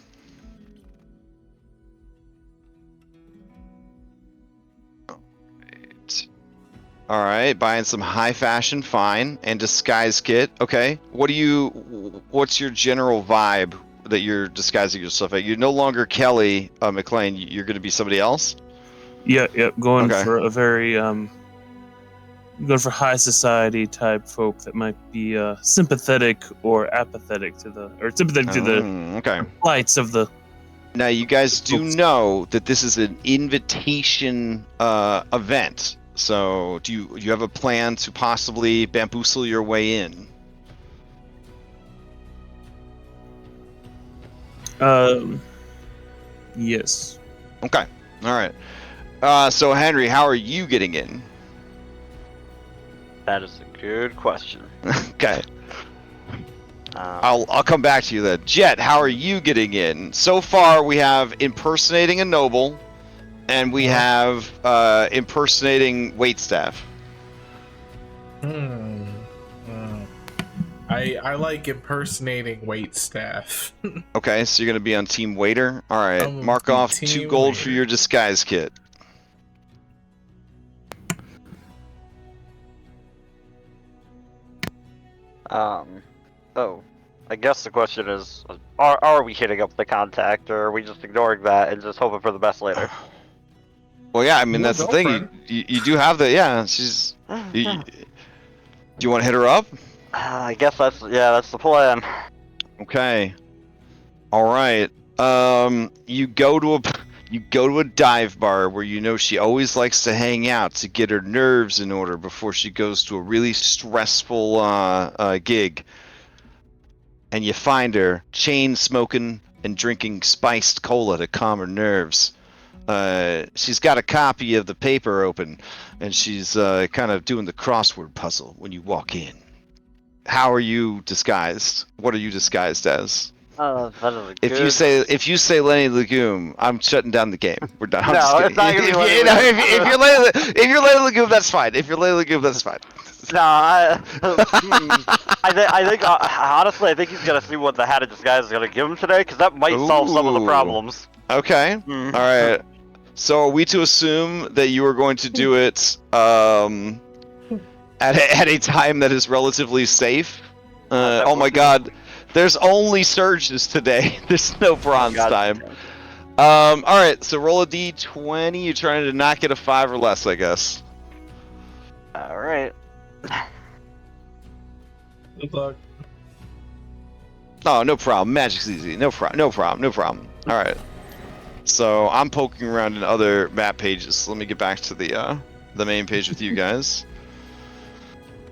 All right, buying some high fashion, fine, and disguise kit. Okay, what's your general vibe that you're disguising yourself at? You're no longer Kelly McLean. You're going to be somebody else. Yeah. Going for a very going for high society type folk that might be sympathetic or apathetic to the plights of the. Now you guys do know that this is an invitation event. So, do you have a plan to possibly bamboozle your way in? Yes. Okay. All right. So Henry, how are you getting in? That is a good question. Okay. I'll come back to you then. Jet, how are you getting in? So far, we have impersonating a noble, and we have impersonating waitstaff. I like impersonating waitstaff. Okay, so you're gonna be on team waiter. All right, I'm gonna mark be off team 2 gold for waiter. your disguise kit. Oh, I guess the question is, are we hitting up the contact, or are we just ignoring that and just hoping for the best later? Well, yeah, I mean Your that's the thing. girlfriend. You do have the she's. Do you want to hit her up? I guess that's the plan. Okay. All right. You go to a dive bar where you know she always likes to hang out to get her nerves in order before she goes to a really stressful gig. And you find her chain smoking and drinking spiced cola to calm her nerves. She's got a copy of the paper open, and she's kind of doing the crossword puzzle when you walk in. How are you disguised? What are you disguised as? That is a If good... you say Lenny Legume, I'm shutting down the game. We're done. I'm No, just kidding. it's not gonna be Lenny If you're Lenny Legume, that's fine. If you're Lenny Legume, that's fine. No, I think honestly, I think he's gonna see what the hat of disguise is gonna give him today, because that might solve some of the Ooh. problems. Okay. Mm. All right. So are we to assume that you are going to do it at a time that is relatively safe? Oh my God. There's only surges today. There's no bronze time. All right, so roll a d20. You're trying to not get a 5 or less, I guess. All right. Good luck. Oh, no problem. Magic's easy. No problem. All right. So I'm poking around in other map pages. Let me get back to the main page with you guys.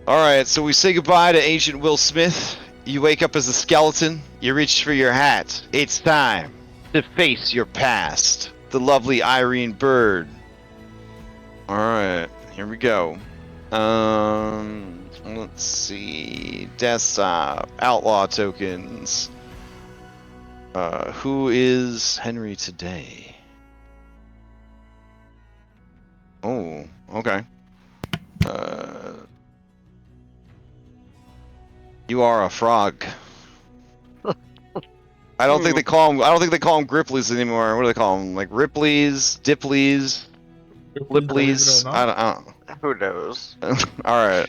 All right, so we say goodbye to Agent Will Smith. You wake up as a skeleton. You reach for your hat. It's time to face your past. The lovely Irene Bird. All right, here we go. Let's see. Desktop. Outlaw tokens. Who is Henry today? Oh, okay. You are a frog. I don't think they call them. I don't think they call them Gripplies anymore. What do they call them? Like Ripleys, Dipleys, Liplies. I don't. Who knows? All right.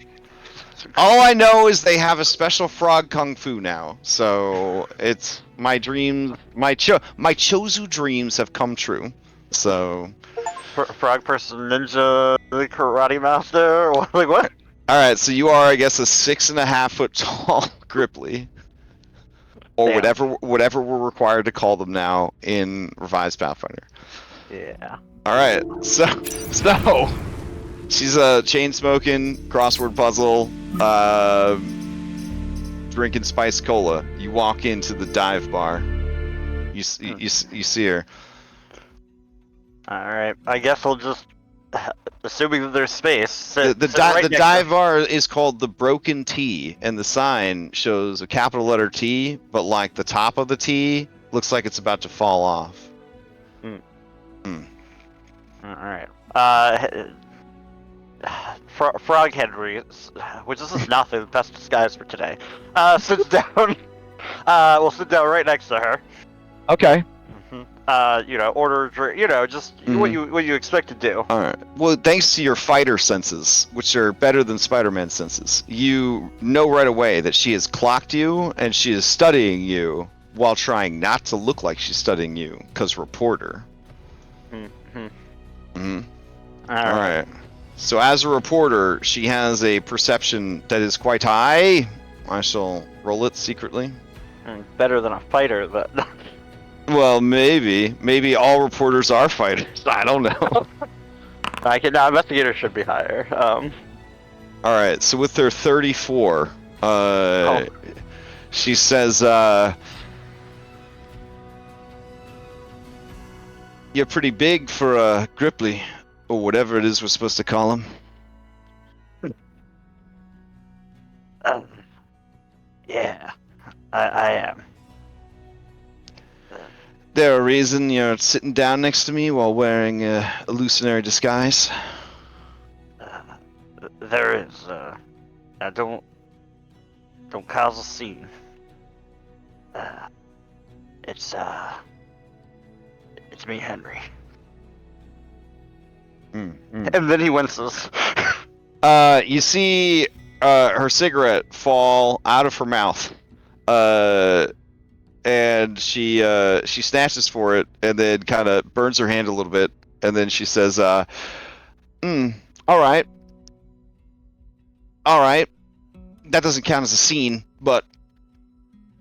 All I know is they have a special frog kung fu now. So it's my dreams. My Chozu dreams have come true. So. Frog person ninja karate master? Like what? All right, so you are, I guess, a 6.5 foot tall Gripply, or whatever we're required to call them now in revised Pathfinder. Yeah. All right, so she's a chain smoking crossword puzzle, drinking spiced cola. You walk into the dive bar. You see her. All right. I guess we'll just. Assuming that there's space. The dive bar is called the Broken T, and the sign shows a capital letter T, but like the top of the T looks like it's about to fall off. All right. Frog Henry, which is nothing, the best disguise for today, sits down. We'll sit down right next to her. Okay. Order a drink, just what you expect to do. All right. Well, thanks to your fighter senses, which are better than Spider-Man's senses, you know right away that she has clocked you and she is studying you while trying not to look like she's studying you, because reporter. All right. So as a reporter, she has a perception that is quite high. I shall roll it secretly. Better than a fighter, but. Well, maybe all reporters are fighters. I don't know. Investigator should be higher. All right, so with her 34, she says, You're pretty big for a Gripply, or whatever it is we're supposed to call him. Yeah, I am. There a reason you're sitting down next to me while wearing a illusionary disguise? There is. Don't cause a scene. It's me, Henry. And then he winces. You see her cigarette fall out of her mouth. And she snatches for it and then kind of burns her hand a little bit, and then she says, all right. That doesn't count as a scene, but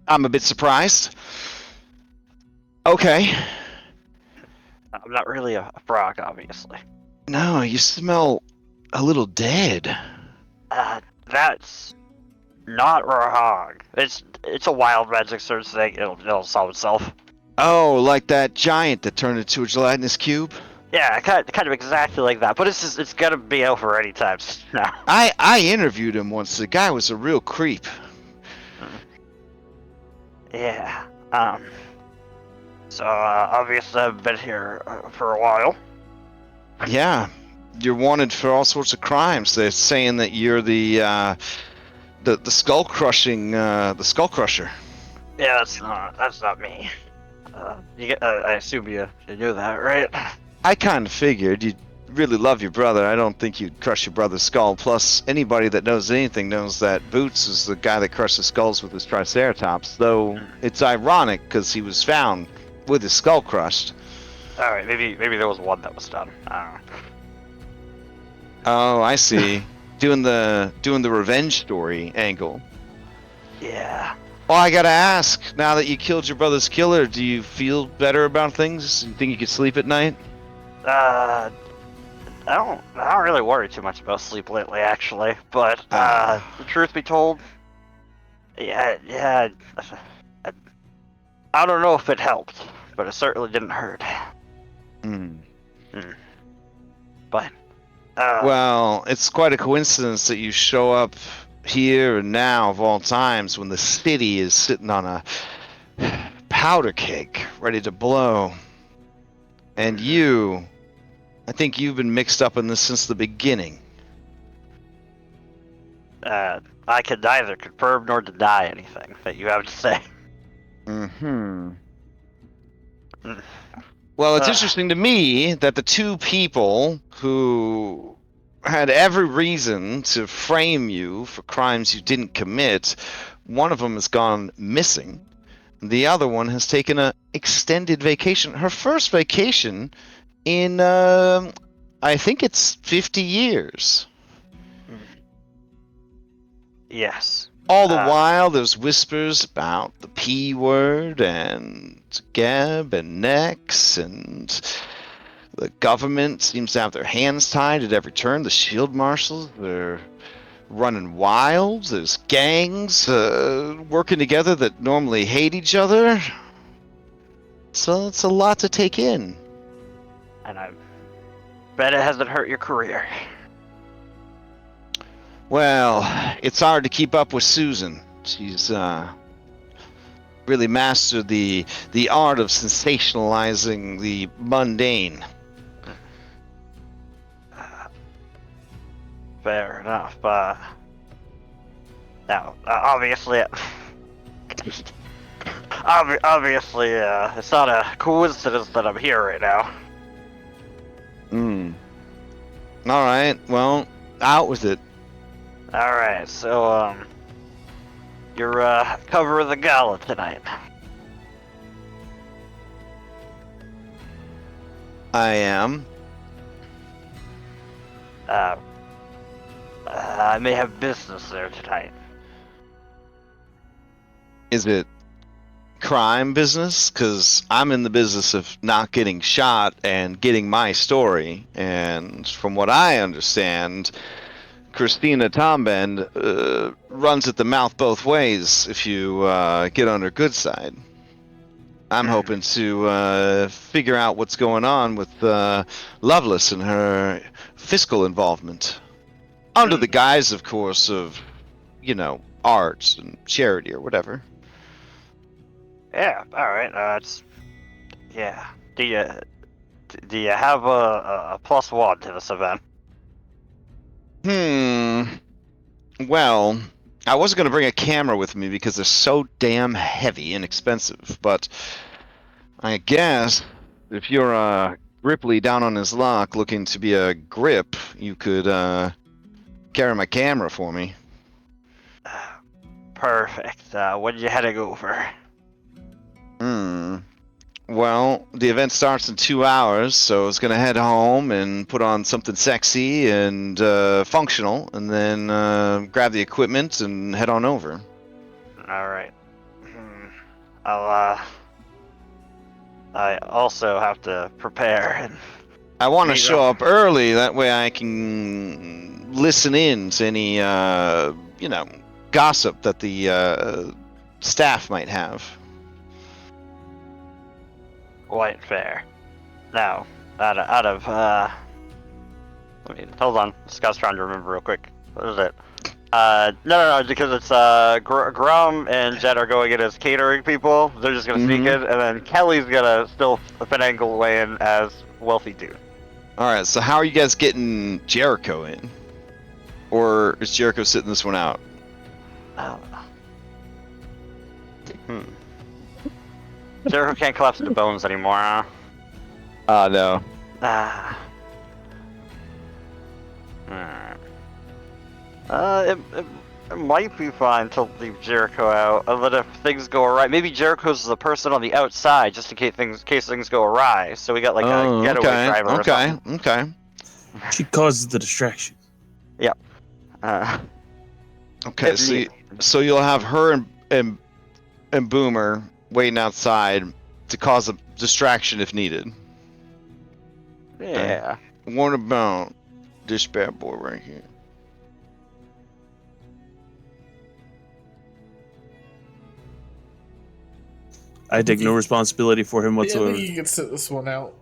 I'm a bit surprised. Okay. I'm not really a frog, obviously. No, you smell a little dead. That's not Rahog. It's a wild magic sort of thing. It'll solve itself. Oh, like that giant that turned into a gelatinous cube? Yeah, kind of exactly like that. But it's gonna be over any time now. I interviewed him once. The guy was a real creep. Yeah. So obviously I've been here for a while. Yeah, you're wanted for all sorts of crimes. They're saying that you're the skull crushing, the skull crusher. Yeah, that's not me. I assume you knew that, right? I kind of figured you'd really love your brother. I don't think you'd crush your brother's skull. Plus, anybody that knows anything knows that Boots is the guy that crushes skulls with his triceratops. Though it's ironic because he was found with his skull crushed. All right, maybe there was one that was done. Oh, I see. doing the revenge story angle. Yeah. Well, I gotta ask. Now that you killed your brother's killer, do you feel better about things? You think you could sleep at night? I don't really worry too much about sleep lately, actually. But the truth be told, yeah. I don't know if it helped, but it certainly didn't hurt. But well, it's quite a coincidence that you show up here and now of all times when the city is sitting on a powder keg ready to blow. And I think you've been mixed up in this since the beginning. I can neither confirm nor deny anything that you have to say. Well, it's interesting to me that the two people who had every reason to frame you for crimes you didn't commit, one of them has gone missing. The other one has taken an extended vacation. Her first vacation in, I think it's 50 years. Yes. All the while, there's whispers about the P word and Geb and Nex, and the government seems to have their hands tied at every turn. The shield marshals, they're running wild. There's gangs working together that normally hate each other. So it's a lot to take in. And I bet it hasn't hurt your career. Well, it's hard to keep up with Susan. She's really mastered the art of sensationalizing the mundane. Fair enough. Now, obviously, it's not a coincidence that I'm here right now. All right. Well, out with it. All right. So, you're cover of the gala tonight. I am. I may have business there tonight. Is it crime business? Because I'm in the business of not getting shot and getting my story. And from what I understand, Christina Tombend runs at the mouth both ways if you get on her good side. I'm hoping to figure out what's going on with Lovelace and her fiscal involvement. Under the guise, of course, of, arts and charity or whatever. Yeah, alright, yeah. Do you have a +1 to this event? Well, I wasn't going to bring a camera with me because they're so damn heavy and expensive, but I guess if you're Ripley down on his luck looking to be a grip, you could carry my camera for me. Perfect. When you heading over? Well, the event starts in 2 hours, so I was gonna head home and put on something sexy and functional, and then grab the equipment and head on over. Alright. I also have to prepare and... I want to show up early, that way I can listen in to any, gossip that the staff might have. Quite fair. Now, out of hold on. Scott's trying to remember real quick. What is it? No, because it's Grum and Jed are going in as catering people. They're just gonna sneak in, and then Kelly's gonna still finagle way in as wealthy dude. All right. So how are you guys getting Jericho in, or is Jericho sitting this one out? Jericho can't collapse into bones anymore, huh? No. It might be fine to leave Jericho out, but if things go awry, maybe Jericho's the person on the outside, just in case things go awry. So we got like a getaway driver or something. Okay. She causes the distraction. Yep. Okay. So you'll have her and Boomer waiting outside to cause a distraction if needed. Yeah. What about this bad boy right here? I take no responsibility for him Yeah, I whatsoever. think you can sit this one out.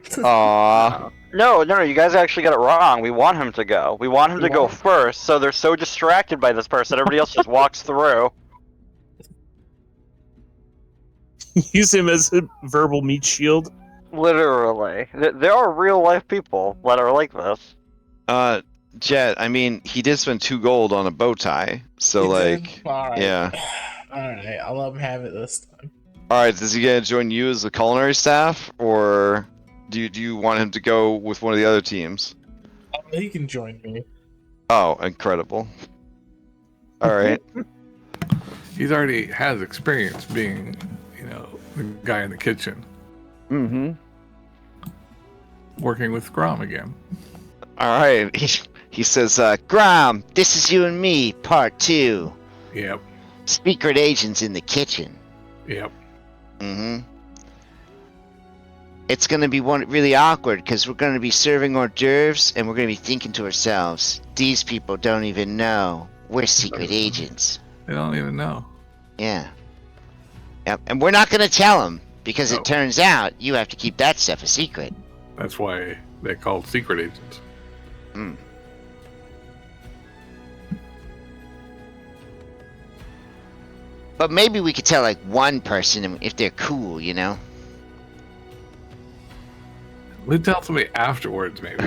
Aww. No, you guys actually got it wrong. We want him to go. We want him to go first, so they're so distracted by this person, everybody else just walks through. Use him as a verbal meat shield. Literally. There are real life people that are like this. Jet, I mean, he did spend 2 gold on a bow tie, so You like, did? Alright. yeah. Alright, I'll let him have it this time. Alright, does he gonna join you as the culinary staff, or do you want him to go with one of the other teams? He can join me. Oh, incredible. Alright. He's already has experience being, the guy in the kitchen. Mm-hmm. Working with Grom again. Alright, he says, Grom, this is you and me, part 2. Yep. Secret agents in the kitchen. Yep. Mm-hmm. It's gonna be really awkward because we're gonna be serving hors d'oeuvres and we're gonna be thinking to ourselves, these people don't even know we're secret agents. They don't even know. Yeah. Yep. And we're not gonna tell them because No. it turns out you have to keep that stuff a secret. That's why they're called secret agents. But maybe we could tell like one person if they're cool, We tell somebody afterwards, maybe.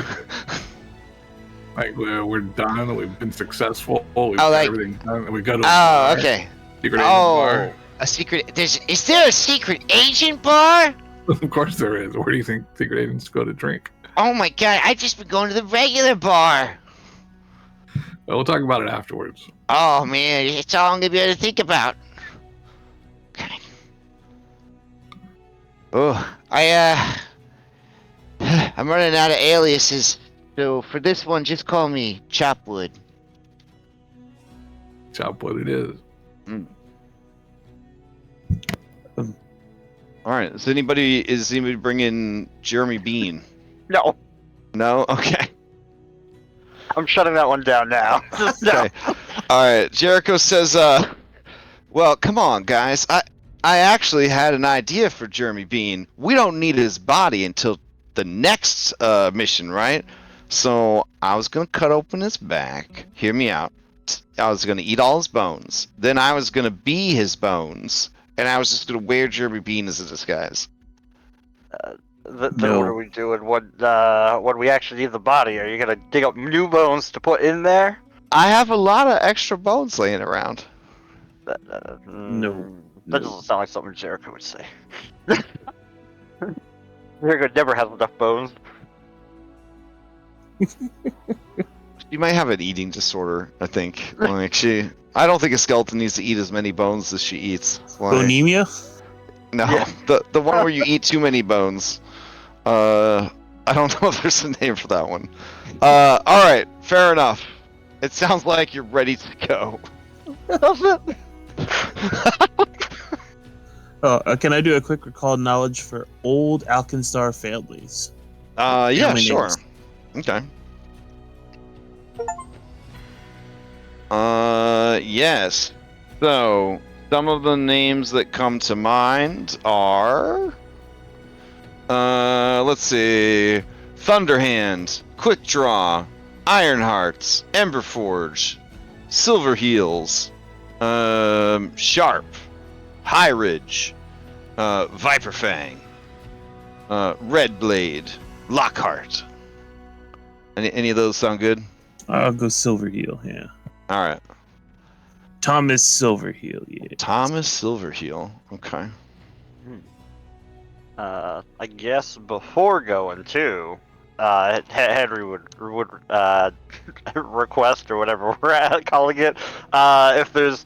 Like we're done. We've been successful. We've got everything done. And we go to. Oh, okay. Secret agent bar. A secret. Is there a secret agent bar? Of course there is. Where do you think secret agents go to drink? Oh my god! I just been going to the regular bar. Well, we'll talk about it afterwards. Oh man, it's all I'm gonna be able to think about. Okay. Oh, I'm running out of aliases. So for this one, just call me Chopwood. Chop what it is. All right. Is anybody bringing Jeremy Bean? No, No. Okay. I'm shutting that one down now. No. Okay. All right. Jericho says, "Well, come on, guys. I actually had an idea for Jeremy Bean. We don't need his body until the next mission, right? So I was gonna cut open his back. Hear me out. I was gonna eat all his bones. Then I was gonna be his bones, and I was just gonna wear Jeremy Bean as a disguise. Then No. what are we doing when we actually need the body? Are you gonna dig up new bones to put in there? I have a lot of extra bones laying around. No. That doesn't sound like something Jericho would say. Jericho never has enough bones. She might have an eating disorder, I think. I don't think a skeleton needs to eat as many bones as she eats. Bonemia? No, Yeah. the one where you eat too many bones. I don't know if there's a name for that one. All right, fair enough. It sounds like you're ready to go. Can I do a quick recall knowledge for old Alkenstar families? Yeah, Family sure. names. Okay. Yes. So, some of the names that come to mind are... let's see... Thunderhand, Quickdraw, Ironhearts, Emberforge, Silverheels, Sharp, High Ridge, Viperfang, Redblade, Lockhart. Any of those sound good? I'll go Silverheel, yeah. All right. Thomas Silverheel, yeah. Thomas Silverheel. Okay. I guess before going to, Henry would request or whatever we're calling it, if there's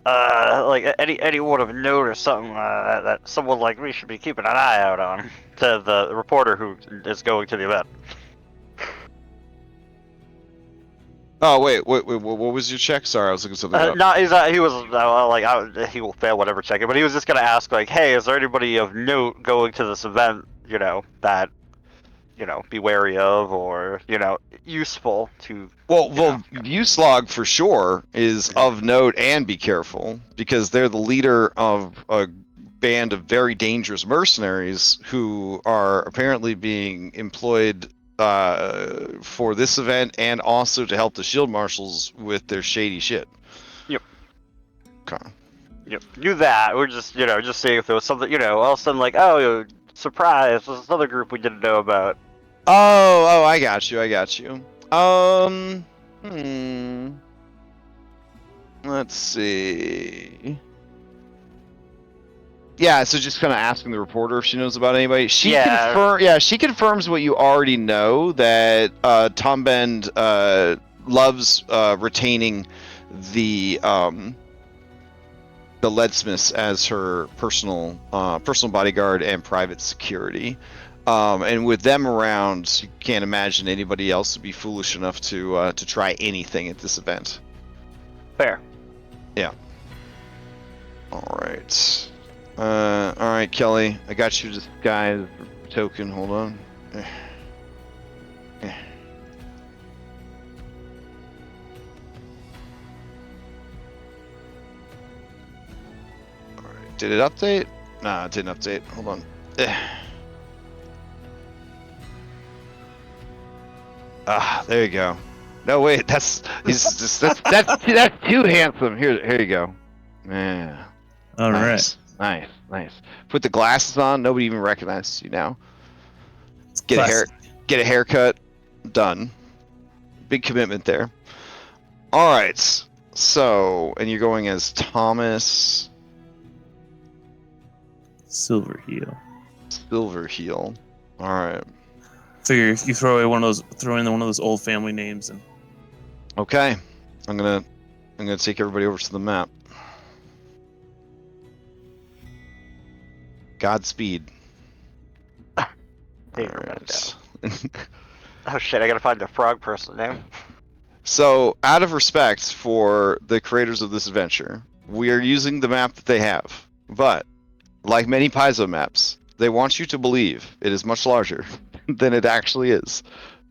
like anyone of note or something that someone like me should be keeping an eye out on, to the reporter who is going to the event. Oh wait, what was your check? Sorry, I was looking something up. No, he was he will fail whatever check it, but he was just gonna ask like, hey, is there anybody of note going to this event? You know, that be wary of, or useful to. Well, Uslog for sure is of note, and be careful because they're the leader of a band of very dangerous mercenaries who are apparently being employed for this event and also to help the shield marshals with their shady shit. Yep. Okay. Yep. Knew that. We're just just seeing if there was something all of a sudden like, oh, surprise! There's this other group we didn't know about. Oh, I got you. Let's see. Yeah, so just kind of asking the reporter if she knows about anybody. She confirms what you already know, that Tom Bend loves retaining the leadsmiths as her personal bodyguard and private security. And with them around, you can't imagine anybody else would be foolish enough to try anything at this event. Fair. Yeah. All right. All right, Kelly. I got your disguise token. Hold on. All right. Did it update? Nah, it didn't update. Hold on. There you go. No, wait, that's too handsome. Here you go. Yeah. All right. Nice. Put the glasses on. Nobody even recognizes you now. Get a haircut. Done. Big commitment there. All right. So, and you're going as Thomas Silverheel. Silverheel. All right. Figure if you throw in one of those old family names and. Okay. I'm gonna take everybody over to the map. Godspeed. Alright. Oh shit! I gotta find the frog person name. So, out of respect for the creators of this adventure, we are using the map that they have. But, like many Paizo maps, they want you to believe it is much larger than it actually is.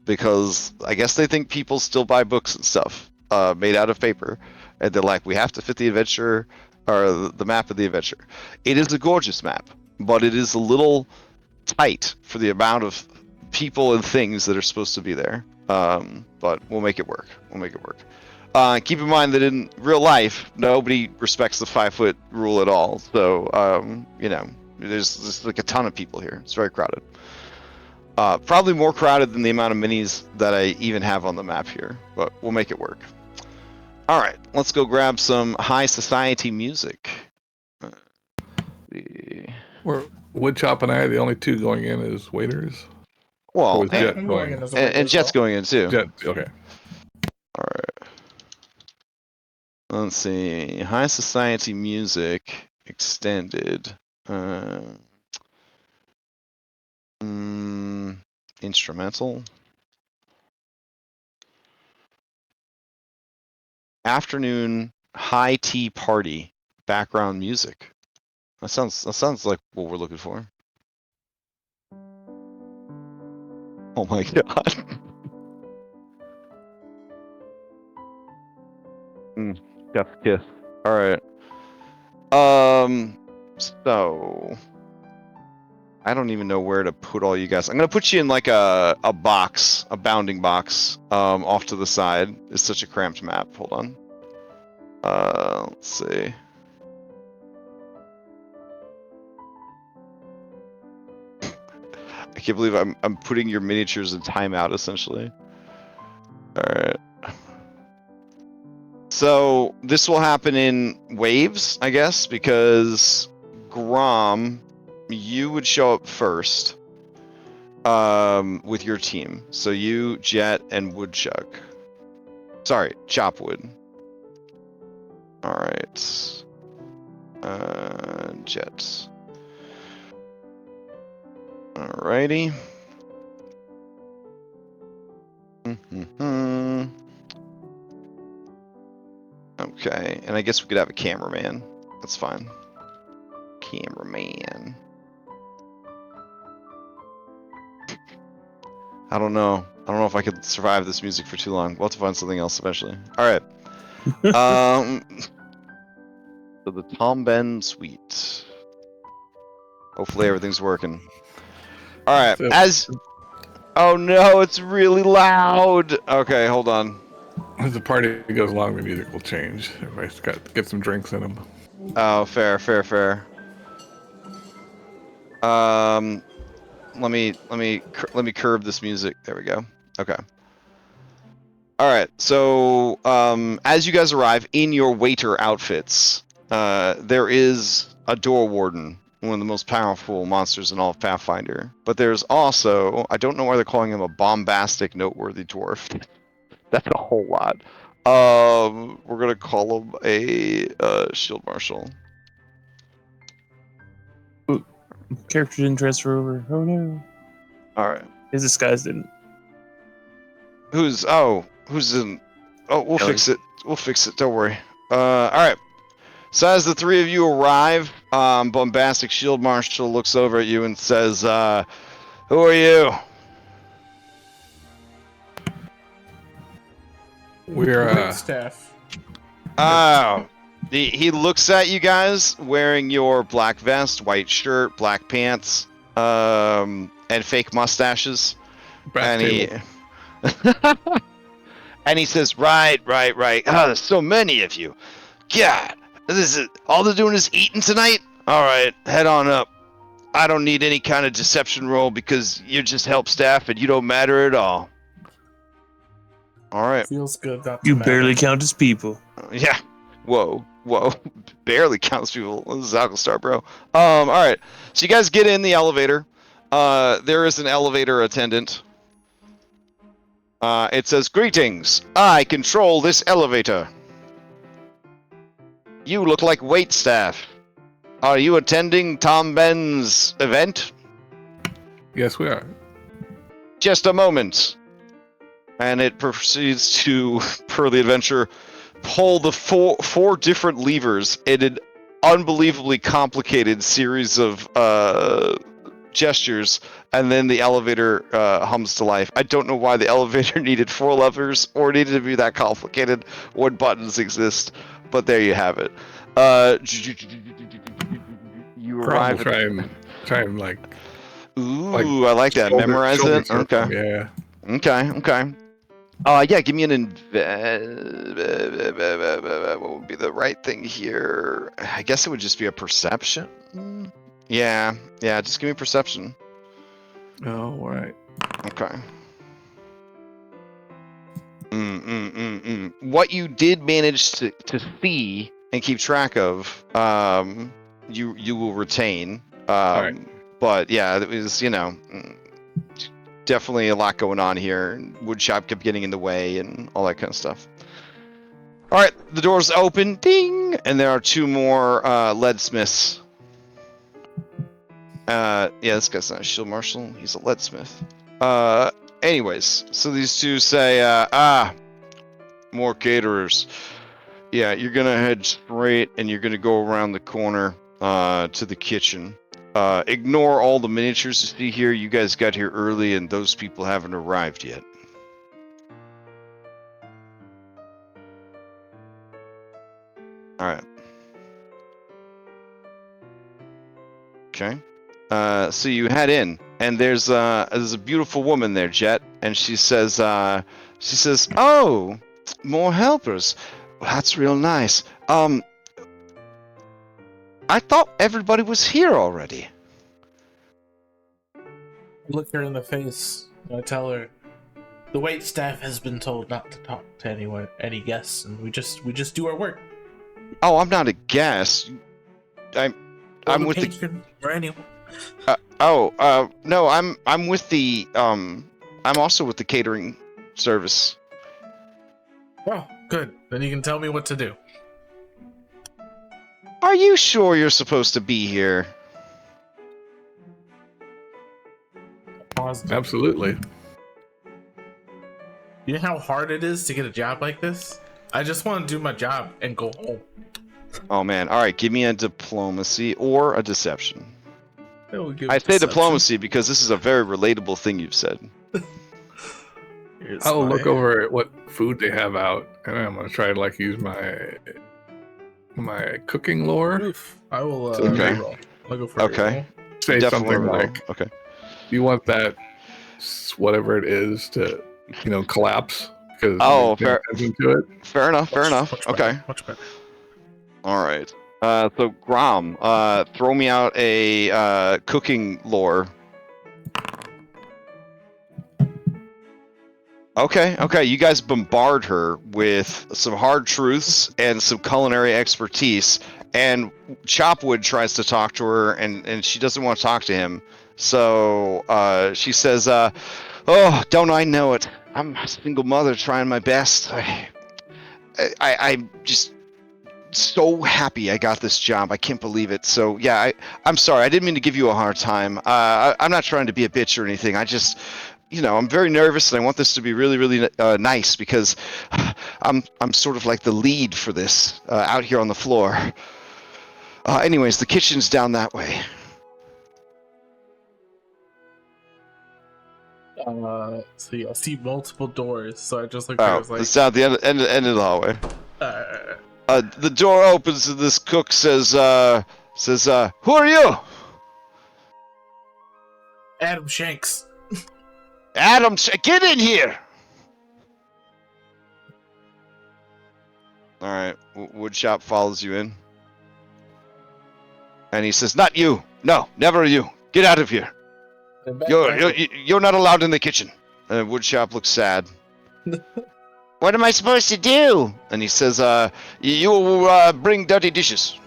Because I guess they think people still buy books and stuff made out of paper. And they're like, we have to fit the adventure or the map of the adventure. It is a gorgeous map, but it is a little tight for the amount of people and things that are supposed to be there. But we'll make it work. We'll make it work. Keep in mind that in real life, nobody respects the 5-foot rule at all. So, you know, there's like a ton of people here. It's very crowded. Probably more crowded than the amount of minis that I even have on the map here, but we'll make it work. All right, let's go grab some high society music. We're Woodchop and I are the only two going in as waiters. Well, was Jet I'm going going in as and Jet's going in too. Jet, okay. All right. Let's see. High society music extended. Instrumental. Afternoon high tea party background music. That sounds like what we're looking for. Oh my god. Chef's kiss. All right. So I don't even know where to put all you guys. I'm gonna put you in like a box, a bounding box, off to the side. It's such a cramped map. Hold on. Let's see. I can't believe I'm putting your miniatures in timeout essentially. All right. So this will happen in waves, I guess, because Grom, you would show up first with your team. So you, Jet, and Woodchuck. Sorry, Chopwood. All right. Jet. Alrighty. Okay, and I guess we could have a cameraman. That's fine. Cameraman. I don't know. I don't know if I could survive this music for too long. We'll have to find something else eventually. Alright. So the Tom Ben suite. Hopefully everything's working. Alright, as... Oh no, it's really loud! Okay, hold on. As the party goes along, the music will change. Everybody's got to get some drinks in them. Oh, fair. Let me curb this music. There we go. Okay. All right. So, as you guys arrive in your waiter outfits, there is a door warden, one of the most powerful monsters in all of Pathfinder. But there's also, I don't know why they're calling him a bombastic, noteworthy dwarf. That's a whole lot. We're gonna call him a shield marshal. Ooh, character didn't transfer over. Oh no. All right. His disguise didn't. Who's in? Oh, we'll fix it. We'll fix it. Don't worry. All right. So as the three of you arrive, bombastic shield marshal looks over at you and says, "Who are you?" We're staff. Oh, he looks at you guys wearing your black vest, white shirt, black pants, and fake mustaches, and he and he says, "Right. Oh, there's so many of you. God, this is all they're doing is eating tonight. All right, head on up. I don't need any kind of deception roll because you just help staff and you don't matter at all." All right. Feels good. Not to You matter. barely count as people. Yeah. Whoa. Barely counts people. This is Alkenstar, bro. All right. So you guys get in the elevator. There is an elevator attendant. It says, "Greetings. I control this elevator. You look like wait staff. Are you attending Tom Ben's event?" Yes, we are. Just a moment. And it proceeds to, per the adventure, pull the four different levers in an unbelievably complicated series of gestures, and then the elevator hums to life. I don't know why the elevator needed 4 levers or needed to be that complicated when buttons exist, but there you have it. You Grom arrive will at try and like. Ooh, I like that. Memorize shoulder it. surf Okay. him, yeah. Okay. Yeah. Give me an what would be the right thing here? I guess it would just be a perception. Yeah. Just give me perception. Oh, all right. Okay. What you did manage to see and keep track of, you will retain. right. But yeah, it was definitely a lot going on here. Woodshop kept getting in the way and all that kind of stuff. All right, the doors open, ding, and there are two more leadsmiths. Yeah, this guy's not a shield marshal; he's a leadsmith. Anyways, so these two say, more caterers. Yeah, you're gonna head straight, and you're gonna go around the corner to the kitchen. Ignore all the miniatures you see here. You guys got here early, and those people haven't arrived yet. All right. Okay. So you head in, and there's a beautiful woman there, Jet, and she says, "Oh, more helpers. Well, that's real nice. I thought everybody was here already." Look her in the face. I tell her, the wait staff has been told not to talk to any guests, and we just do our work. Oh, I'm not a guest. I'm with the. Or anyone. No, I'm with the. I'm also with the catering service. Oh, good. Then you can tell me what to do. Are you sure you're supposed to be here? Pause. Absolutely. You know how hard it is to get a job like this? I just want to do my job and go home. Oh man! All right, give me a diplomacy or a deception. I say deception. diplomacy because this is a very relatable thing you've said. I'll look over at what food they have out, and I'm gonna try to like use my cooking lore. I will. Okay. Roll. I'll go for Okay. Say Definitely something roll. like, Okay. "You want that whatever it is to, collapse?" Because Oh, fair. Into it. Fair enough. Much Okay. better, much better. All right. So Grom, throw me out a cooking lore. Okay. You guys bombard her with some hard truths and some culinary expertise, and Chopwood tries to talk to her, and she doesn't want to talk to him. So she says, "Oh, don't I know it? I'm a single mother trying my best. I'm just so happy I got this job. I can't believe it. So yeah, I'm sorry. I didn't mean to give you a hard time. I'm not trying to be a bitch or anything. I just, I'm very nervous, and I want this to be really, really nice because I'm sort of like the lead for this out here on the floor. Anyways, the kitchen's down that way." So I see multiple doors. So I just look. Oh, it's down the end of the hallway. The door opens and this cook says, "Who are you?" Adam Shanks. "Adam, get in here!" All right, Woodshop follows you in, and he says, "Not you. No, never you. Get out of here. You're not allowed in the kitchen." And Woodshop looks sad. "What am I supposed to do?" And he says, "You bring dirty dishes."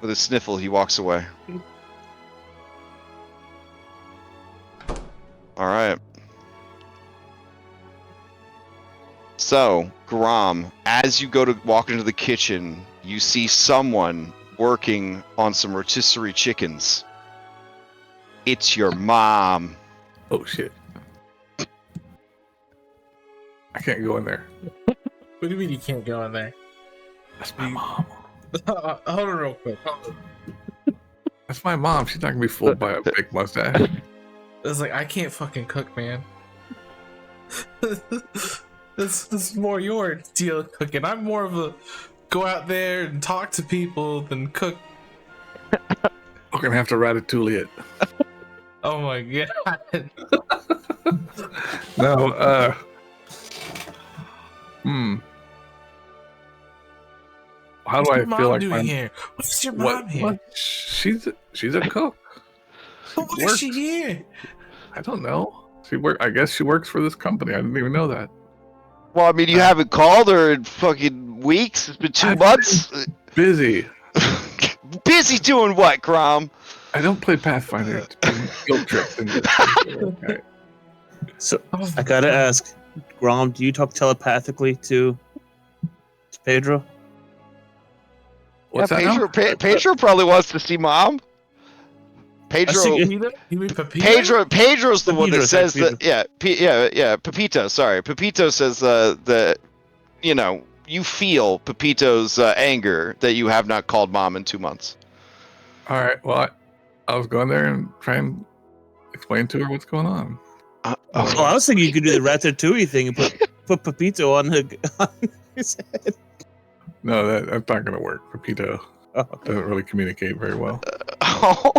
With a sniffle, he walks away. All right. So, Grom, as you go to walk into the kitchen, you see someone working on some rotisserie chickens. It's your mom. Oh shit! I can't go in there. What do you mean you can't go in there? That's my mom. Hold on real quick. That's my mom. She's not gonna be fooled by a big mustache. It's like, I can't fucking cook, man. This is more your deal cooking. I'm more of go out there and talk to people than cook. We're gonna have to ratatouille it. Oh my god. No, How do What's I your mom feel like doing I'm here? What's your mom here? What? She's a cook. But why is she here? I don't know. I guess she works for this company. I didn't even know that. Well, I mean, you haven't called her in fucking weeks. It's been 2 months. Busy. Busy doing what, Grom? I don't play Pathfinder. It's been guilt tripped into okay. So I gotta ask, Grom, do you talk telepathically to Pedro? What's yeah, that now? Pedro probably wants to see Mom. Pedro. You mean Pepito? Pedro's the one that Pepito, says Pepito. that. Yeah. Pepito. Sorry, Pepito says that. You feel Pepito's anger that you have not called Mom in 2 months. All right. Well, I was going there and trying to explain to her what's going on. Oh, I was thinking you could do the ratatouille thing and put Pepito on his head. No, that's not going to work. Pepito doesn't really communicate very well. All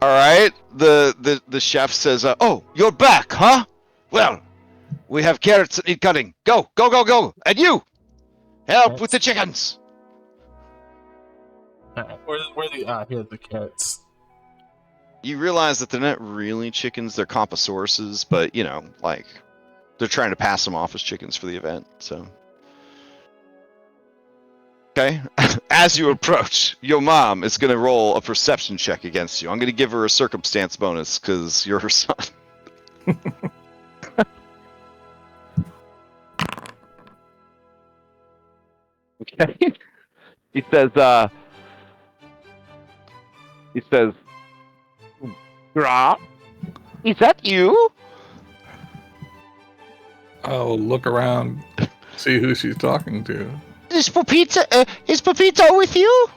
right. The chef says, "Oh, you're back, huh? Well, we have carrots that need cutting. Go! And you, help with the chickens." Here's the carrots. You realize that they're not really chickens; they're compasauruses, but they're trying to pass them off as chickens for the event. So, okay. As you approach, your mom is going to roll a perception check against you. I'm going to give her a circumstance bonus because you're her son. Okay. He says, Gra, is that you? I'll look around, see who she's talking to. Is Pepito with you?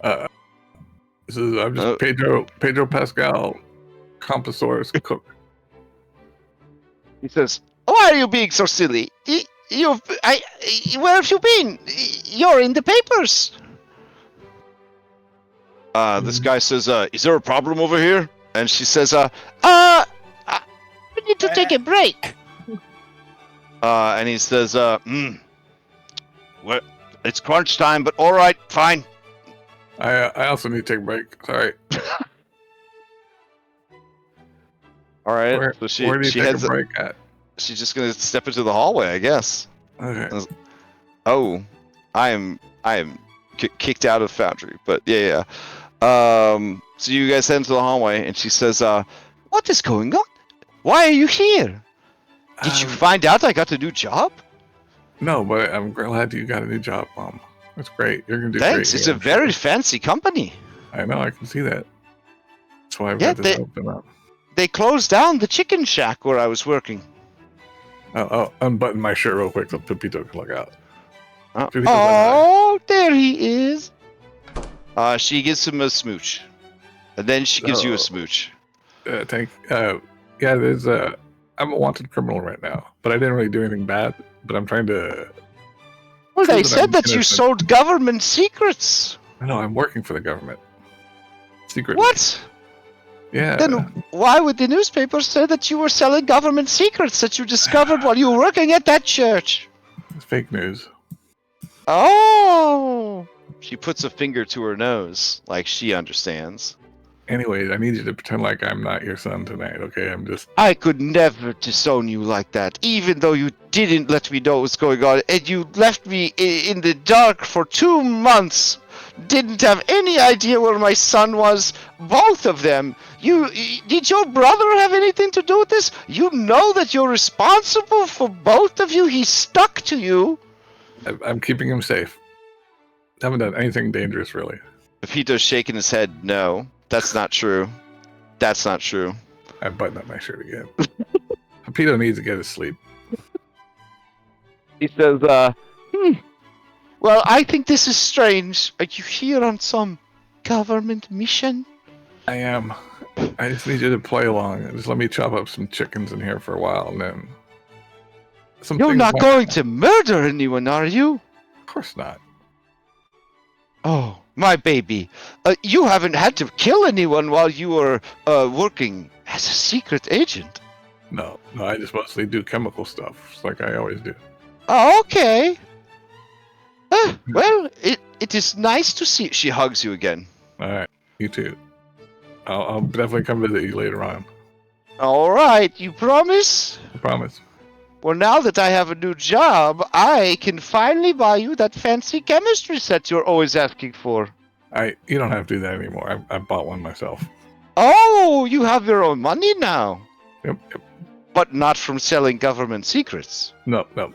I'm just Pedro Pascal, Compasaurus cook. He says, "Why are you being so silly? Where have you been? You're in the papers." This guy says, "Is there a problem over here?" And she says, "We need to take a break." And he says, well, it's crunch time, but all right, fine. I also need to take a break. Sorry. All right. Where So do you take heads a break at? She's just gonna step into the hallway, I guess. Okay. Oh, I am kicked out of Foundry, but yeah. So you guys head into the hallway, and she says, "What is going on? Why are you here? Did you find out I got a new job?" No, but I'm glad you got a new job, Mom. That's great. You're gonna do Thanks. great. It's a very fancy company. I know. I can see that. That's why I've got this open up. They closed down the chicken shack where I was working. I'll unbutton my shirt real quick so Pepito can look out. There he is. She gives him a smooch, and then she gives you a smooch. There's I'm a wanted criminal right now, but I didn't really do anything bad. But I'm trying to. Well, they said that you sold government secrets. No, I'm working for the government. Secretly. What? Yeah. Then why would the newspapers say that you were selling government secrets that you discovered while you were working at that church? It's fake news. Oh. She puts a finger to her nose, like she understands. Anyways, I need you to pretend like I'm not your son tonight, okay? I could never disown you like that, even though you didn't let me know what was going on, and you left me in the dark for 2 months. Didn't have any idea where my son was. Both of them. Did your brother have anything to do with this? You know that you're responsible for both of you. He stuck to you. I'm keeping him safe. Haven't done anything dangerous, really. Pepito's shaking his head. No, that's not true. That's not true. I buttoned up my shirt again. Pepito needs to get his sleep. He says, Well, I think this is strange. Are you here on some government mission? I am. I just need you to play along. Just let me chop up some chickens in here for a while, and then... You're not going to murder anyone, are you? course not. Oh, my baby. You haven't had to kill anyone while you were working as a secret agent. No, I just mostly do chemical stuff, just like I always do. Oh, okay. Well, it is nice to see. She hugs you again. All right, you too. I'll definitely come visit you later on. All right, you promise? I promise. Well, now that I have a new job, I can finally buy you that fancy chemistry set you're always asking for. You don't have to do that anymore. I bought one myself. Oh, you have your own money now. Yep. But not from selling government secrets. No. The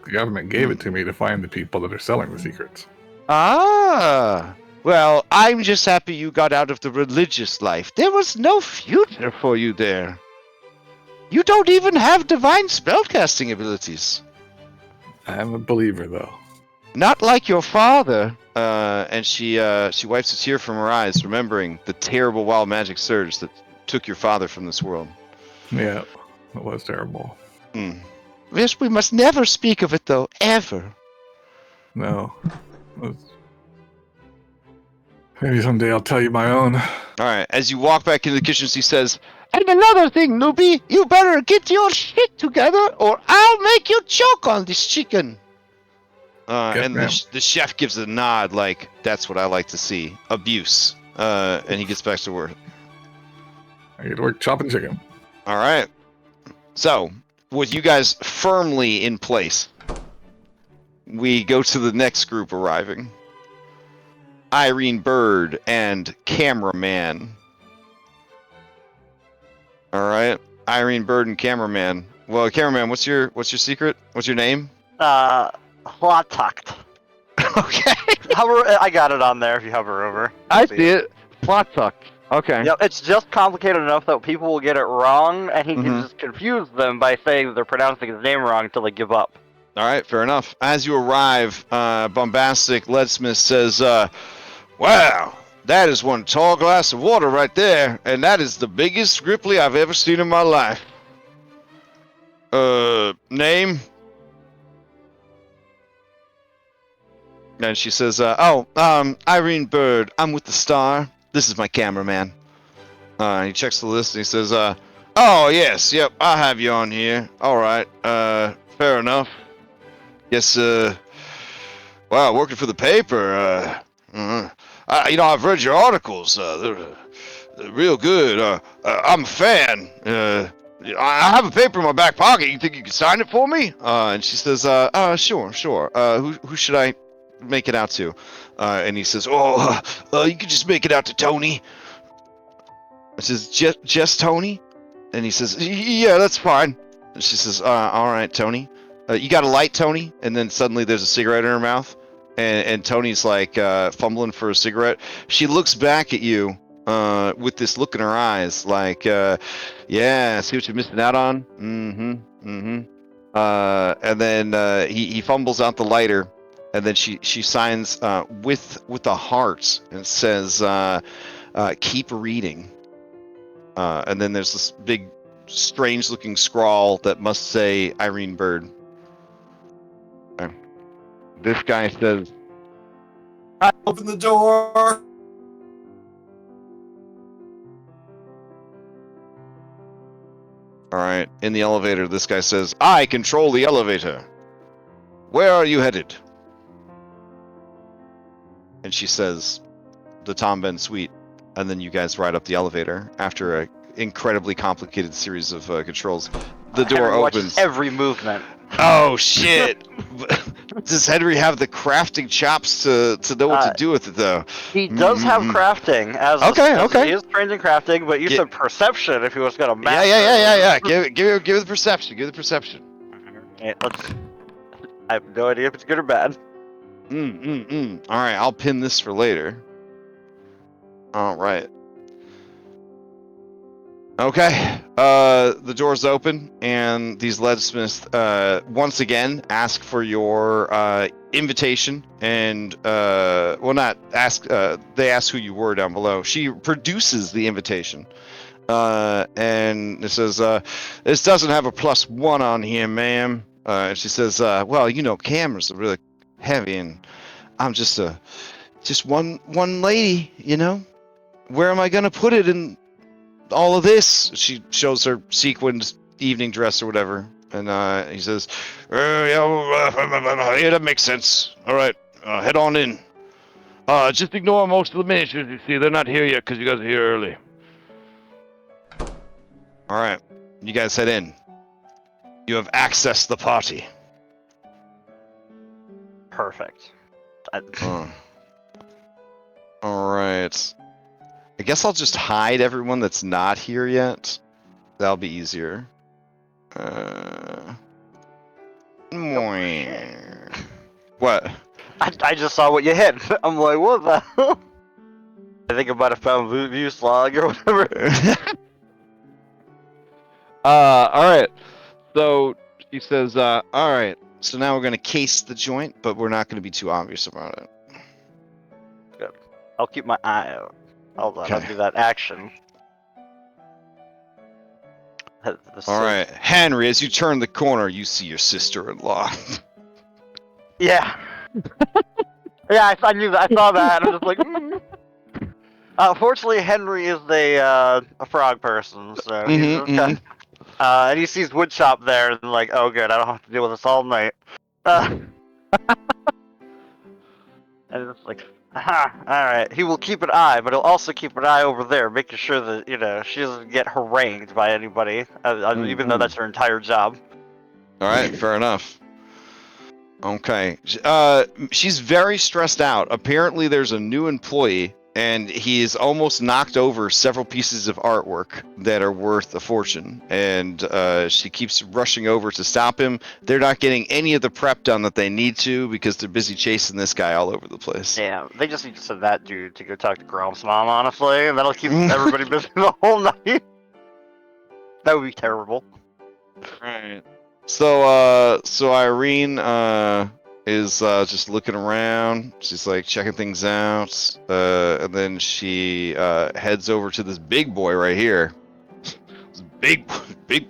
government gave it to me to find the people that are selling the secrets. Ah. Well, I'm just happy you got out of the religious life. There was no future for you there. You don't even have divine spellcasting abilities. I'm a believer, though. Not like your father. And she wipes a tear from her eyes, remembering the terrible wild magic surge that took your father from this world. Yeah, it was terrible. Yes, we must never speak of it, though, ever. No. Maybe someday I'll tell you my own. Alright, as you walk back into the kitchen, she says, and another thing, newbie, you better get your shit together or I'll make you choke on this chicken. And the chef gives a nod like, that's what I like to see. Abuse. And he gets back to work. I get to work chopping chicken. Alright. So, with you guys firmly in place, we go to the next group arriving. Irene Bird and Cameraman. Alright. Irene Bird and Cameraman. Well, Cameraman, what's your secret? What's your name? Hot tucked. Okay. I got it on there if you hover over. I see it. Plot tuck. Okay. Yep, it's just complicated enough that people will get it wrong, and he can just confuse them by saying that they're pronouncing his name wrong until they give up. Alright, fair enough. As you arrive, Bombastic Leadsmith says, wow, that is one tall glass of water right there, and that is the biggest Ripley I've ever seen in my life. Name? And she says, Irene Bird, I'm with the Star. This is my cameraman. He checks the list and he says, oh, yes, yep, I have you on here. Alright, fair enough. Yes, wow, working for the paper, I've read your articles, they're real good, I'm a fan, I have a paper in my back pocket, you think you can sign it for me? And she says, sure, who should I make it out to? And he says, you can just make it out to Tony. I says, just Tony? And he says, yeah, that's fine. And she says, alright, Tony. You got a light, Tony? And then suddenly there's a cigarette in her mouth. And Tony's like fumbling for a cigarette. She looks back at you with this look in her eyes like, yeah, see what you're missing out on? And then he fumbles out the lighter. And then she signs with a heart and says, keep reading. And then there's this big, strange-looking scrawl that must say Irene Bird. This guy says, I open the door. Alright, in the elevator, this guy says, I control the elevator. Where are you headed? And she says, the Tom Ben Suite. And then you guys ride up the elevator after an incredibly complicated series of controls. The door opens. Every movement. Oh, shit. Does Henry have the crafting chops to know what to do with it, though? He does have crafting. Okay. He is trained in crafting, but you said perception if he was going to master. Yeah. Give the perception. Give the perception. Right, I have no idea if it's good or bad. Alright, I'll pin this for later. Alright. Okay, the doors open, and these leadsmiths, once again, ask for your, invitation, and, well, not ask, they ask who you were down below. She produces the invitation, and it says, this doesn't have a +1 on here, ma'am. And she says, well, you know, cameras are really heavy, and I'm just one lady, you know. Where am I gonna put it in all of this? She shows her sequined evening dress or whatever, and he says, yeah, that makes sense. All right, head on in. Just ignore most of the miniatures. You see, they're not here yet because you guys are here early. All right, you guys head in. You have accessed the party. Perfect. All right. I guess I'll just hide everyone that's not here yet. That'll be easier. What? I just saw what you hit. I'm like, what the hell? I think I might have found view slog or whatever. Alright. So she says, alright. So now we're gonna case the joint, but we're not gonna be too obvious about it. Good. I'll keep my eye out. Hold on, I'll Okay. do that action. Alright. Henry, as you turn the corner, you see your sister-in-law. Yeah. Yeah, I knew that. I saw that. And I was just like, mm. Fortunately, Henry is a frog person, so he's okay. And he sees woodshop there, and like, oh good, I don't have to deal with this all night. And it's like, aha, alright. He will keep an eye, but he'll also keep an eye over there, making sure that, you know, she doesn't get harangued by anybody, even though that's her entire job. Alright, fair enough. Okay. She's very stressed out. Apparently there's a new employee, and he's almost knocked over several pieces of artwork that are worth a fortune. And she keeps rushing over to stop him. They're not getting any of the prep done that they need to because they're busy chasing this guy all over the place. Yeah, they just need to send that dude to go talk to Grom's mom, honestly, and that'll keep everybody busy the whole night. That would be terrible. Right. So Irene is just looking around. She's like checking things out, and then she heads over to this big boy right here. Big.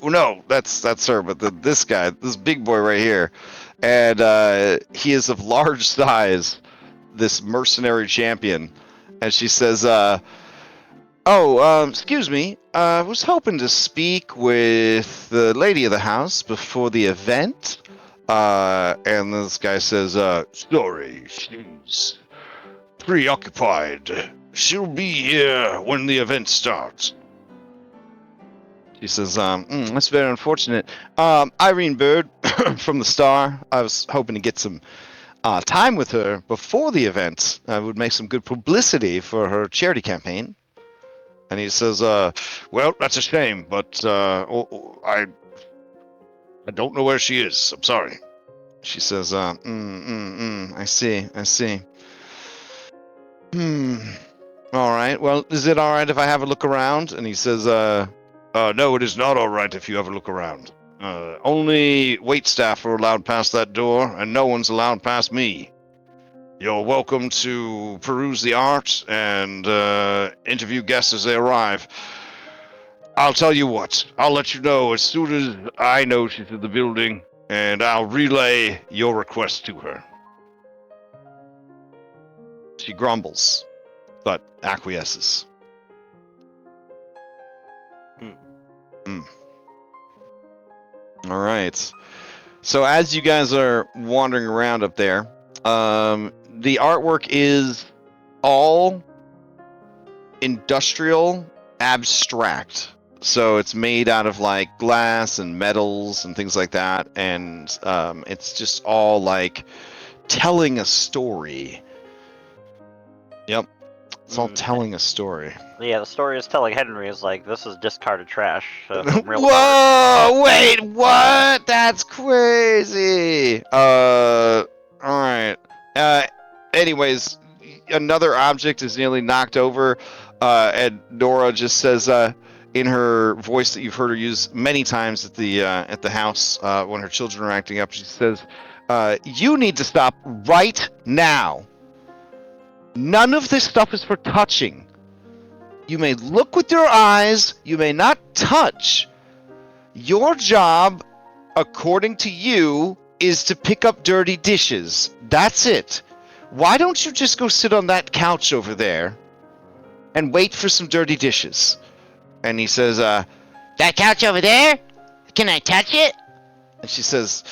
No, that's her. But this big boy right here, and he is of large size. This mercenary champion, and she says, excuse me. I was hoping to speak with the lady of the house before the event. And this guy says, sorry, she's preoccupied. She'll be here when the event starts. She says, that's very unfortunate. Irene Bird from the Star. I was hoping to get some time with her before the event. I would make some good publicity for her charity campaign. And he says, well, that's a shame, but I don't know where she is. I'm sorry. She says, I see. All right. Well, is it all right if I have a look around? And he says, no, it is not all right if you have a look around. Only waitstaff are allowed past that door, and no one's allowed past me. You're welcome to peruse the art and interview guests as they arrive. I'll tell you what, I'll let you know as soon as I know she's in the building, and I'll relay your request to her. She grumbles, but acquiesces. All right. So as you guys are wandering around up there, the artwork is all industrial abstract. So it's made out of like glass and metals and things like that, and it's just all like telling a story. Yep, it's all telling a story. Yeah, the story is telling Henry is like, this is discarded trash. Whoa! Wait, what? That's crazy. All right. Anyways, another object is nearly knocked over, and Nora just says, in her voice that you've heard her use many times at the house when her children are acting up, she says, "You need to stop right now. None of this stuff is for touching. You may look with your eyes, you may not touch. Your job, according to you, is to pick up dirty dishes. That's it. Why don't you just go sit on that couch over there and wait for some dirty dishes? And he says, that couch over there? Can I touch it? And she says,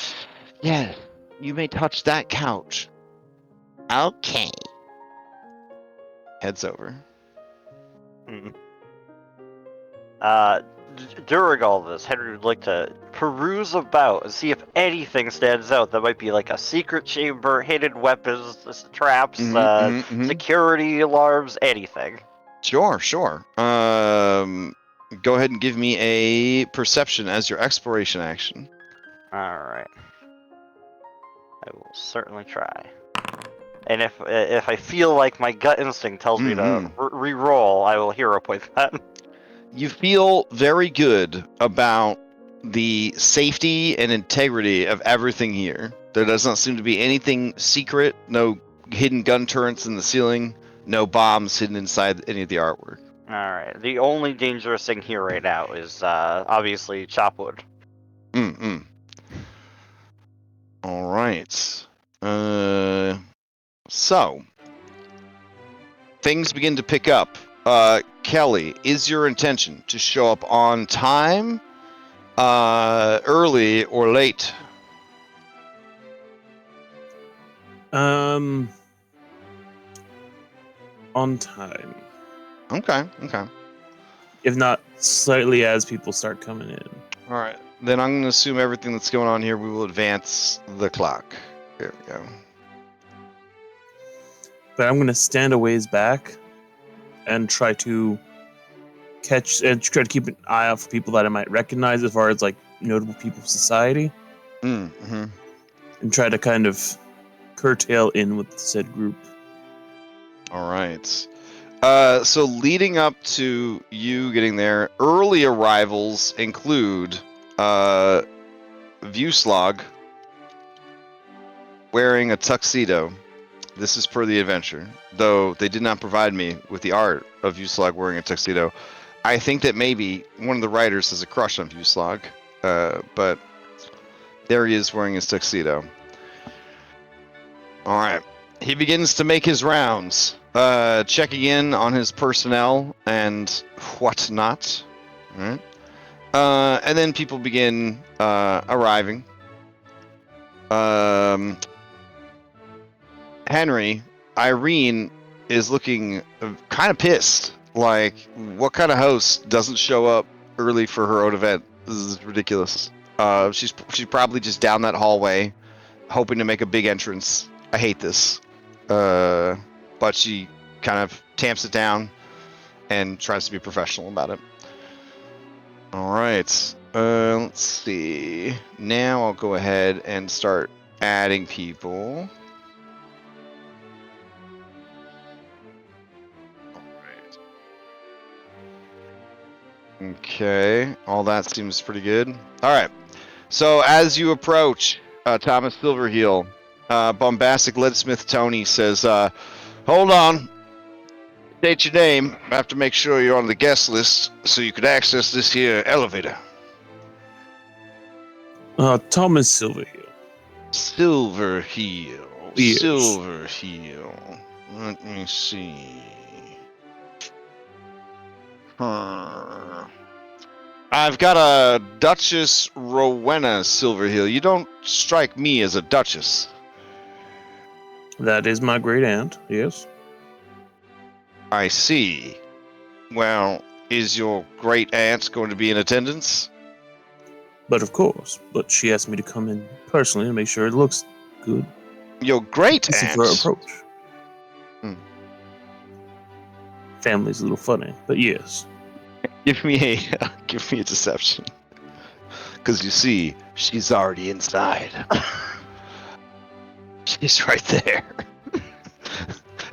yes, you may touch that couch. Okay. Heads over. During all this, Henry would like to peruse about and see if anything stands out that might be like a secret chamber, hidden weapons, traps, security alarms, anything. Sure. Go ahead and give me a perception as your exploration action. Alright. I will certainly try. And if I feel like my gut instinct tells me to re-roll, I will hero point that. You feel very good about the safety and integrity of everything here. There does not seem to be anything secret, no hidden gun turrets in the ceiling, no bombs hidden inside any of the artwork. Alright, the only dangerous thing here right now is obviously chopwood. Alright. So, things begin to pick up. Kelly, is your intention to show up on time, early, or late? On time. Okay. If not slightly as people start coming in. Alright. Then I'm going to assume everything that's going on here, we will advance the clock. There we go. But I'm going to stand a ways back and try to catch and try to keep an eye out for people that I might recognize as far as like notable people of society. Mm-hmm. And try to kind of curtail in with said group. Alright. So leading up to you getting there, early arrivals include Vueslag wearing a tuxedo. This is per the adventure, though they did not provide me with the art of Vueslag wearing a tuxedo. I think that maybe one of the writers has a crush on Vueslag, but there he is wearing his tuxedo. Alright, he begins to make his rounds, checking in on his personnel and whatnot. Alright. And then people begin arriving. Henry, Irene is looking kind of pissed. Like, what kind of host doesn't show up early for her own event? This is ridiculous. She's probably just down that hallway, hoping to make a big entrance. I hate this. But she kind of tamps it down and tries to be professional about it. All right. Let's see. Now I'll go ahead and start adding people. Okay, all that seems pretty good. All right, so as you approach Thomas Silverheel, bombastic leadsmith Tony says, hold on, state your name. I have to make sure you're on the guest list so you could access this here elevator. Thomas Silverheel. Silverheel. Yes. Silverheel. Let me see. I've got a Duchess Rowena Silverheel. You don't strike me as a duchess. That is my great aunt, yes. I see. Well, is your great aunt going to be in attendance? But of course. But she asked me to come in personally to make sure it looks good. Your great This is aunt? her approach. Family's a little funny, but yes. Give me a deception. Because you see, she's already inside. She's right there.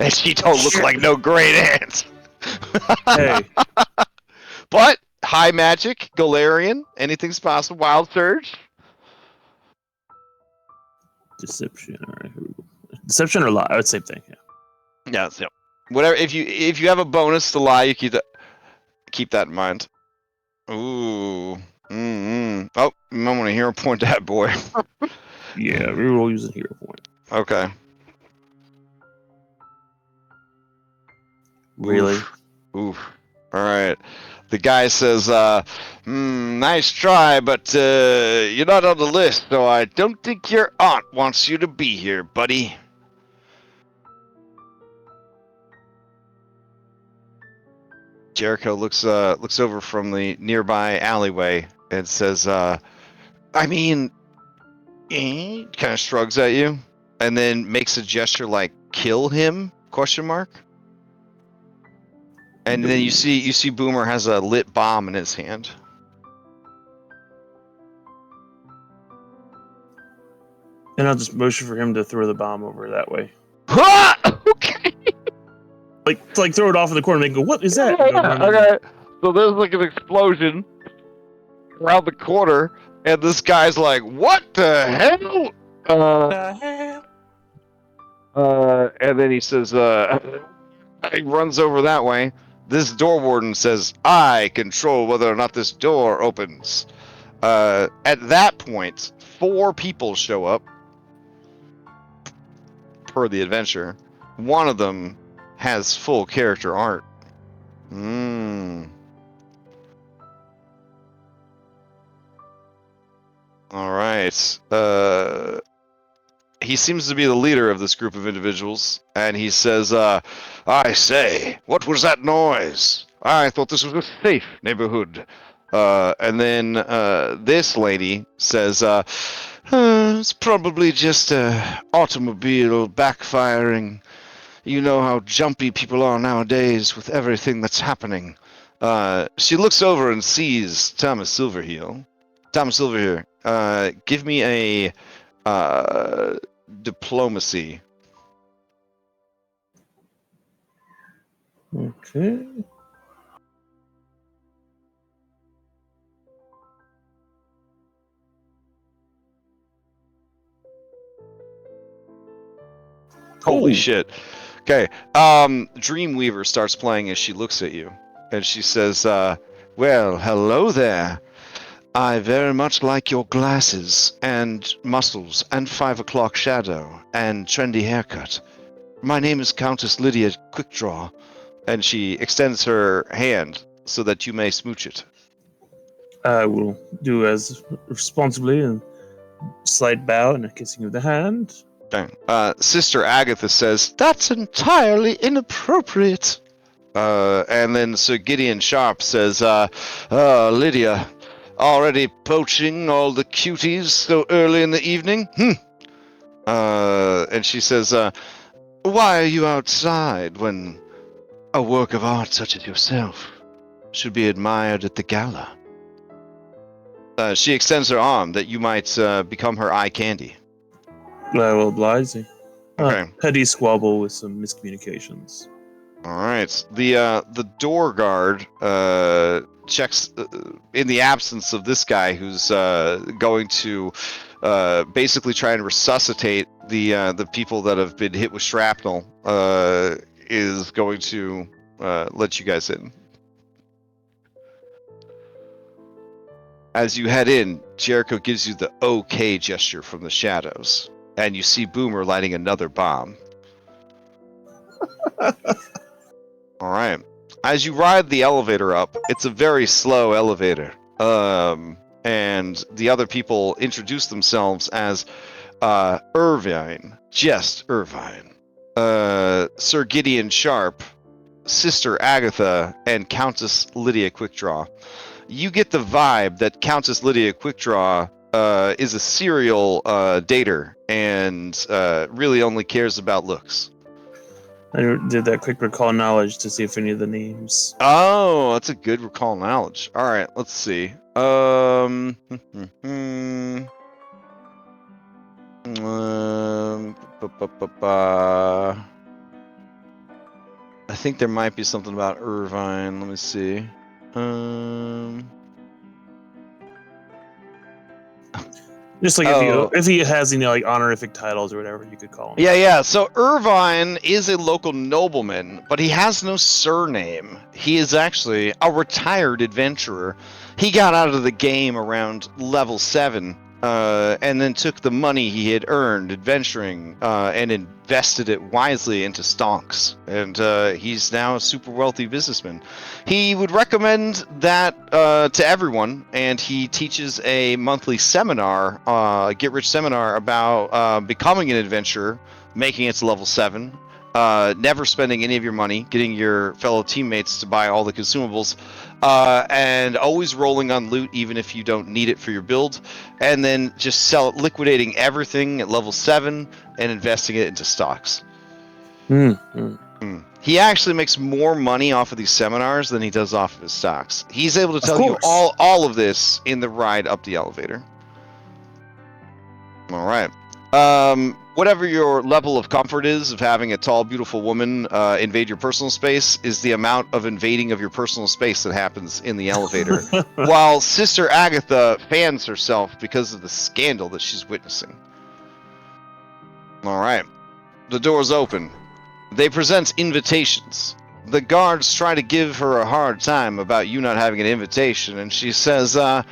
And she don't look like no great aunt. Hey. But high magic, Galarian, anything's possible. Wild surge. Deception. All right, here we go. Deception or lie? I would say same thing. Yeah. Yeah, so whatever. If you have a bonus to lie, you keep that in mind. Ooh. Oh, you might want to hero point that boy. Yeah, reroll using hero point. Okay. Really? Oof. All right. The guy says, nice try, but you're not on the list, so I don't think your aunt wants you to be here, buddy. Jericho looks over from the nearby alleyway and says, kind of shrugs at you, and then makes a gesture like "kill him?" ? And then you see Boomer has a lit bomb in his hand. And I'll just motion for him to throw the bomb over that way. Okay. Like throw it off in the corner and go, what is that? Okay. So there's like an explosion around the corner, and this guy's like, "What the hell?" And then he says, he runs over that way. This door warden says, "I control whether or not this door opens." At that point, 4 people show up per the adventure. One of them has full character art. All right. He seems to be the leader of this group of individuals, and he says, "I say, what was that noise? I thought this was a safe neighborhood." And then this lady says, "It's probably just a automobile backfiring. You know how jumpy people are nowadays with everything that's happening." She looks over and sees Thomas Silverheel. Thomas Silverheel, give me a diplomacy. Okay. Holy Ooh. shit. Okay. Dreamweaver starts playing as she looks at you. And she says, "Well, hello there. I very much like your glasses and muscles and 5 o'clock shadow and trendy haircut. My name is Countess Lydia Quickdraw." And she extends her hand so that you may smooch it. I will do as responsibly and slight bow and a kissing of the hand. Okay. Sister Agatha says, "That's entirely inappropriate." And then Sir Gideon Sharp says, "Lydia, already poaching all the cuties so early in the evening? And she says, "Why are you outside when a work of art such as yourself should be admired at the gala?" She extends her arm that you might become her eye candy. I will oblige you. Okay. Petty squabble with some miscommunications. All right. The door guard checks in the absence of this guy who's going to basically try and resuscitate the people that have been hit with shrapnel. Is going to let you guys in. As you head in, Jericho gives you the OK gesture from the shadows, and you see Boomer lighting another bomb. All right. As you ride the elevator up, it's a very slow elevator. And the other people introduce themselves as Irvine, just Irvine, Sir Gideon Sharp, Sister Agatha, and Countess Lydia Quickdraw. You get the vibe that Countess Lydia Quickdraw is a serial dater and really only cares about looks. I did that quick recall knowledge to see if any of the names. Oh, that's a good recall knowledge. All right, let's see. I think there might be something about Irvine. Let me see. Just like if he has any like honorific titles or whatever, you could call him. Yeah. So Irvine is a local nobleman, but he has no surname. He is actually a retired adventurer. He got out of the game around level 7 and then took the money he had earned adventuring and invested it wisely into stonks. And he's now a super wealthy businessman. He would recommend that to everyone, and he teaches a monthly seminar, get-rich seminar about becoming an adventurer, making it to level 7, never spending any of your money, getting your fellow teammates to buy all the consumables, and always rolling on loot even if you don't need it for your build, and then just liquidating everything at level 7 and investing it into stocks. He actually makes more money off of these seminars than he does off of his stocks. He's able to tell you all of this in the ride up the elevator. All right. Whatever your level of comfort is of having a tall, beautiful woman invade your personal space is the amount of invading of your personal space that happens in the elevator, while Sister Agatha fans herself because of the scandal that she's witnessing. All right. The doors open. They present invitations. The guards try to give her a hard time about you not having an invitation, and she says, oh,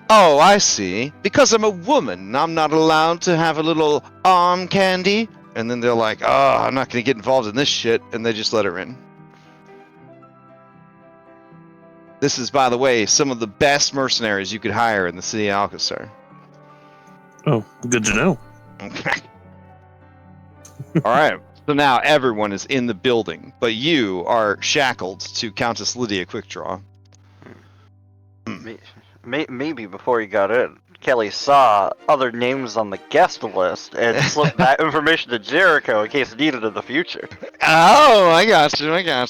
I see. Because I'm a woman, I'm not allowed to have a little arm candy? And then they're like, oh, I'm not going to get involved in this shit, and they just let her in. This is, by the way, some of the best mercenaries you could hire in the city of Alkenstar. Oh, good to know. Okay. All right. So now everyone is in the building, but you are shackled to Countess Lydia Quickdraw. Maybe before you got in, Kelly saw other names on the guest list and slipped that information to Jericho in case needed in the future. Oh, I got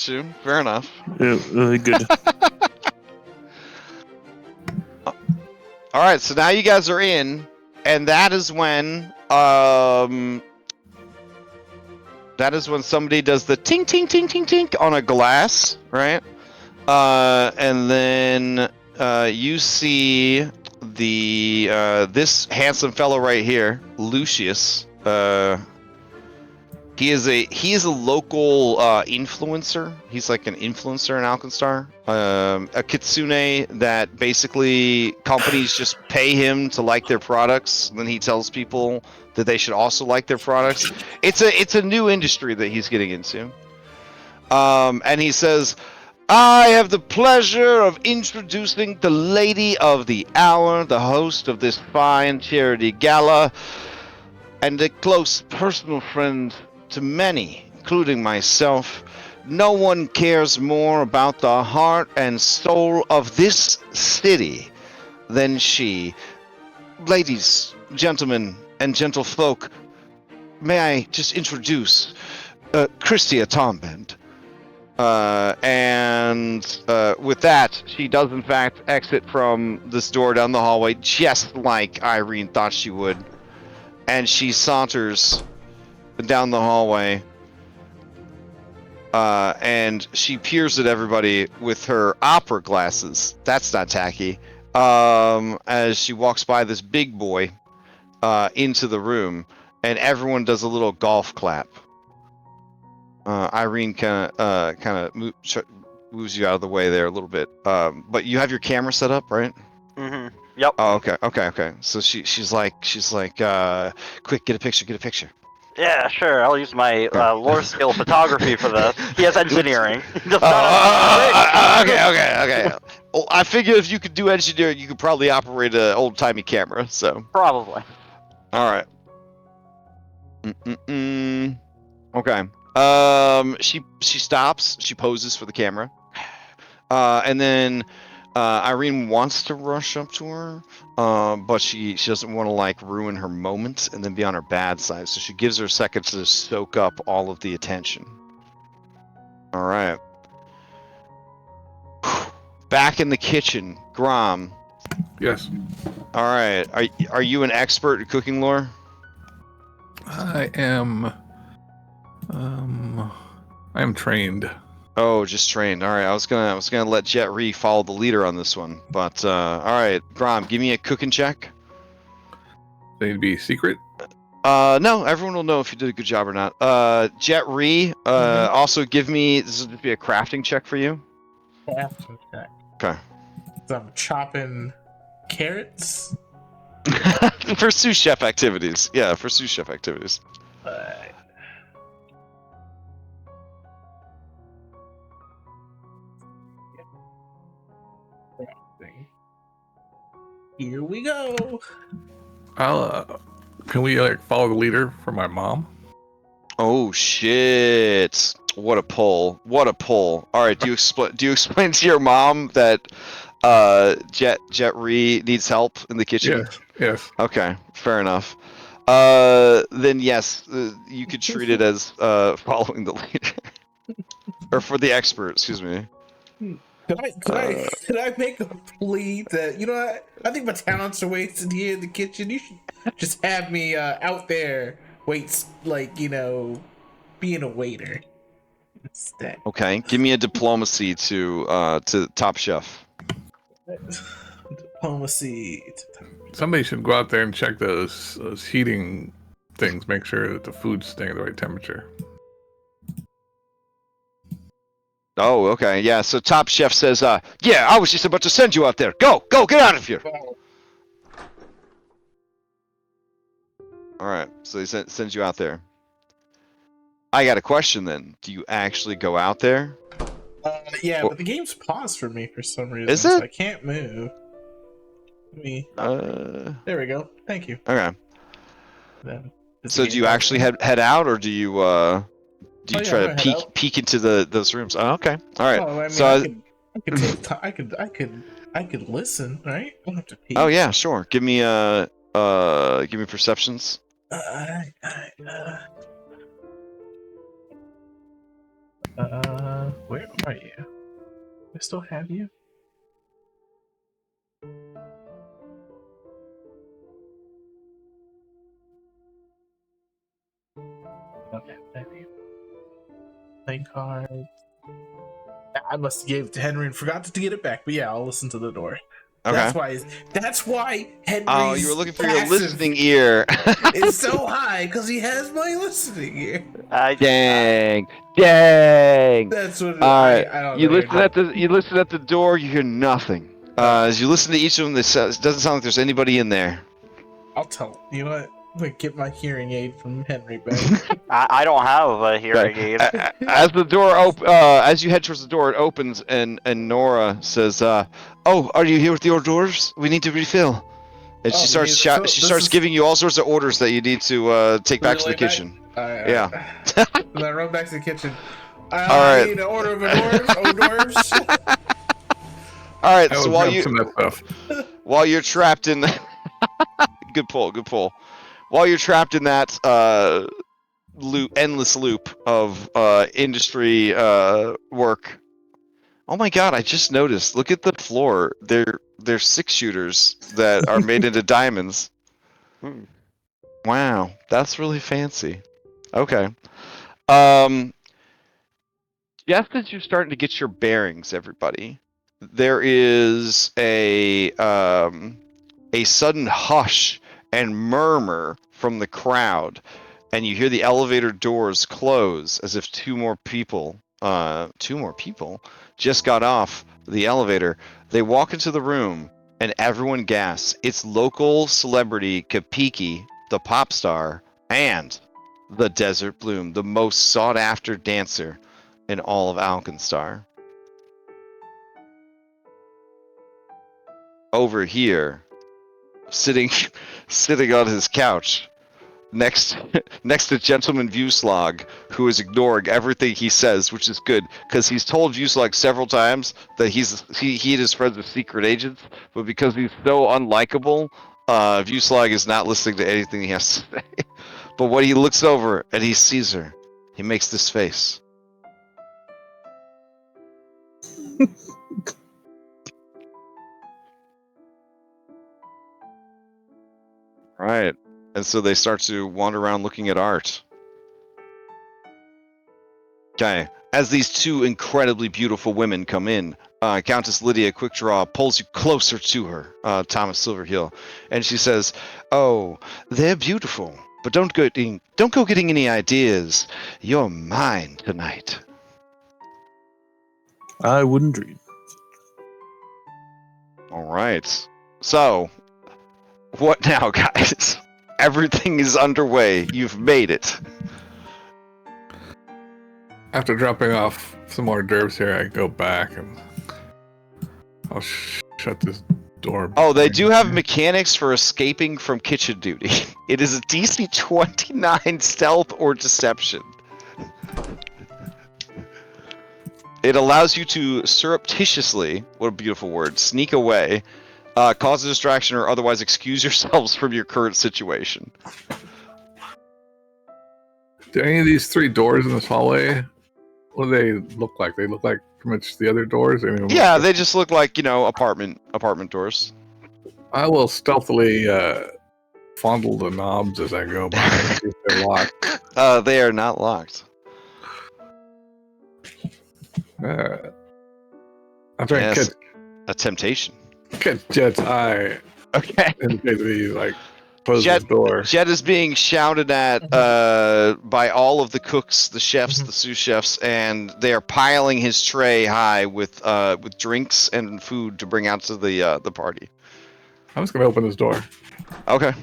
you. Fair enough. Yeah, really good. All right, so now you guys are in, and that is when somebody does the ting ting ting ting ting on a glass, right? And then you see the this handsome fellow right here, Lucius. He is a local influencer. He's like an influencer in Alkenstar. A kitsune that basically companies just pay him to like their products. And then he tells people that they should also like their products. It's a new industry that he's getting into. And he says, I have the pleasure of introducing the lady of the hour, the host of this fine charity gala, and a close personal friend to many, including myself. No one cares more about the heart and soul of this city than she. Ladies, gentlemen, and gentlefolk, may I just introduce Christia Tombend. And with that, she does in fact exit from this door down the hallway, just like Irene thought she would. And she saunters down the hallway, and she peers at everybody with her opera glasses. That's not tacky. As she walks by this big boy into the room, and everyone does a little golf clap. Irene kind of moves you out of the way there a little bit. But you have your camera set up, right? Mm-hmm. Yep. Oh, okay. So she's like, quick, get a picture. Yeah, sure. I'll use my lore skill photography for this. He has engineering. Okay. Well, I figure if you could do engineering, you could probably operate an old-timey camera. So Probably. all right. Okay. She stops. She poses for the camera, and then Irene wants to rush up to her, but she doesn't want to like ruin her moment and then be on her bad side. So she gives her a second to soak up all of the attention. All right. Back in the kitchen, Grom. Yes. All right. Are you an expert at cooking lore? I am trained. Oh, just trained. All right. I was gonna let Jet Ree follow the leader on this one, but all right, Grom, give me a cooking check. They need to be secret. No, everyone will know if you did a good job or not. Jet Ree, also give me, this will be a crafting check for you. Okay. Okay. So I'm chopping carrots. For sous chef activities. Yeah, for sous chef activities. Here we go. Can we like follow the leader for my mom? Oh shit! What a pull! What a pull! All right, do you explain to your mom that Jet Ree needs help in the kitchen? Yes. Okay, fair enough. Then yes, you could treat it as following the leader, or for the expert. Excuse me. Could I make a plea that, you know what? I think my talents are wasted here in the kitchen. You should just have me out there being a waiter instead. Okay, give me a diplomacy to Top Chef. Diplomacy. Somebody should go out there and check those heating things. Make sure that the food's staying at the right temperature. Oh, okay, yeah. So Top Chef says, "Yeah, I was just about to send you out there. Go, get out of here." All right, so he sends you out there. I got a question then. Do you actually go out there? Yeah, but the game's paused for me for some reason. Is it? So I can't move. There we go. Thank you. Okay. Then, So do you actually head out, or do you try I'm to gonna head peek into those rooms? Oh, okay. All right. Oh, I mean, So I could take time. I could listen, right? I don't have to peek. oh yeah, sure. Give me perceptions. Where are you? I still have you. Okay, have you. Playing cards. I must have gave it to Henry and forgot to get it back. But yeah, I'll listen to the door. Okay. That's why Henry's Oh, you were looking for your listening ear. It's so high because he has my listening ear. Dang. That's what. All right. I don't You know. listen at the door. You hear nothing. As you listen to each of them, it doesn't sound like there's anybody in there. I'll tell. You know what? I'm gonna get my hearing aid from Henry back. I don't have a hearing aid. As the door as you head towards the door, it opens and Nora says, "Oh, are you here with the hors d'oeuvres? We need to refill." And she starts giving you all sorts of orders that you need to take back to the kitchen. Yeah. Then I run back to the kitchen. All right. I need an order of hors d'oeuvres. All right. I So was grabbing some of that stuff. while you're trapped in, good pull. While you're trapped in that endless loop of industry work. Oh my god, I just noticed. Look at the floor. They're 6-shooters that are made into diamonds. Wow, that's really fancy. Okay. Just as you're starting to get your bearings, everybody, there is a sudden hush and murmur from the crowd, and you hear the elevator doors close as if two more people just got off the elevator. They walk into the room, and everyone gasps. It's local celebrity Cacti, the pop star, and the Desert Bloom, the most sought-after dancer in all of Alkenstar. Over here, sitting on his couch, next to Gentleman Vueslag, who is ignoring everything he says, which is good, because he's told Vueslag several times that he and his friends are secret agents, but because he's so unlikable, Vueslag is not listening to anything he has to say. But when he looks over and he sees her, he makes this face. Right. And so they start to wander around looking at art. Okay. As these two incredibly beautiful women come in, Countess Lydia Quickdraw pulls you closer to her, Thomas Silverheel, and she says, "Oh, they're beautiful, but don't go getting any ideas. You're mine tonight." I wouldn't dream. All right. So, What now, guys? Everything is underway. You've made it. After dropping off some more derps here, I go back and I'll shut this door. Oh, they behind do me. have mechanics for escaping from kitchen duty. It is a DC 29 stealth or deception. It allows you to surreptitiously, what a beautiful word, sneak away, cause a distraction, or otherwise excuse yourselves from your current situation. Do any of these 3 doors in this hallway? What do they look like? They look like pretty much the other doors. Any of them Yeah, look- they just look like, apartment doors. I will stealthily fondle the knobs as I go by and see if they're locked. They are not locked. I'm trying Yes. to A temptation. catch Jet's eye Okay. in case he closes Jet- the door. Jet is being shouted at by all of the cooks, the chefs, the sous chefs, and they are piling his tray high with drinks and food to bring out to the party. I'm just gonna open this door. Okay.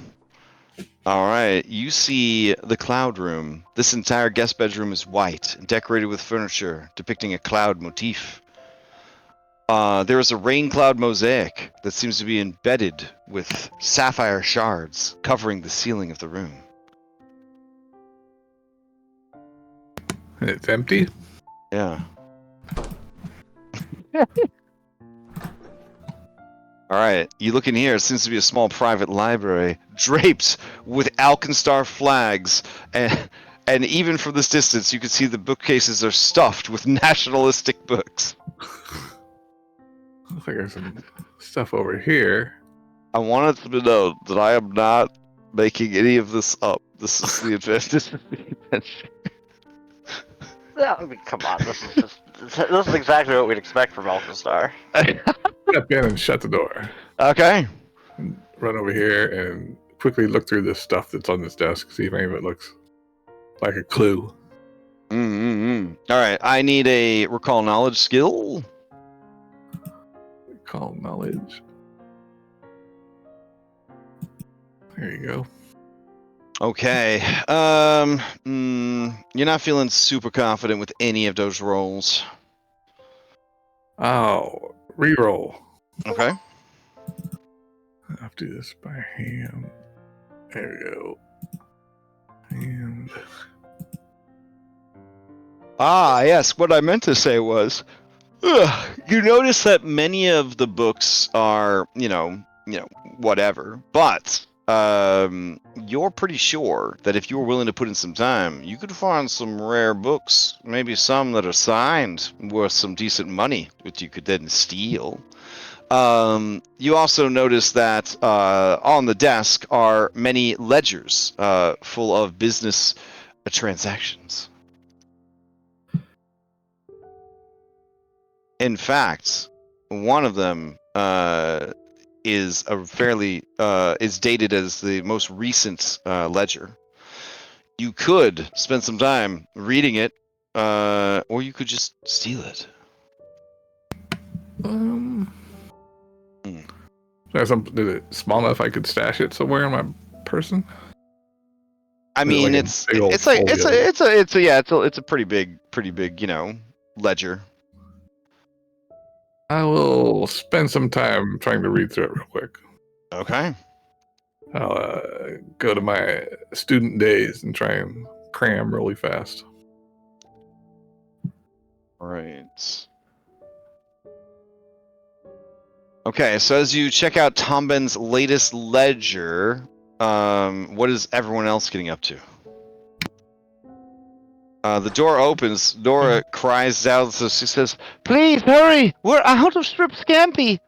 All right. You see the cloud room. This entire guest bedroom is white and decorated with furniture depicting a cloud motif. There is a rain cloud mosaic that seems to be embedded with sapphire shards covering the ceiling of the room. It's empty. Yeah. All right, you look in here. It seems to be a small private library draped with Alkenstar flags, and even from this distance, you can see the bookcases are stuffed with nationalistic books. Looks like there's some stuff over here. I wanted to know that I am not making any of this up. This is the adventure. I mean, come on, this is exactly what we'd expect from Alkenstar. Step in and shut the door. Okay. And run over here and quickly look through this stuff that's on this desk. See if any of it looks like a clue. All right, I need a recall knowledge skill. Recall knowledge. There you go. Okay. You're not feeling super confident with any of those rolls. Oh, reroll. Okay. I have to do this by hand. There we go. And Ah, yes. What I meant to say was, you notice that many of the books are, whatever. But you're pretty sure that if you were willing to put in some time, you could find some rare books, maybe some that are signed, worth some decent money, which you could then steal. You also notice that on the desk are many ledgers full of business transactions. In fact, one of them is is dated as the most recent ledger. You could spend some time reading it, or you could just steal it. is it small enough I could stash it somewhere in my person? I Is it mean, like a big old it's a pretty big, ledger. I will spend some time trying to read through it real quick. Okay. I'll go to my student days and try and cram really fast. Right. Okay, so as you check out Tomben's latest ledger, what is everyone else getting up to? The door opens. Nora cries out, so she says, "Please hurry! We're out of strip scampi!"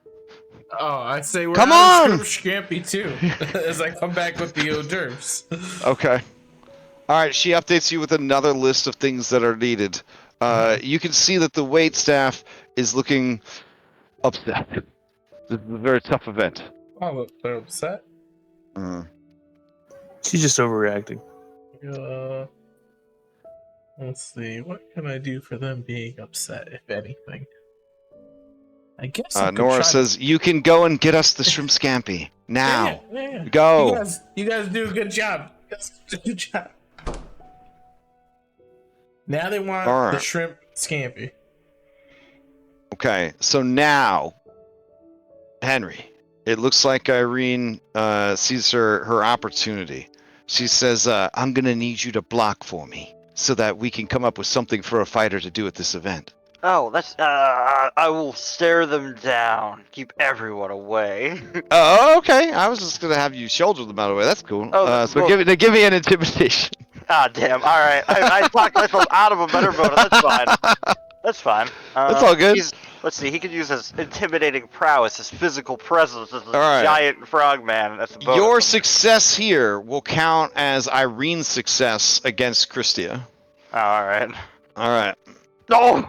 Oh, I say we're Come out on! of scrampy too. As I come back with the hors d'oeuvres. Okay. Alright, she updates you with another list of things that are needed. You can see that the wait staff is looking upset. This is a very tough event. Oh, they're upset. She's just overreacting. Let's see. What can I do for them being upset, if anything? I guess I could Nora try says, "You can go and get us the shrimp scampi." Now. Yeah. Go. You guys do a good job. You guys do a good job. Now they want All the right. shrimp scampi. Okay, so now, Henry, it looks like Irene sees her opportunity. She says, I'm going to need you to block for me so that we can come up with something for a fighter to do at this event. Oh, that's I will stare them down. Keep everyone away. Oh, okay. I was just going to have you shoulder them out of the way. That's cool. Oh, So well- give me an intimidation. Ah, damn. All right, I talked myself out of a better bonus. That's fine. That's fine. That's all good. Let's see. He could use his intimidating prowess, his physical presence as a right. giant frogman. That's a bonus. Your success here will count as Irene's success against Christia. Oh, all right. All right. Oh!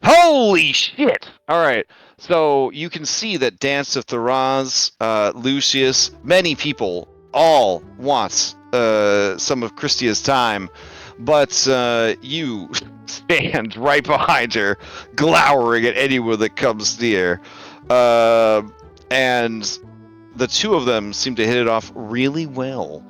Holy shit! All right. So you can see that Dance of Tharaz, Lucius, many people all want some of Christia's time, but you stand right behind her, glowering at anyone that comes near. And the two of them seem to hit it off really well.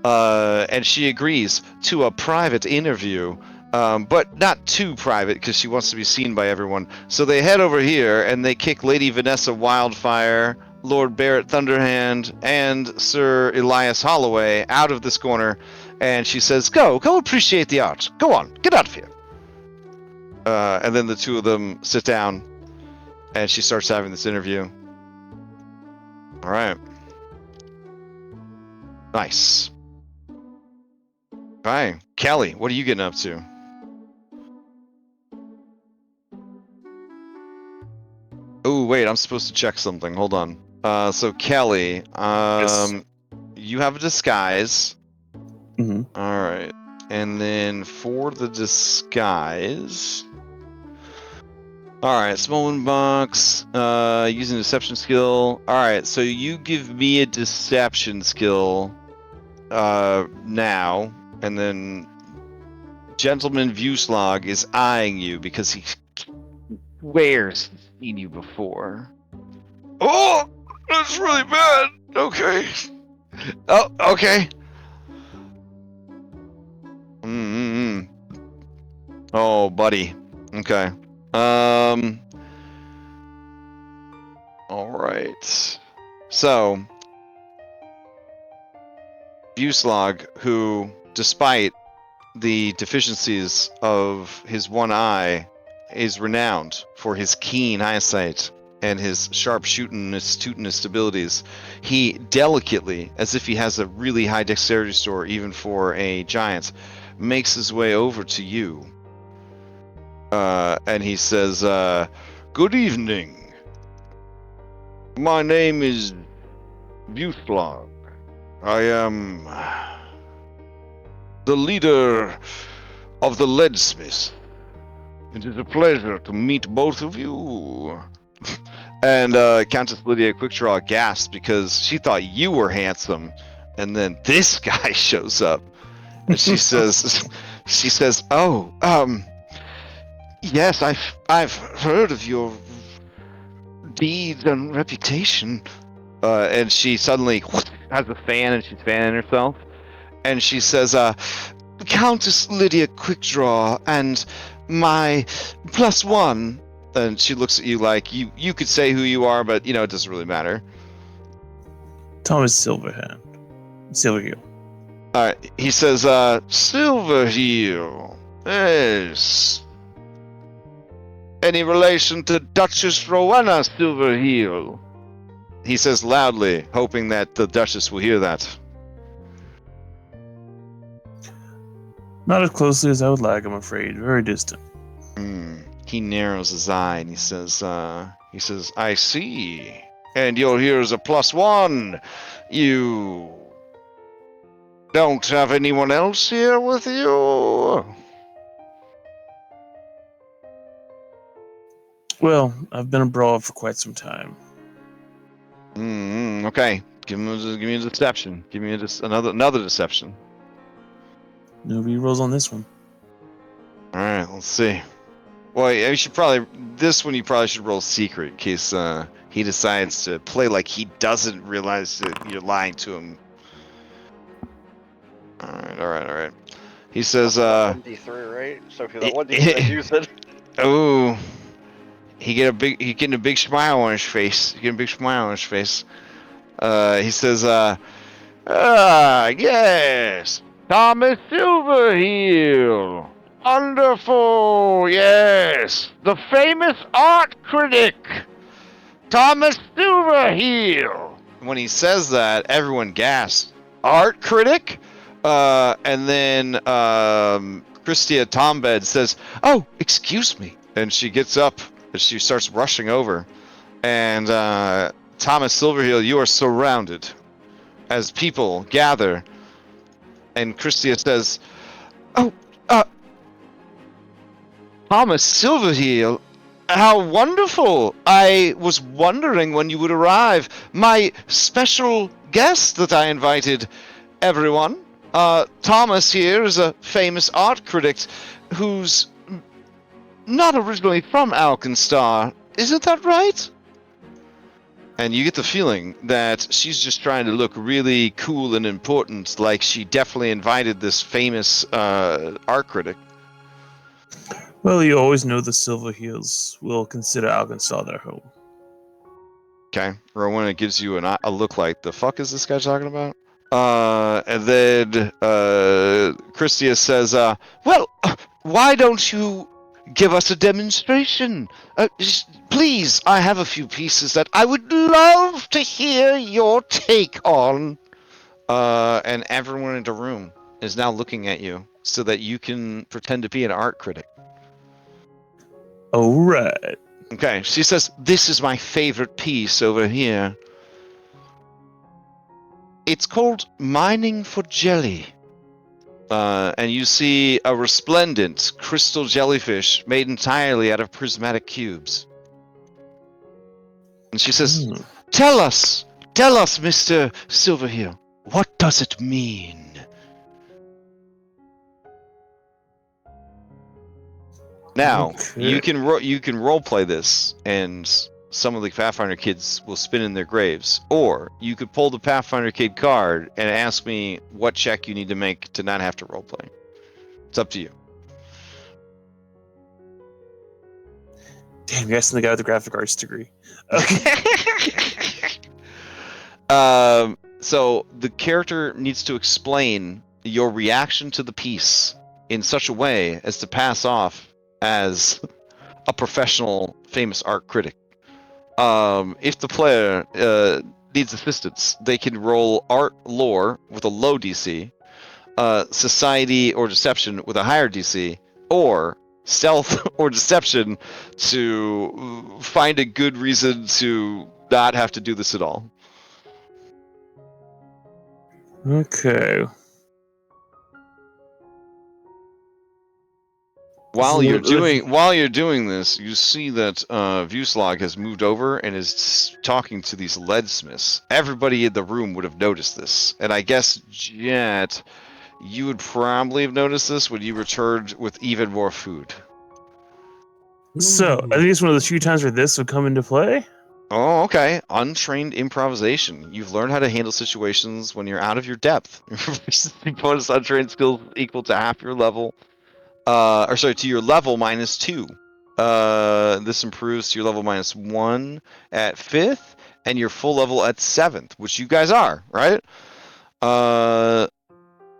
And she agrees to a private interview. But not too private because she wants to be seen by everyone. So they head over here and they kick Lady Vanessa Wildfire, Lord Barrett Thunderhand, and Sir Elias Holloway out of this corner. And she says, go appreciate the art. Go on, get out of here. And then the two of them sit down and she starts having this interview. All right. Nice. Hi, Kelly, what are you getting up to? Oh, wait, I'm supposed to check something. Hold on. So Kelly, Yes. you have a disguise. Mm-hmm. All right. And then for the disguise... Alright, small one box, using deception skill. Alright, so you give me a deception skill, now, and then Gentleman Vueslag is eyeing you because he swears he's seen you before. Oh! That's really bad! Okay. Oh, okay. Oh, buddy. Okay. All right. So, Vueslag, who, despite the deficiencies of his one eye, is renowned for his keen eyesight and his sharp-shooting, astuteness abilities. He delicately, as if he has a really high dexterity score, even for a giant, makes his way over to you. And he says, good evening. My name is Vueslag. I am the leader of the Leadsmiths. It is a pleasure to meet both of you. And Countess Lydia Quickdraw gasped because she thought you were handsome, and then this guy shows up, and she says, "Oh, yes, I've heard of your deeds and reputation." And she suddenly has a fan, and she's fanning herself, and she says, "Countess Lydia Quickdraw and my +1." And she looks at you like you could say who you are, but it doesn't really matter. Thomas Silverheel. All right, he says, "Silverheel, yes. Any relation to Duchess Rowena Silverheel?" He says loudly, hoping that the Duchess will hear that. Not as closely as I would like, I'm afraid. Very distant. He narrows his eye and he says, "I see. And you're here as a +1. You don't have anyone else here with you?" Well, I've been abroad for quite some time. Okay. Give me a deception. Give me another deception. No rerolls on this one. All right, let's see. Well, you should probably you probably should roll secret in case he he decides to play like he doesn't realize that you're lying to him. All right. He says, 1d3, right? So if you got 1d3, use it. oh, he getting a big smile on his face. He says, yes, Thomas Silverheel. Wonderful, yes. The famous art critic, Thomas Silverheel. When he says that, everyone gasps. Art critic? And then Christia Tombed says, oh, excuse me. And she gets up and she starts rushing over. And Thomas Silverheel, you are surrounded as people gather. And Christia says, oh, Thomas Silverheel, how wonderful! I was wondering when you would arrive. My special guest that I invited everyone. Thomas here is a famous art critic who's not originally from Alkenstar. Isn't that right? And you get the feeling that she's just trying to look really cool and important, like she definitely invited this famous art critic. Well, you always know the Silverheels will consider Alkenstar their home. Okay, Rowena gives you a look like, the fuck is this guy talking about? And then Christia says, well, why don't you give us a demonstration? Please, I have a few pieces that I would love to hear your take on. And everyone in the room is now looking at you so that you can pretend to be an art critic. All right. Okay, she says, this is my favorite piece over here. It's called Mining for Jelly. And you see a resplendent crystal jellyfish made entirely out of prismatic cubes. And she says, tell us, Mr. Silverheel, what does it mean? Now, you can role play this, and some of the Pathfinder kids will spin in their graves, or you could pull the Pathfinder kid card and ask me what check you need to make to not have to role play. It's up to you. Damn, you're asking the guy with the graphic arts degree. Okay. So the character needs to explain your reaction to the piece in such a way as to pass off as a professional, famous art critic. If the player needs assistance, they can roll art lore with a low DC, society or deception with a higher DC, or stealth or deception to find a good reason to not have to do this at all. Okay. While you're doing this, you see that Vuslag has moved over and is talking to these leadsmiths. Everybody in the room would have noticed this, and I guess Jet, you would probably have noticed this when you returned with even more food. So, I think it's one of the few times where this would come into play. Oh, okay. Untrained improvisation. You've learned how to handle situations when you're out of your depth. Bonus untrained skills equal to half your level. To your level minus 2. This improves to your level minus 1 at 5th, and your full level at 7th, which you guys are, right?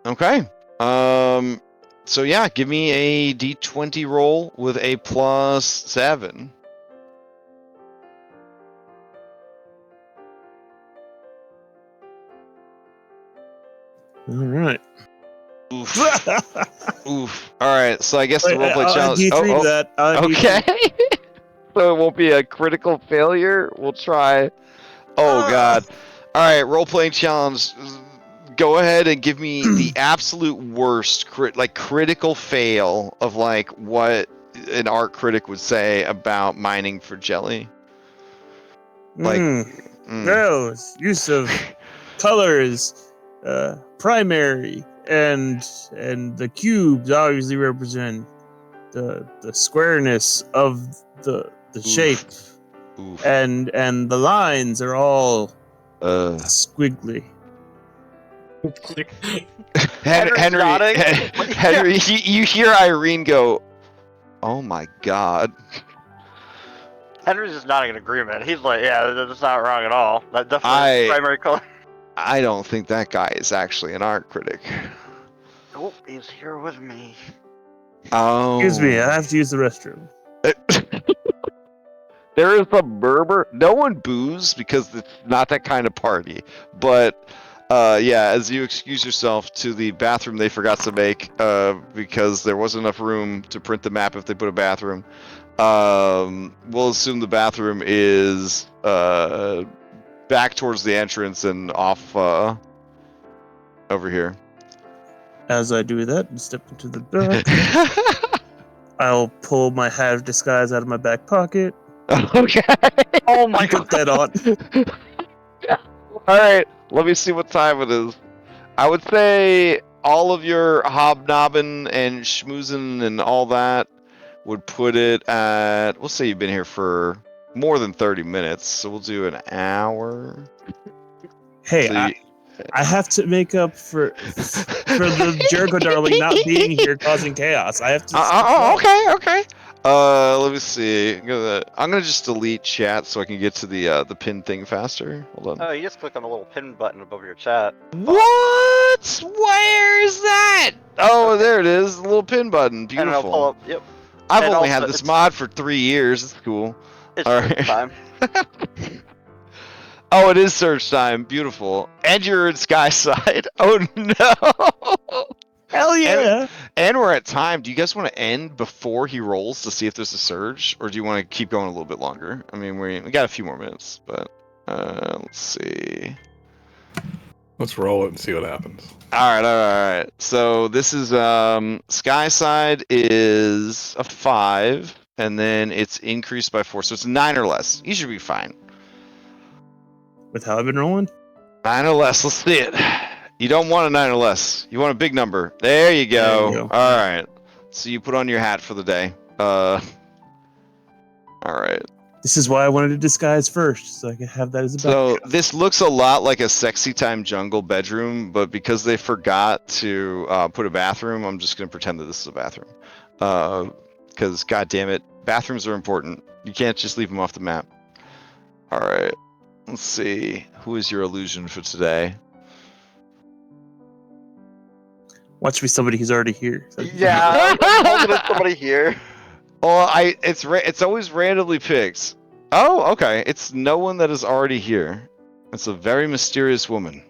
Okay. So yeah, give me a d20 roll with a plus 7. All right. Oof. Oof. All right. So I guess the roleplay challenge. D3 that. Okay. So it won't be a critical failure. We'll try. Oh God. All right. Role-playing challenge. Go ahead and give me the absolute worst critical fail of like what an art critic would say about mining for jelly. No, use of colors, primary, and the cubes obviously represent the squareness of the shape. Oof. and the lines are all squiggly. Henry's nodding. Henry, you hear Irene go, "Oh my God." Henry's just nodding in agreement. He's like, yeah, that's not wrong at all. That definitely is primary color. I don't think that guy is actually an art critic. Oh, he's here with me. Oh. Excuse me, I have to use the restroom. There is a Berber. No one boos because it's not that kind of party. But yeah, as you excuse yourself to the bathroom they forgot to make because there wasn't enough room to print the map if they put a bathroom. We'll assume the bathroom is back towards the entrance and off over here. As I do that and step into the back, I'll pull my hat of disguise out of my back pocket. Okay. Oh my Put that on. All right. Let me see what time it is. I would say all of your hobnobbing and schmoozing and all that would put it at, we'll say you've been here for more than 30 minutes, so we'll do an hour. Hey, So I have to make up for the Jericho darling not being here causing chaos. I have to. Okay. Let me see. I'm gonna just delete chat so I can get to the pin thing faster. Hold on. Oh, you just click on the little pin button above your chat. What? Where is that? Oh, there it is. The little pin button. And it'll Beautiful. pull up. Yep. I've and only also had this it's- mod for 3 years. It's cool. It's All search right. time. Oh, it is search time. Beautiful. And you're in Skyside. Oh no. Hell yeah! And we're at time. Do you guys want to end before he rolls to see if there's a surge, or do you want to keep going a little bit longer? I mean, we got a few more minutes, but let's see. Let's roll it and see what happens. All right. So this is Skyside is a 5, and then it's increased by 4, so it's 9 or less. You should be fine. With how I've been rolling? 9 or less. Let's see it. You don't want a 9 or less. You want a big number. There you go. There you go. All right. So you put on your hat for the day. All right. This is why I wanted to disguise first, so I could have that as a So backup. this looks a lot like a Sexy Time Jungle bedroom, but because they forgot to put a bathroom, I'm just going to pretend that this is a bathroom. Because, god damn it, bathrooms are important. You can't just leave them off the map. All right. Let's see. Who is your illusion for today? Watch me somebody who's already here. Yeah, I'm hoping it's somebody here. Well, it's always randomly picked. Oh, okay. It's no one that is already here. It's a very mysterious woman.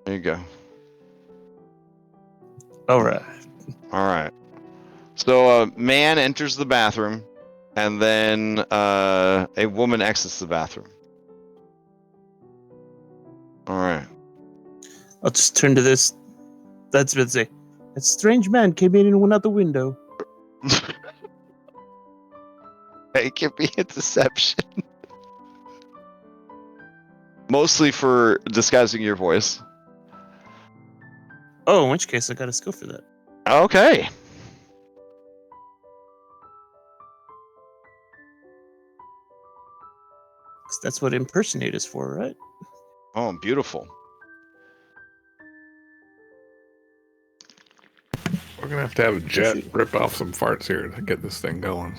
There you go. All right. All right. So a man enters the bathroom, and then a woman exits the bathroom. All right. I'll just turn to this. That's what say. A strange man came in and went out the window. It can be a deception. Mostly for disguising your voice. Oh, in which case I got a skill for that. Okay. Because that's what impersonate is for, right? Oh, beautiful. We're gonna have to have a jet rip off some farts here to get this thing going.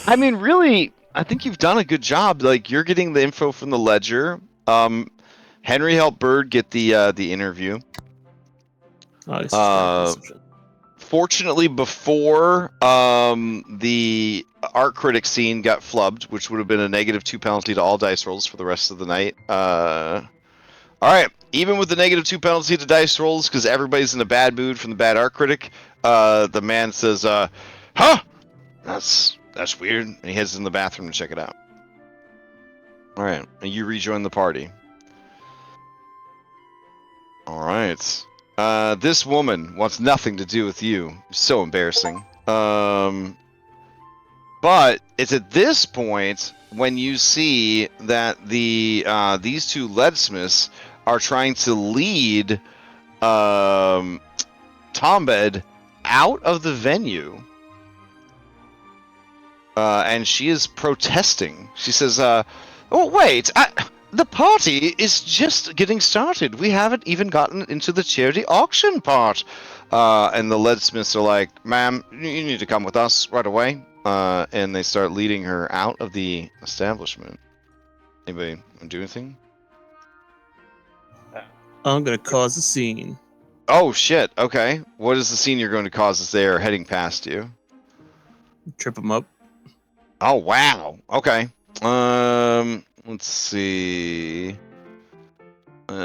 I mean, really, I think you've done a good job. Like, you're getting the info from the ledger. Henry helped Bird get the interview. Oh, this is Fortunately, before the art critic scene got flubbed, which would have been a -2 penalty to all dice rolls for the rest of the night. All right, even with the -2 penalty to dice rolls, because everybody's in a bad mood from the bad art critic, the man says, "Huh? That's weird," and he heads in the bathroom to check it out. All right, and you rejoin the party. All right. This woman wants nothing to do with you. So embarrassing. But it's at this point when you see that these two leadsmiths are trying to lead Tombed out of the venue. and she is protesting. She says, "Oh wait, the party is just getting started. We haven't even gotten into the charity auction part." And the leadsmiths are like, "Ma'am, you need to come with us right away." And they start leading her out of the establishment. Anybody want to do anything? I'm gonna cause a scene. Oh shit! Okay, what is the scene you're going to cause as they are heading past you? Trip them up. Oh wow. Okay. Let's see. All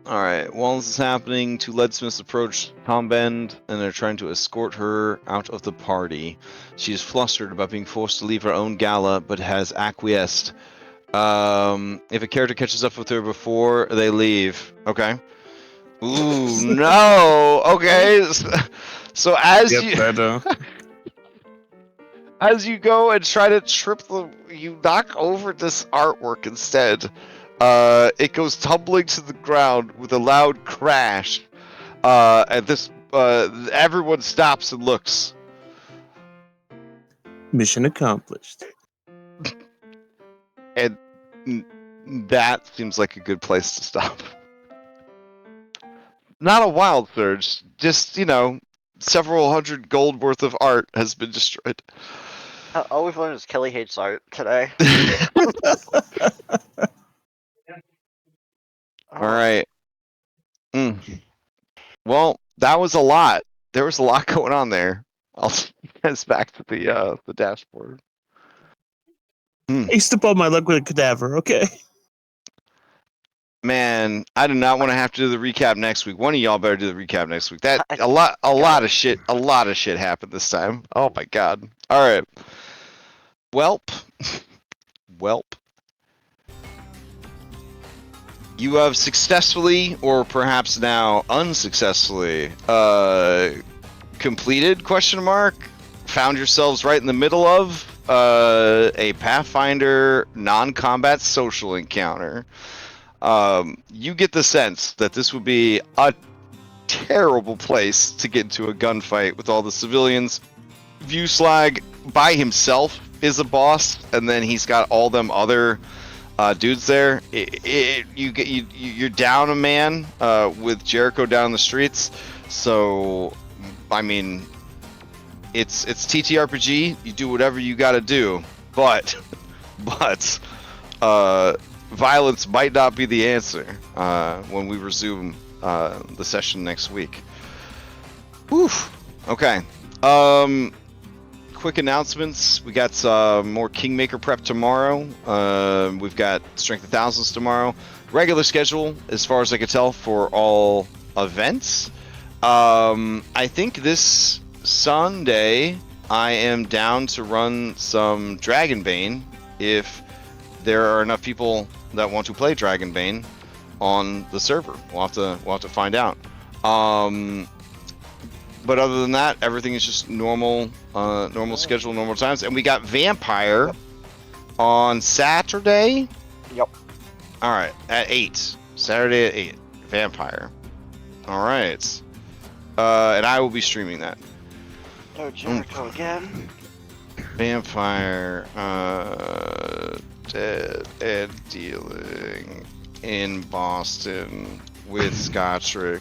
right. While this is happening, two leadsmiths approach Tom Bend, and they're trying to escort her out of the party. She is flustered about being forced to leave her own gala, but has acquiesced. If a character catches up with her before they leave, okay. Ooh, no. Okay. So as Yep, you that as you go and try to trip you knock over this artwork instead. It goes tumbling to the ground with a loud crash. And this everyone stops and looks. mission accomplished. And that seems like a good place to stop. Not a wild surge, just, several hundred gold worth of art has been destroyed. All we've learned is Kelly hates art today. All right. Well, that was a lot. There was a lot going on there. I'll see you guys back to the dashboard. I step on my luck with a cadaver, okay? Man, I do not want to have to do the recap next week. One of y'all better do the recap next week. That a lot of shit happened this time. Oh my god. All right. Welp. You have successfully, or perhaps now unsuccessfully, completed ? Found yourselves right in the middle of a Pathfinder non-combat social encounter. You get the sense that this would be a terrible place to get into a gunfight with all the civilians. Viewslag by himself is a boss, and then he's got all them other dudes there. You're down a man with Jericho down the streets. So, I mean, it's TTRPG. You do whatever you got to do, but violence might not be the answer when we resume the session next week. Whew. Okay. Quick announcements. We got more Kingmaker prep tomorrow. We've got Strength of Thousands tomorrow. Regular schedule, as far as I can tell, for all events. I think this Sunday I am down to run some Dragonbane if there are enough people that want to play Dragonbane on the server. We'll have to find out. But other than that, everything is just normal schedule, normal times. And we got Vampire on Saturday. Yep. All right, at 8. Saturday at 8. Vampire. All right. And I will be streaming that. Oh, Jericho again. Vampire. Dead and dealing in Boston with Scottrick